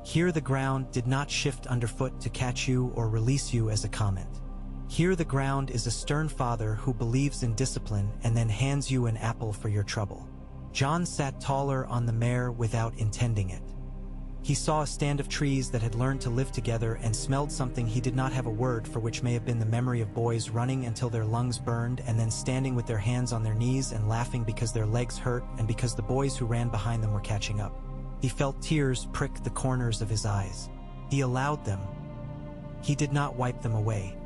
Speaker 1: Here the ground did not shift underfoot to catch you or release you as a comment. Here the ground is a stern father who believes in discipline and then hands you an apple for your trouble. Jon sat taller on the mare without intending it. He saw a stand of trees that had learned to live together and smelled something he did not have a word for, which may have been the memory of boys running until their lungs burned and then standing with their hands on their knees and laughing because their legs hurt and because the boys who ran behind them were catching up. He felt tears prick the corners of his eyes. He allowed them. He did not wipe them away.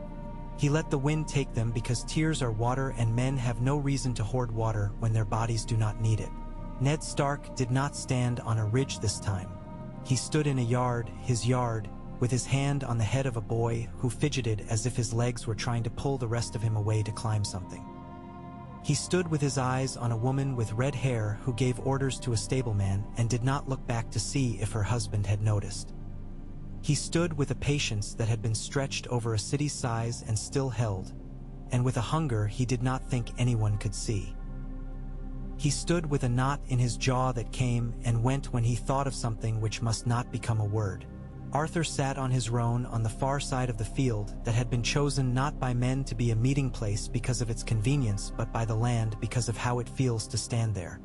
Speaker 1: He let the wind take them because tears are water and men have no reason to hoard water when their bodies do not need it. Ned Stark did not stand on a ridge this time. He stood in a yard, his yard, with his hand on the head of a boy who fidgeted as if his legs were trying to pull the rest of him away to climb something. He stood with his eyes on a woman with red hair who gave orders to a stableman and did not look back to see if her husband had noticed. He stood with a patience that had been stretched over a city's size and still held, and with a hunger he did not think anyone could see. He stood with a knot in his jaw that came and went when he thought of something which must not become a word. Arthur sat on his roan on the far side of the field that had been chosen not by men to be a meeting place because of its convenience but by the land because of how it feels to stand there.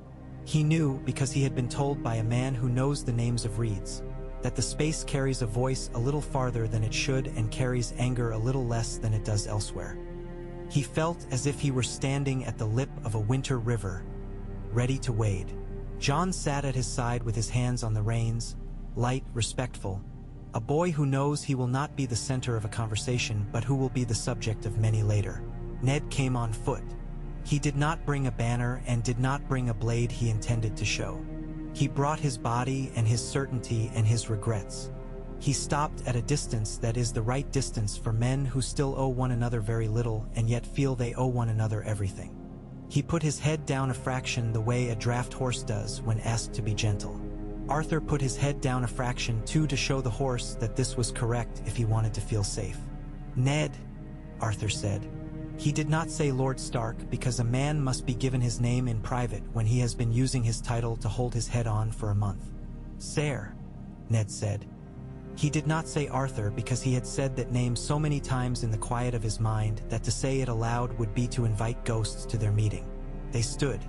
Speaker 1: He knew, because he had been told by a man who knows the names of reeds, that the space carries a voice a little farther than it should and carries anger a little less than it does elsewhere. He felt as if he were standing at the lip of a winter river, ready to wade. Jon sat at his side with his hands on the reins, light, respectful, a boy who knows he will not be the center of a conversation but who will be the subject of many later. Ned came on foot. He did not bring a banner and did not bring a blade he intended to show. He brought his body and his certainty and his regrets. He stopped at a distance that is the right distance for men who still owe one another very little and yet feel they owe one another everything. He put his head down a fraction the way a draft horse does when asked to be gentle. Arthur put his head down a fraction too to show the horse that this was correct if he wanted to feel safe. "Ned," Arthur said. He did not say Lord Stark because a man must be given his name in private when he has been using his title to hold his head on for a month. "Sir," Ned said. He did not say Arthur because he had said that name so many times in the quiet of his mind that to say it aloud would be to invite ghosts to their meeting. They stood.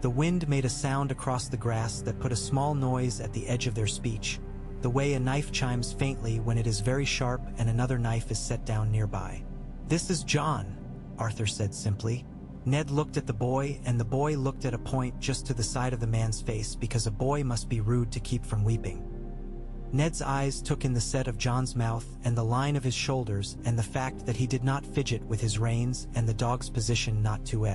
Speaker 1: The wind made a sound across the grass that put a small noise at the edge of their speech, the way a knife chimes faintly when it is very sharp and another knife is set down nearby. "This is Jon," Arthur said simply. Ned looked at the boy, and the boy looked at a point just to the side of the man's face because a boy must be rude to keep from weeping. Ned's eyes took in the set of Jon's mouth and the line of his shoulders and the fact that he did not fidget with his reins and the dog's position not to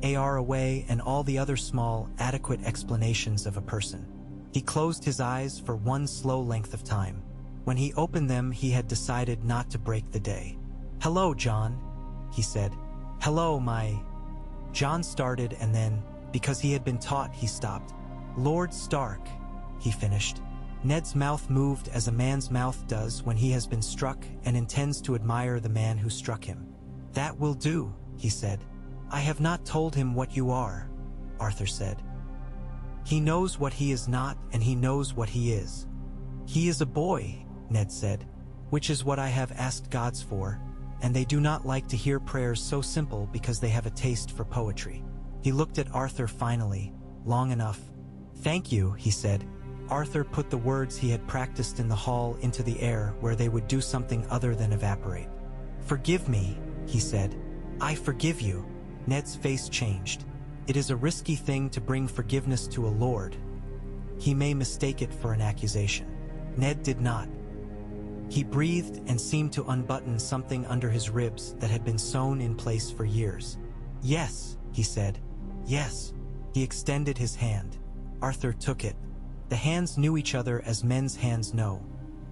Speaker 1: far away and all the other small, adequate explanations of a person. He closed his eyes for one slow length of time. When he opened them, he had decided not to break the day. "Hello, John," he said. "Hello, my—" John started, and then, because he had been taught, he stopped. "Lord Stark," he finished. Ned's mouth moved as a man's mouth does when he has been struck and intends to admire the man who struck him. "That will do," he said. "I have not told him what you are," Arthur said. "He knows what he is not, and he knows what he is." "He is a boy," Ned said, "which is what I have asked gods for, and they do not like to hear prayers so simple because they have a taste for poetry." He looked at Arthur finally, long enough. "Thank you," he said. Arthur put the words he had practiced in the hall into the air where they would do something other than evaporate. "Forgive me," he said. "I forgive you." Ned's face changed. It is a risky thing to bring forgiveness to a lord. He may mistake it for an accusation. Ned did not. He breathed and seemed to unbutton something under his ribs that had been sewn in place for years. "Yes," he said. "Yes." He extended his hand. Arthur took it. The hands knew each other as men's hands know,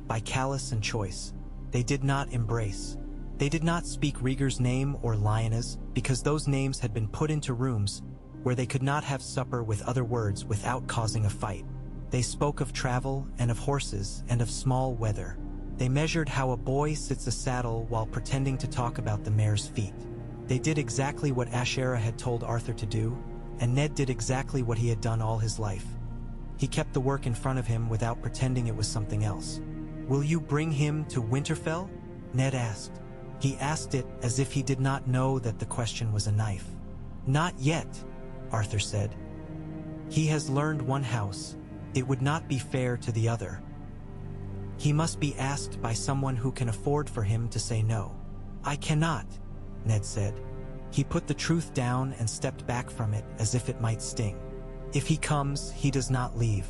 Speaker 1: by callous and choice. They did not embrace. They did not speak Rieger's name or Lionel's, because those names had been put into rooms where they could not have supper with other words without causing a fight. They spoke of travel and of horses and of small weather. They measured how a boy sits a saddle while pretending to talk about the mare's feet. They did exactly what Asherah had told Arthur to do, and Ned did exactly what he had done all his life. He kept the work in front of him without pretending it was something else. "Will you bring him to Winterfell?" Ned asked. He asked it as if he did not know that the question was a knife. "Not yet," Arthur said. "He has learned one house. It would not be fair to the other. He must be asked by someone who can afford for him to say no." "I cannot," Ned said. He put the truth down and stepped back from it as if it might sting. "If he comes, he does not leave.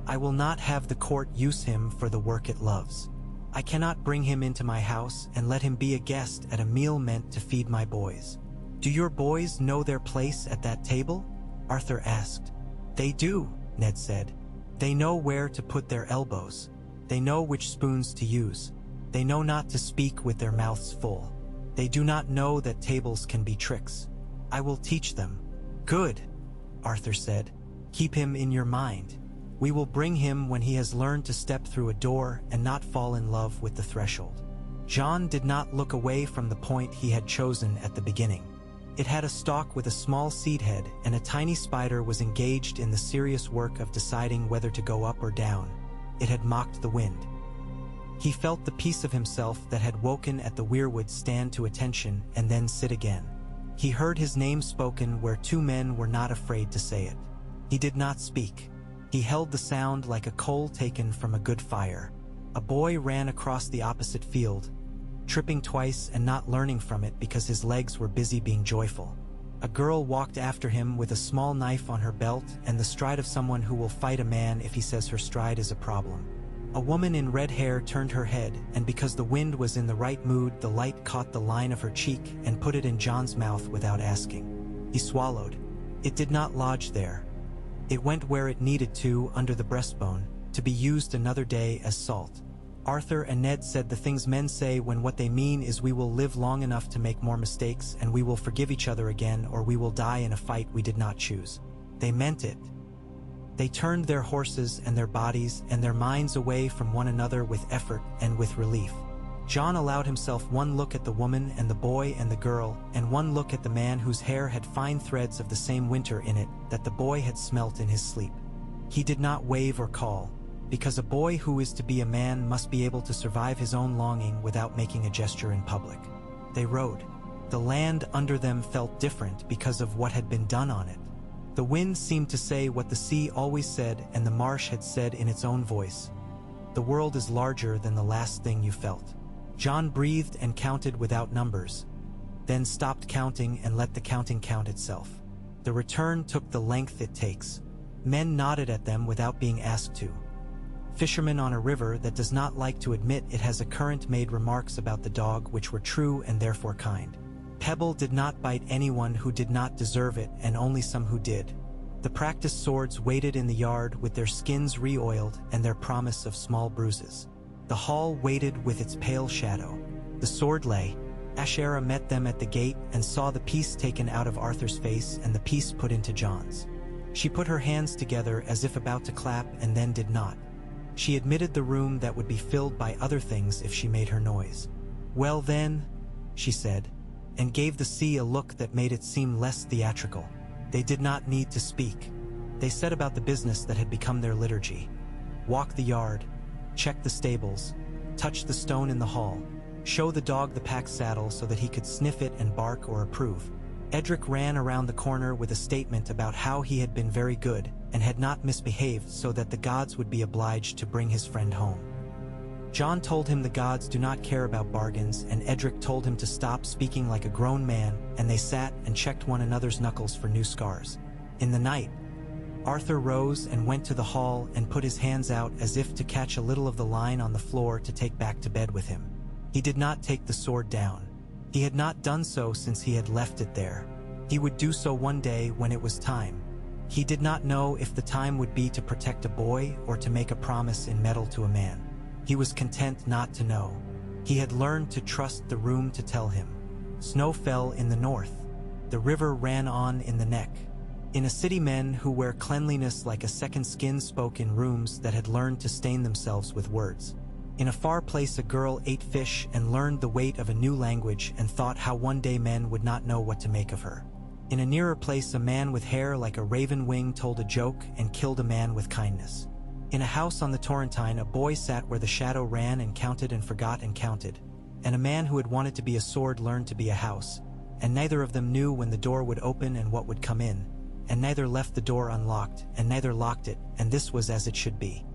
Speaker 1: I will not have the court use him for the work it loves. I cannot bring him into my house and let him be a guest at a meal meant to feed my boys." "Do your boys know their place at that table?" Arthur asked. "They do," Ned said. "They know where to put their elbows. They know which spoons to use. They know not to speak with their mouths full. They do not know that tables can be tricks. I will teach them." "Good," Arthur said. "Keep him in your mind. We will bring him when he has learned to step through a door and not fall in love with the threshold." John did not look away from the point he had chosen at the beginning. It had a stalk with a small seed head, and a tiny spider was engaged in the serious work of deciding whether to go up or down. It had mocked the wind. He felt the piece of himself that had woken at the weirwood stand to attention and then sit again. He heard his name spoken where two men were not afraid to say it. He did not speak. He held the sound like a coal taken from a good fire. A boy ran across the opposite field, tripping twice and not learning from it because his legs were busy being joyful. A girl walked after him with a small knife on her belt and the stride of someone who will fight a man if he says her stride is a problem. A woman in red hair turned her head, and because the wind was in the right mood, the light caught the line of her cheek and put it in John's mouth without asking. He swallowed. It did not lodge there. It went where it needed to, under the breastbone, to be used another day as salt. Arthur and Ned said the things men say when what they mean is we will live long enough to make more mistakes and we will forgive each other again, or we will die in a fight we did not choose. They meant it. They turned their horses and their bodies and their minds away from one another with effort and with relief. John allowed himself one look at the woman and the boy and the girl, and one look at the man whose hair had fine threads of the same winter in it that the boy had smelt in his sleep. He did not wave or call, because a boy who is to be a man must be able to survive his own longing without making a gesture in public. They rode. The land under them felt different because of what had been done on it. The wind seemed to say what the sea always said and the marsh had said in its own voice. The world is larger than the last thing you felt. John breathed and counted without numbers, then stopped counting and let the counting count itself. The return took the length it takes. Men nodded at them without being asked to. Fishermen on a river that does not like to admit it has a current made remarks about the dog which were true and therefore kind. Pebble did not bite anyone who did not deserve it, and only some who did. The practiced swords waited in the yard with their skins re-oiled and their promise of small bruises. The hall waited with its pale shadow. The sword lay. Ashera met them at the gate and saw the piece taken out of Arthur's face and the piece put into Jon's. She put her hands together as if about to clap and then did not. She admitted the room that would be filled by other things if she made her noise. "Well then," she said, and gave the sea a look that made it seem less theatrical. They did not need to speak. They set about the business that had become their liturgy. Walk the yard, check the stables, touch the stone in the hall, show the dog the pack saddle so that he could sniff it and bark or approve. Edric ran around the corner with a statement about how he had been very good and had not misbehaved so that the gods would be obliged to bring his friend home. Jon told him the gods do not care about bargains, and Edric told him to stop speaking like a grown man, and they sat and checked one another's knuckles for new scars. In the night, Arthur rose and went to the hall and put his hands out as if to catch a little of the line on the floor to take back to bed with him. He did not take the sword down. He had not done so since he had left it there. He would do so one day when it was time. He did not know if the time would be to protect a boy or to make a promise in metal to a man. He was content not to know. He had learned to trust the room to tell him. Snow fell in the north. The river ran on in the neck. In a city, men who wear cleanliness like a second skin spoke in rooms that had learned to stain themselves with words. In a far place, a girl ate fish and learned the weight of a new language and thought how one day men would not know what to make of her. In a nearer place, a man with hair like a raven wing told a joke and killed a man with kindness. In a house on the Torrentine, a boy sat where the shadow ran and counted and forgot and counted. And a man who had wanted to be a sword learned to be a house. And neither of them knew when the door would open and what would come in. And neither left the door unlocked, and neither locked it, and this was as it should be.